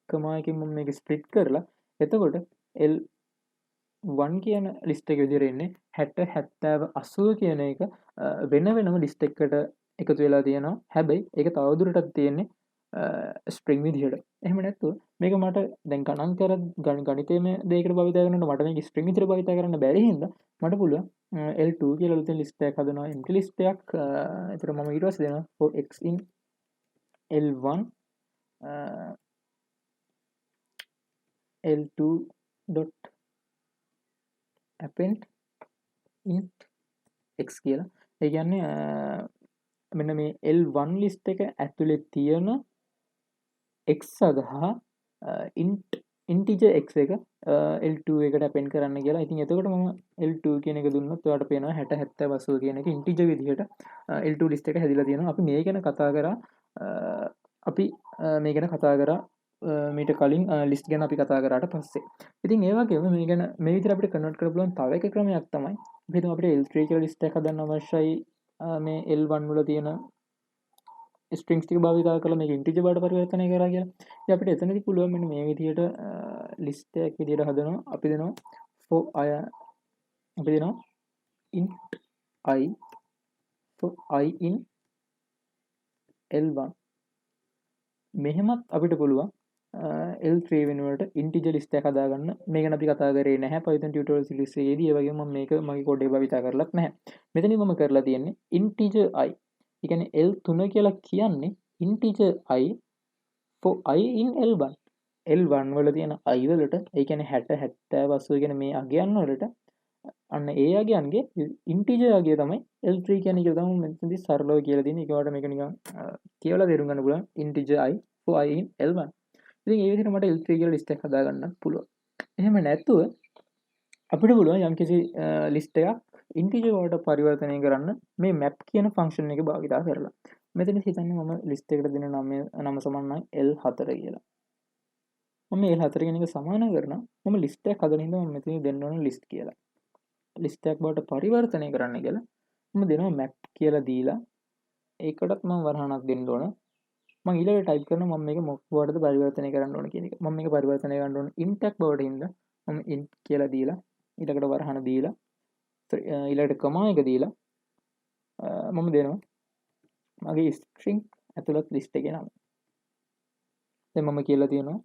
කමා එකකින් මම මේක ස්ප්ලිට් කරලා එතකොට L1 කියන ලිස්ට් එක විදිහට එන්නේ 60 70 80 කියන එක වෙන වෙනම ලිස්ට් එකකට එකතු වෙලා තියෙනවා. හැබැයි ඒක තවදුරටත් තියෙන්නේ ස්ප්‍රින්ග් විදිහට. එහෙම නැත්නම් මේක මට දැන් ගණන් කර ගණිතයේම දෙයකට භාවිත කරනකොට මට මේක ස්ප්‍රින්ග් විදිහට භාවිත කරන්න බැරි හින්දා මට පුළුවන් L2 කියලා ලුතෙන් ලිස්ට් එකක් හදනවා. empty ලිස්ට් එකක්. ඒතර මම ඊට පස්සේ දෙනවා for x in L1 L2 dot append int x කියලා. ඒ කියන්නේ මෙන්න මේ L1 list එක ඇතුලේ තියෙන x සඳහා integer x එක L2 එකට append කරන්න කියලා. ඉතින් එතකොට මම L2 කියන එක දුන්නොත් ඔයාලට පේනවා 60 70 80 කියන එක integer විදිහට L2 list එක හැදිලා තියෙනවා. අපි මේ ගැන කතා කරා මීට කලින් ලිස්ට් ගැන අපි කතා කරාට පස්සේ. ඉතින් ඒ වගේම මේ ගැන මේ විදිහට අපිට කන්වර්ට් කරන්න පුළුවන් තව එක ක්‍රමයක් තමයි අපි හිතමු අපිට L3 කියලා ලිස්ට් එකක් හදන්න අවශ්‍යයි මේ L1 වල තියෙන ස්ට්‍රින්ග්ස් ටික භාවිත කරලා මේක ඉන්ටිජර් බවට පරිවර්තනය කරා කියලා. ඉතින් අපිට එතනදී පුළුවන් මෙන්න මේ විදිහට ලිස්ට් එකක් විදිහට හදනවා. අපි දෙනවා int I for I in L1. මෙහෙමත් අපිට පුළුවන් L3 වෙනුවට integer list එකක් හදාගන්න. මේක ගැන අපි කතා කරේ නැහැ Python tutorial series එකේදී. ඒ වගේම මම මේක මගේ කෝඩ් එකේ භාවිත කරලත් නැහැ. මෙතනින් මම කරලා තියෙන්නේ integer I. ඒ කියන්නේ L3 කියලා කියන්නේ integer I for I in L1. L1 වල තියෙන I වලට ඒ කියන්නේ 60 70 80 කියන මේ අගයන් වලට අන්න ඒ අගයන්ගේ integer අගය තමයි L3 කියන්නේ කියලා තමයි මෙතනදී සරලව කියලා දෙන්නේ. ඒකට මේක නිකන් කියවලා තේරුම් ගන්න පුළුවන් integer I for I in L1. ඉතින් ඒ විදිහට මට L3 කියලා ලිස්ට් එකක් හදාගන්න පුළුවන්. එහෙම නැත්නම් අපිට පුළුවන් යම්කිසි ලිස්ට් එකක් ඉන්ටිජර් වලට පරිවර්තනය කරන්න මේ map කියන ෆන්ක්ෂන් එක භාවිත කරලා. මෙතන හිතන්නේ මම ලිස්ට් එකට දෙන නම සමානයි L4 කියලා. මම L4 කියන එක සමාන කරනවා. මම ලිස්ට් එකක් හදන ඉඳන් මම මෙතන දෙන්න ඕන ලිස්ට් කියලා. ලිස්ට් එකක් බවට පරිවර්තනය කරන්න කියලා මම දෙනවා map කියලා දීලා ඒකටත් මම වරහණක් දෙන්න ඕන. මම ඊළඟට ටයිප් කරනවා මම මේක මොකක් වලටද පරිවර්තනය කරන්න ඕන කියන එක. මම මේක පරිවර්තනය කරන්න ඕන int එකක් බවට හින්දා මම int කියලා දීලා ඊළඟට වරහණ දීලා ඊළඟට කමා එක දීලා මම දෙනවා මගේ string ඇතුළත් list එකේ නම. දැන් මම කියලා තියෙනවා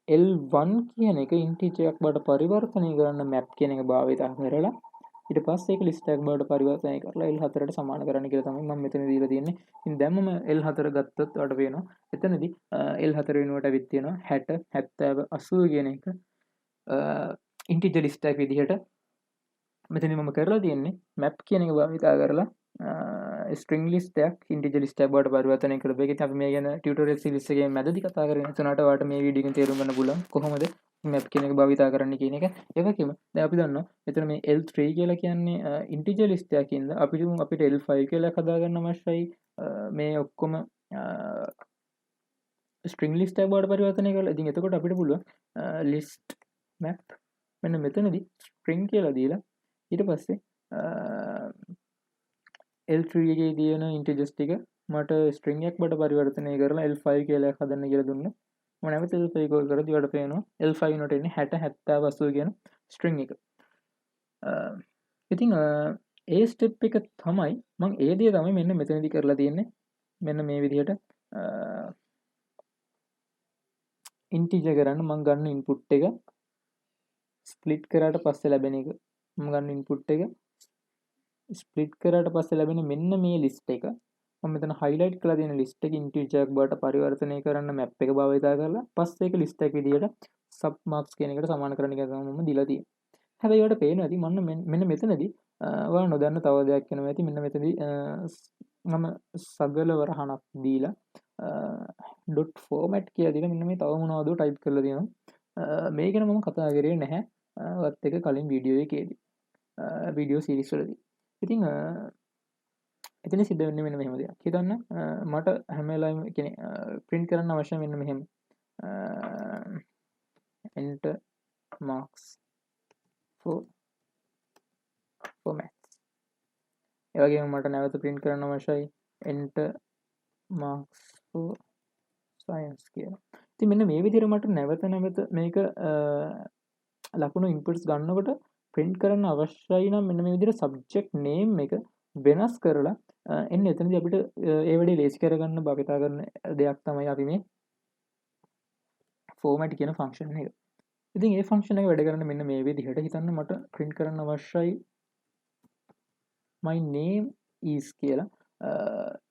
L1 කියන එක integer එකක් බවට පරිවර්තනය කරන්න map කියන එක භාවිත කරලා ඊට පස්සේ ඒක list එකක් බවට පරිවර්තනය කරලා L4ට සමාන කරන්න කියලා තමයි මම මෙතන දීලා තියෙන්නේ. ඉතින් දැන් මම L4 ගත්තොත් ඔයාලට පේනවා එතනදී L4 වෙනුවට අවිත් තියෙනවා 60 70 80 කියන එක integer list එකක් විදිහට මෙතන මම කරලා තියෙන්නේ map කියන එක භාවිත කරලා string list එකක් integer list එකක් බවට පරිවර්තනය කරපු එක. ඉතින් අපි මේ ගැන tutorial series එකේ මැදදී කතා කරගෙන තුනට ඔයාලට මේ වීඩියෝ එකෙන් තේරුම් ගන්න පුළුවන් කොහොමද මැප් කියන එක භාවිතා කරන්න කියන එක. ඒ වගේම දැන් අපි දන්නවා මෙතන මේ L3 කියලා කියන්නේ ඉන්ටිජර් ලිස්ට් එකකින්ද අපිට L5 කියලා හදාගන්න අවශ්‍යයි. මේ ඔක්කොම ස්ට්‍රිං ලිස්ට් එකක් බවට පරිවර්තනය කරලා. ඉතින් එතකොට අපිට පුළුවන් ලිස්ට් මැප් මෙන්න මෙතනදී ස්ට්‍රිං කියලා දීලා ඊට පස්සේ L3 එකේ තියෙන ඉන්ටිජර්ස් ටික මට ස්ට්‍රිං එකක් බවට පරිවර්තනය කරලා L5 කියලා එකක් හදන්න කියලා දුන්නා. මම නැවත L5 කෝල් කරද්දී ඔයාලට පේනවා L5 වලට එන්නේ 60 70 80 කියන ස්ට්‍රිං එක. ඉතින් ඒ ස්ටෙප් එක තමයි මම ඒ දේ තමයි මෙන්න මෙතනදී කරලා තියෙන්නේ. මෙන්න මේ විදිහට ඉන්ටිජර් කරන්න මම ගන්න ඉන්පුට් එක ස්ප්ලිට් කරාට පස්සේ ලැබෙන එක. මම ගන්න ඉන්පුට් එක ස්ප්ලිට් කරාට පස්සේ ලැබෙන මෙන්න මේ ලිස්ට් එක මම මෙතන highlight කරලා තියෙන ලිස්ට් එක ඉන්ටිජර් එකක් බවට පරිවර්තනය කරන්න මැප් එක භාවිතා කරලා පස්සේ ඒක ලිස්ට් එකක් විදිහට සබ් මාක්ස් කියන එකට සමාන කරන එක තමයි මම දීලා තියෙන්නේ. හැබැයි ඔයාලට පේනවා ඇති මෙන්න මෙතනදී ඔයාලා නොදන්න තව දෙයක් වෙනවා ඇති. මෙන්න මෙතනදී මම සගල වරහණක් දීලා ඩොට් ෆෝමැට් කියලා දීලා මෙන්න මේ තව මොනවදෝ ටයිප් කරලා තියෙනවා. මේ ගැන මම කතා කරේ නැහැ වත් එක කලින් වීඩියෝ එකේදී. වීඩියෝ සීරීස් වලදී. ඉතින් එතන සිද්ධ වෙන්නේ මෙන්න මෙහෙම දෙයක්. හිතන්න මට හැම වෙලාවෙම කියන්නේ print කරන්න අවශ්‍ය මෙන්න මෙහෙම enter marks for maths. ඒ වගේම මට නැවත print කරන්න අවශ්‍යයි enter marks for science කියලා. ඉතින් මෙන්න මේ විදිහට මට නැවත මේක ලකුණු ඉන්පුට්ස් ගන්නකොට print කරන්න අවශ්‍යයි නම් මෙන්න මේ විදිහට subject name එක වෙනස් කරලා එන්න එතනදී අපිට ඒ වැඩේ ලේසි කරගන්න භාවිතා කරන දෙයක් තමයි අපි මේ format කියන function එක. ඉතින් මේ function එක වැඩ කරන්නේ මෙන්න මේ විදිහට. හිතන්න මට print කරන්න අවශ්‍යයි my name is කියලා.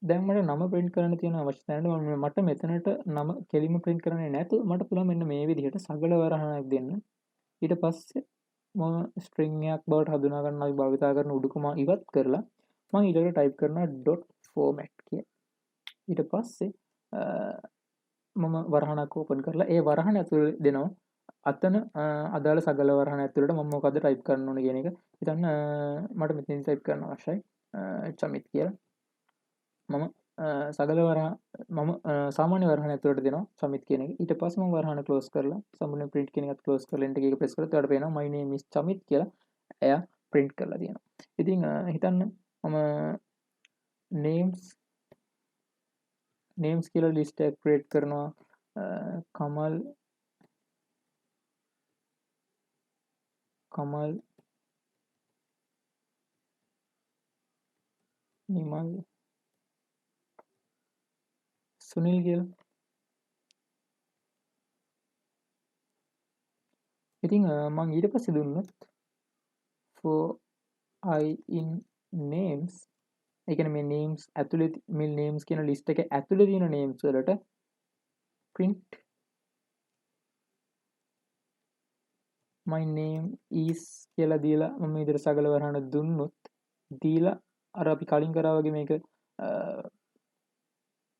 දැන් මට නම print කරන්න තියෙන අවශ්‍යතාවයට මට මෙතනට නම කෙලින්ම print කරන්නේ නැතුව මට පුළුවන් මෙන්න මේ විදිහට සගල වරහණක් දෙන්න. ඊට පස්සේ මම string එකක් බවට හඳුනා ගන්න අපි භාවිතා කරන උඩුකම ඉවත් කරලා මම ඊළඟට type කරනවා dot format කියලා. ඊට පස්සේ මම වරහණක් ඕපන් කරලා ඒ වරහණ ඇතුළේ දෙනවා අතන අදාළ සගල වරහණ ඇතුළට මම මොකද්ද type කරන්න ඕනේ කියන එක. හිතන්න මට මෙතනින් type කරන්න අවශ්‍යයි චමිත් කියලා. මම සගල වරහණ මම සාමාන්‍ය වරහණ ඇතුළට දෙනවා චමිත් කියන එක. ඊට පස්සේ මම වරහණ close කරලා සම්පූර්ණ print කියන එකත් close කරලා enter එක press කරලා එතකොට පේනවා my name is චමිත් කියලා එයා print කරලා තියෙනවා. ඉතින් හිතන්න මම names කියලා list එකක් create කරනවා කමල් නිමල් සුනිල් කියලා. ඉතින් මම ඊට පස්සේ දුන්නොත් for I in names ඒ කියන්නේ මේ names ඇතුලේ මේ names කියන list එකේ ඇතුලේ තියෙන names වලට print my name is කියලා දීලා මම මේ විදිහට සගල වරහණ දුන්නොත් දීලා අර අපි කලින් කරා වගේ මේක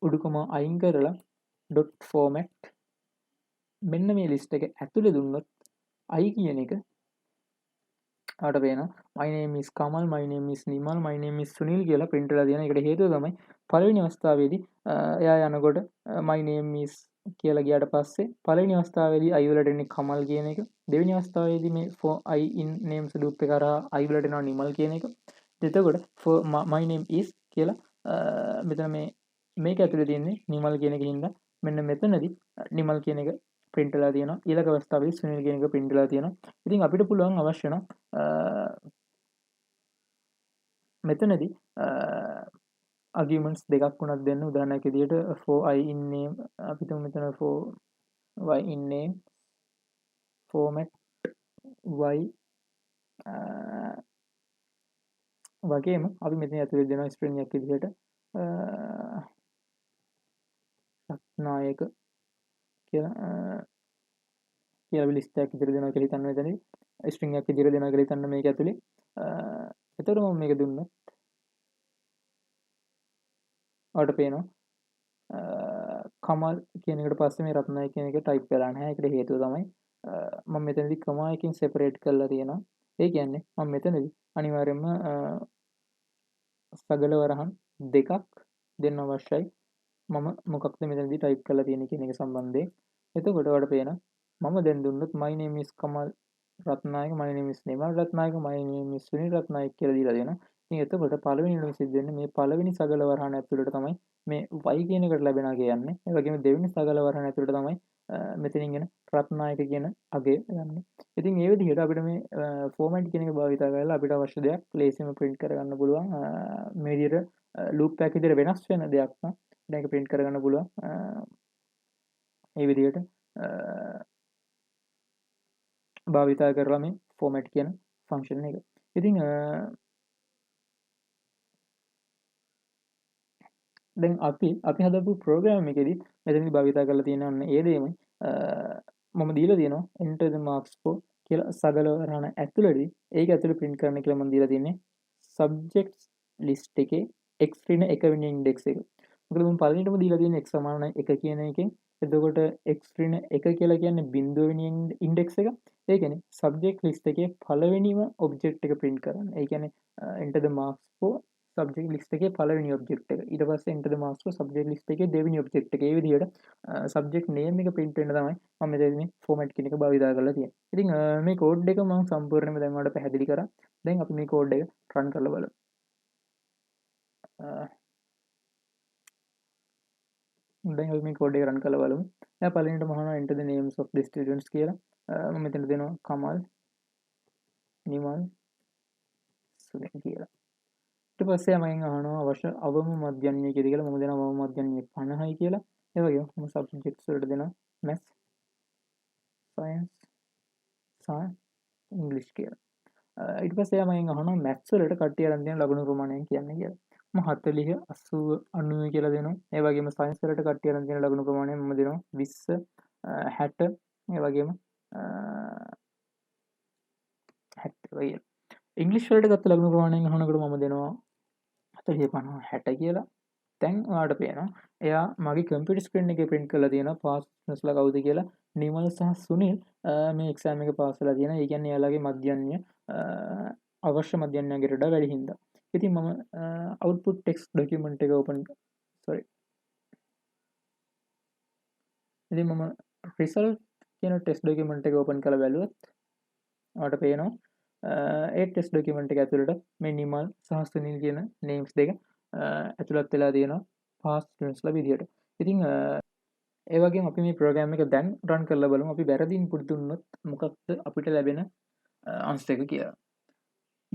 උඩුකම අයින් කරලා dot format මෙන්න මේ list එක ඇතුලේ දුන්නොත් I කියන එක අපට පේනවා my name is kamal my name is nimal my name is sunil කියලා print වෙලා තියෙනවා. ඒකට හේතුව තමයි පළවෙනි අවස්ථාවේදී එයා යනකොට my name is කියලා ගියාට පස්සේ පළවෙනි අවස්ථාවේදී I වලට එන්නේ kamal කියන එක. දෙවෙනි අවස්ථාවේදී මේ for I in names loop එක කරා I වලට එනවා nimal කියන එක. එතකොට for my name is කියලා මෙතන මේක ඇතුලේ තියෙන්නේ නිමල් කියන එකකින් හින්දා මෙන්න මෙතනදී නිමල් කියන එක print වෙලා තියෙනවා. ඊළඟ අවස්ථාවේදී සුනිල් කියන එක print වෙලා තියෙනවා. ඉතින් අපිට පුළුවන් අවශ්‍ය නම් මෙතනදී arguments දෙකක් වුණත් දෙන්න. උදාහරණයක් විදිහට for I in name අපි තුමු මෙතන for y in name format y වගේම අපි මෙතන ඇතුලේ දෙනවා string එකක් විදිහට රත්නායක කියලා list එකක් විදිහට දෙනවා කියලා හිතන්න. මෙතනදී string එකක් විදිහට දෙනවා කියලා හිතන්න මේක ඇතුලේ. එතකොට මම මේක දුන්නොත් ඔයාලට පේනවා කමල් කියන එකට පස්සේ මේ රත්නායක කියන එක type කරලා නැහැ. ඒකට හේතුව තමයි මම මෙතනදී කමා එකකින් සෙපරේට් කරලා තියෙනවා. ඒ කියන්නේ මම මෙතනදී අනිවාර්යයෙන්ම සගල වරහන් දෙකක් දෙන්න අවශ්‍යයි. මම මොකක්ද මෙතනදී ටයිප් කරලා තියෙන්නේ කියන එක සම්බන්ධයෙන්. එතකොට ඔයාලට පේනවා මම දැන් දුන්නොත් my name is Kamal Ratnayake, my name is Nimal Ratnayake, my name is Sunil Ratnayake කියලා දීලා දෙනවා. ඉතින් එතකොට පළවෙනිම සිද්ධ වෙන්නේ මේ පළවෙනි සගල වරහන් ඇතුළට තමයි මේ y කියන එකට ලැබෙනවා කියන්නේ. ඒ වගේම දෙවෙනි සගල වරහන් ඇතුළට තමයි මෙතනින් එන රත්නායක කියන අගය යන්නේ. ඉතින් ඒ විදිහට අපිට මේ ෆෝමැට් කියන එක භාවිත කරලා අපිට අවශ්‍ය දෙයක් ලේසියෙන්ම print කරගන්න පුළුවන්. මේ විදිහට loop එකක් විදිහට වෙනස් වෙන දෙයක් නම් දැන් ඒක print කරගන්න පුළුවන්. ඒ විදිහට භාවිතා කරලා මේ ෆෝමැට් කියන ෆන්ක්ෂන් එක. ඉතින් දැන් අපි හදපු ප්‍රෝග්‍රෑම් එකේදී මෙතනදී භාවිතා කරලා තියෙන ඔන්න ඒ දෙයමයි මම දීලා තියෙනවා enter the marks for කියලා සගල වරහන ඇතුළතදී ඒක ඇතුළේ print කරන්න කියලා මම දීලා තියෙන්නේ subjects list එකේ x ඍණ 1 වෙනි ඉන්ඩෙක්ස් එක. මොකද මම පළවෙනිටම දීලා තියෙන්නේ x සමානයි 1 කියන එකෙන්. එතකොට x ඍණ 1 කියලා කියන්නේ බිංදුව වෙනි ඉන්ඩෙක්ස් එක. ඒ කියන්නේ subject list එකේ පළවෙනිම object එක print කරන්න. ඒ කියන්නේ enter the marks for subject list එකේ පළවෙනි object එක. ඊට පස්සේ enter the marks for subject list එකේ දෙවෙනි object එක. ඒ විදිහට subject name එක print වෙන්න තමයි මම මෙතනදී format කියන එක භාවිතා කරලා තියෙන්නේ. ඉතින් මේ code එක මම සම්පූර්ණයෙන්ම දැන් ඔයාලට පැහැදිලි කරා. දැන් අපි මේ code එක run කරලා බලමු. දැන් අපි මේ code එක run කරලා බලමු. දැන් පළවෙනිටම අහනවා enter the names of the students කියලා. මම මෙතන දෙනවා කමල්, නිමල්, සුනිල් කියලා. ඊට පස්සේ මම අහනවා අවශ්‍ය අවම මධ්‍යන්‍ය කීයද කියලා. මම දෙනවා අවම මධ්‍යන්‍ය 50යි කියලා. ඒ වගේම මම subjects වලට දෙනවා maths, science, English කියලා. ඊට පස්සේ මම අහනවා maths වලට කට්ටිය අරන් තියෙන ලකුණු ප්‍රමාණය කියන්න කියලා. මම 40 80 90 කියලා දෙනවා. ඒ වගේම science වලට කට්ටිය අරන් තියෙන ලකුණු ප්‍රමාණය මම දෙනවා 20 60 ඒ වගේම 70 වගේ. ඉංග්‍රීසි වලට ගත්ත ලකුණු ප්‍රමාණයෙන් අහනකොට මම දෙනවා 40 50 60 කියලා. දැන් ඔයාලට පේනවා එයා මගේ කම්පියුටර් ස්ක්‍රීන් එකේ print කරලා තියෙනවා පාස් ස්ටුඩන්ට්ස්ලා කවුද කියලා. නිමල් සහ සුනිල් මේ එක්සෑම් එක පාස් වෙලා තියෙනවා. ඒ කියන්නේ එයාලගේ මධ්‍යන්‍ය අවශ්‍ය මධ්‍යන්‍යයට වඩා වැඩි හින්දා. ඉතින් මම output text document එක open sorry. ඉතින් මම result කියන text document එක open කරලා බැලුවොත් ඔයාලට පේනවා ඒ ටෙස්ට් ඩොකියුමන්ට් එක ඇතුළට මේ නිමල් සහ සුනිල් කියන නේම්ස් දෙක ඇතුළත් වෙලා තියෙනවා පාස් ස්ටුඩන්ට්ස්ලා විදියට. ඉතින් ඒ වගේම අපි මේ ප්‍රෝග්‍රෑම් එක දැන් රන් කරලා බලමු. අපි වැරදි ඉන්පුට් දුන්නොත් මොකක්ද අපිට ලැබෙන ආන්සර් එක කියලා.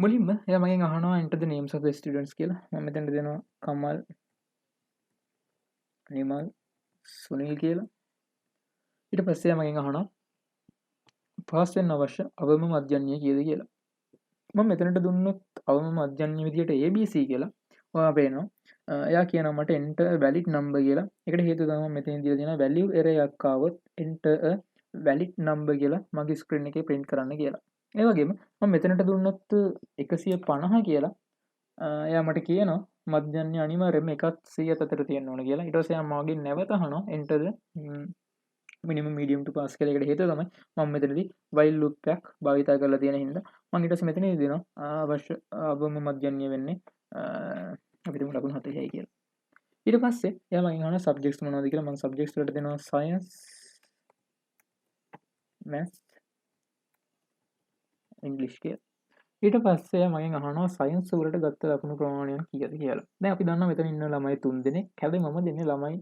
මුලින්ම එයා මගෙන් අහනවා enter the names of the students කියලා. මම මෙතනට දෙනවා කමල්, නිමල්, සුනිල් කියලා. ඊට පස්සේ එයා මගෙන් අහනවා පාස් වෙන්න අවශ්‍ය අවම මධ්‍යන්‍ය කීයද කියලා. මම මෙතනට දුන්නොත් අවම මධ්‍යන්‍ය විදියට ABC කියලා ඔයා පේනවා. එයා කියනවා මට enter valid number කියලා. ඒකට හේතුව තමයි මෙතන දීලා තියෙනවා value error එකක් ආවොත් enter a valid number කියලා මගේ screen එකේ print කරන්න කියලා. ඒ වගේම මම මෙතනට දුන්නොත් 150 කියලා එයා මට කියනවා මධ්‍යන්‍ය අනිවාර්යයෙන්ම 100ත් අතර තියෙන්න ඕන කියලා. ඊට පස්සේ එයා මාගෙන් නැවත අහනවා enter the minimum medium to pass කියලා. ඒකට හේතුව තමයි මම මෙතනදී while loop එකක් භාවිතා කරලා තියෙන හින්දා මම ඊට පස්සේ මෙතනදී දෙනවා අවශ්‍ය අවම මධ්‍යන්‍ය වෙන්නේ අපිට ලකුණු 40යි කියලා. ඊට පස්සේ එයා මගෙන් අහනවා subjects මොනවද කියලා. මම subjects වලට දෙනවා science, maths, English කියලා. ඊට පස්සේ එයා මගෙන් අහනවා science වලට ගත්ත ලකුණු ප්‍රමාණය කීයද කියලා. දැන් අපි දන්නවා මෙතන ඉන්න ළමයි 3 දෙනෙක්. හැබැයි මම දෙන්නේ ළමයි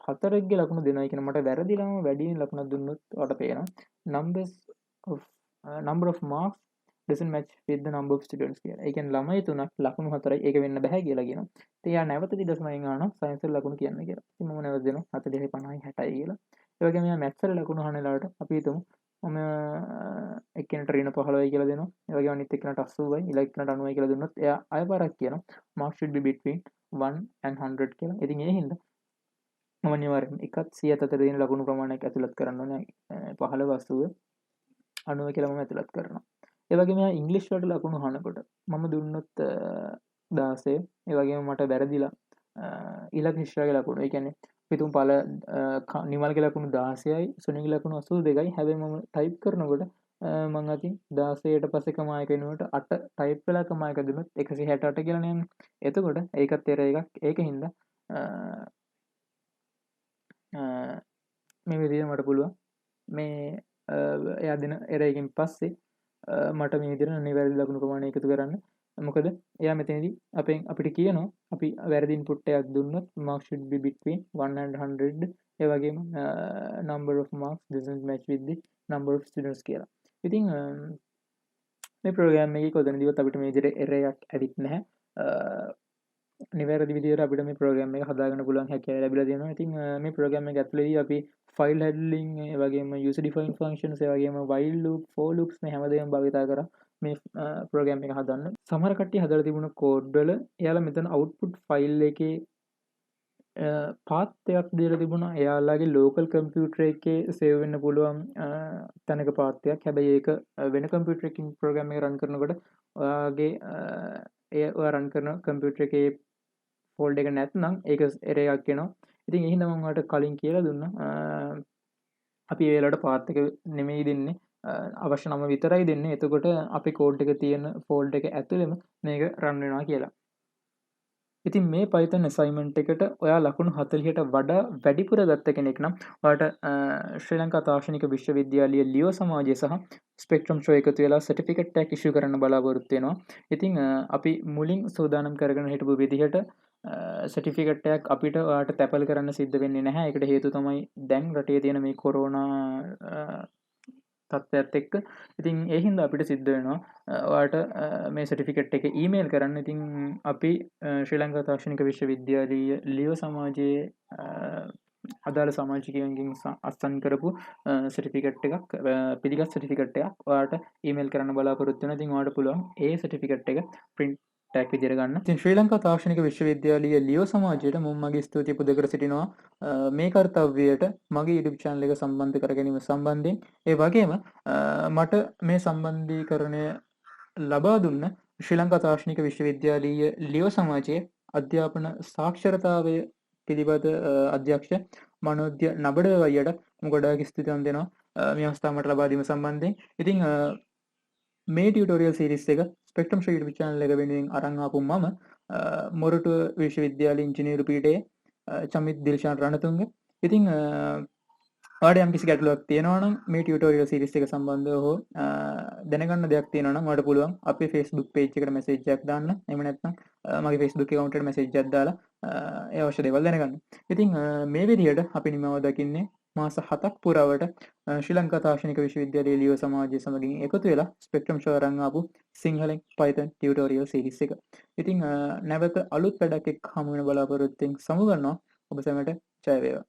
4ක්ගේ ලකුණු දෙනවා කියන මට වැරදිලාම වැඩියෙන් ලකුණක් දුන්නොත් ඔයාලට පේනවා number of marks doesn't match with the number of students කියලා. ඒ කියන්නේ ළමයි 3ක් ලකුණු 4යි ඒක වෙන්න බෑ කියලා කියනවා. ඉතින් එයා නැවත ඊටස්මයෙන් අහනවා සයන්ස් වල ලකුණු කියන්න කියලා. ඉතින් මම නැවත දෙනවා 40යි 50යි 60යි කියලා. ඒ වගේම එයා මැත්ස් වල ලකුණු අහන වෙලාවට අපි හිතමු මම එක්කෙනාට ඍණ 15යි කියලා දෙනවා. ඒ වගේම අනිත් එක්කෙනාට 80යි ඊළඟ එක්කෙනාට 90යි කියලා දුන්නොත් එයා ආය පාරක් කියනවා marks should be between 1 and 100 කියලා. ඉතින් ඒ හින්දා මම අනිවාර්යෙන් 100ත් අතර තියෙන ලකුණු ප්‍රමාණයක් ඇතුළත් කරන්න ඕනේ. 15 80 90 කියලා මම ඇතුළත් කරනවා. ඒ වගේම එයා ඉංග්‍රීසි වලට ලකුණු අහනකොට මම දුන්නොත් 16 ඒ වගේම මට වැරදිලා ඊළඟ විෂයගේ ලකුණු. ඒ කියන්නේ පිතුම් පල නිමල්ගේ ලකුණු 16යි සුනිල් ලකුණු 82යි. හැබැයි මම ටයිප් කරනකොට මං අතින් 16ට පස්සේ කමායක වෙනුවට 8 ටයිප් වෙලා කමායක දුන්නොත් 168 කියලා යන්නේ. එතකොට ඒකත් එරර් එකක්. ඒකින්ද මේ විදිහට මට පුළුවන් මේ එයා දෙන එරර් එකකින් පස්සේ මට මේ විදිහට නිවැරදි ලකුණු ප්‍රමාණය එකතු කරන්න. මොකද එයා මෙතනදී අපිට කියනවා අපි වැරදි ඉන්පුට් එකක් දුන්නොත් marks should be between 1 and 100. ඒ වගේම number of marks doesn't match with the number of students කියලා. ඉතින් මේ ප්‍රෝග්‍රෑම් එකේ කොතනදීවත් අපිට මේ විදිහට එරර් එකක් ඇවිත් නැහැ. නිවැරදි විදිහට අපිට මේ ප්‍රෝග්‍රෑම් එක හදාගන්න පුළුවන් හැකියාව ලැබිලා තියෙනවා. ඉතින් මේ ප්‍රෝග්‍රෑම් එක ඇතුළේදී අපි ෆයිල් හැන්ඩ්ලින් ඒ වගේම user defined functions ඒ වගේම while loop for loops මේ හැමදේම භාවිතා කරා මේ ප්‍රෝග්‍රෑම් එක හදන්න. සමහර කට්ටිය හදලා තිබුණ කෝඩ් වල එයාලා මෙතන output ෆයිල් එකේ පාත් එකක් දීලා තිබුණා. එයාලාගේ ලෝකල් කම්පියුටර් එකේ සේව් වෙන්න පුළුවන් තැනක පාත් එකක්. හැබැයි ඒක වෙන කම්පියුටර් එකකින් ප්‍රෝග්‍රෑම් එක රන් කරනකොට ඔයාගේ ඔයා රන් කරන කම්පියුටර් එකේ ෆෝල්ඩර් එක නැත්නම් ඒක එරර් එකක් එනවා. ඉතින් ඒ හින්දා මම ඔයාලට කලින් කියලා දුන්නා අපි ඒ වෙලාවට පාත් එක නෙමෙයි දෙන්නේ අවශ්‍ය නම විතරයි දෙන්නේ. එතකොට අපි කෝඩ් එක තියෙන ෆෝල්ඩර් එක ඇතුළෙම මේක රන් වෙනවා කියලා. ඉතින් මේ Python assignment එකට ඔයා ලකුණු 40ට වඩා වැඩිපුර ගත්ත කෙනෙක් නම් ඔයාට ශ්‍රී ලංකා තාක්ෂණික විශ්වවිද්‍යාලයේ ලියෝ සමාජය සහ ස්පෙක්ට්‍රම් ෂෝ එකතු වෙලා සර්ටිෆිකේට් එකක් ඉෂුව කරන්න බලාපොරොත්තු වෙනවා. ඉතින් අපි මුලින් සූදානම් කරගෙන හිටපු විදිහට සර්ටිෆිකේට් එකක් අපිට ඔයාට තැපල් කරන්න සිද්ධ වෙන්නේ නැහැ. ඒකට හේතුව තමයි දැන් රටේ තියෙන මේ කොරෝනා තත්ත්වයක් එක්ක. ඉතින් ඒ හින්දා අපිට සිද්ධ වෙනවා ඔයාට මේ සර්ටිෆිකේට් එක ඊමේල් කරන්න. ඉතින් අපි ශ්‍රී ලංකා තාක්ෂණික විශ්වවිද්‍යාලීය ලියෝ සමාජයේ අදාළ සමාජිකයන්ගෙන් අත්සන් කරපු සර්ටිෆිකේට් එකක් පිළිගත් සර්ටිෆිකේට් එකක් ඔයාට ඊමේල් කරන්න බලාපොරොත්තු වෙනවා. ඉතින් ඔයාට පුළුවන් ඒ සර්ටිෆිකේට් එක print ටැක් විදිහට ගන්න. ඉතින් ශ්‍රී ලංකා තාක්ෂණික විශ්වවිද්‍යාලීය ලියෝ සමාජයට මම මගේ ස්තුතිය පුද කර සිටිනවා මේ කාර්යයට මගේ YouTube channel එක සම්බන්ධ කර ගැනීම සම්බන්ධයෙන්. ඒ වගේම මට මේ සම්බන්ධීකරණය ලබා දුන්න ශ්‍රී ලංකා තාක්ෂණික විශ්වවිද්‍යාලීය ලියෝ සමාජයේ අධ්‍යාපන සාක්ෂරතාවය පිළිබඳ අධ්‍යක්ෂ මනෝජ්‍ය නබඩ අයියට මම ගොඩාක් ස්තුතිවන්ත වෙනවා මේ අවස්ථාව මට ලබා දීම සම්බන්ධයෙන්. ඉතින් මේ ටියුටෝරියල් සීරීස් එක ස්පෙක්ට්‍රම් ෂෝ YouTube channel එක වෙනුවෙන් අරන් ආපු මම මොරටුව විශ්වවිද්‍යාලයේ ඉංජිනේරු පීඨයේ චමිත් දිල්ෂාන් රණතුංග. ඉතින් ඔයාලට යම් කිසි ගැටලුවක් තියෙනවා නම් මේ ටියුටෝරියල් සීරීස් එක සම්බන්ධව හෝ දැනගන්න දෙයක් තියෙනවා නම් ඔයාලට පුළුවන් අපේ Facebook page එකට මැසේජ් එකක් දාන්න. එහෙම නැත්නම් මගේ Facebook account එකට මැසේජ් එකක් දාලා ඒ අවශ්‍ය දේවල් දැනගන්න. ඉතින් මේ විදිහට අපි නිමව දකින්නේ මාස 7ක් පුරාවට ශ්‍රී ලංකා තාක්ෂණික විශ්වවිද්‍යාලයේ ලියෝ සමාජය සමගින් එකතු වෙලා ස්පෙක්ට්‍රම් ෂෝ අරන් ආපු සිංහලෙන් Python ටියුටෝරියල් සීරීස් එක. ඉතින් නැවත අලුත් වැඩක් එක්ක හමු වෙන බලාපොරොත්තුෙන් සමු ගන්නවා. ඔබ සැමට ජය වේවා.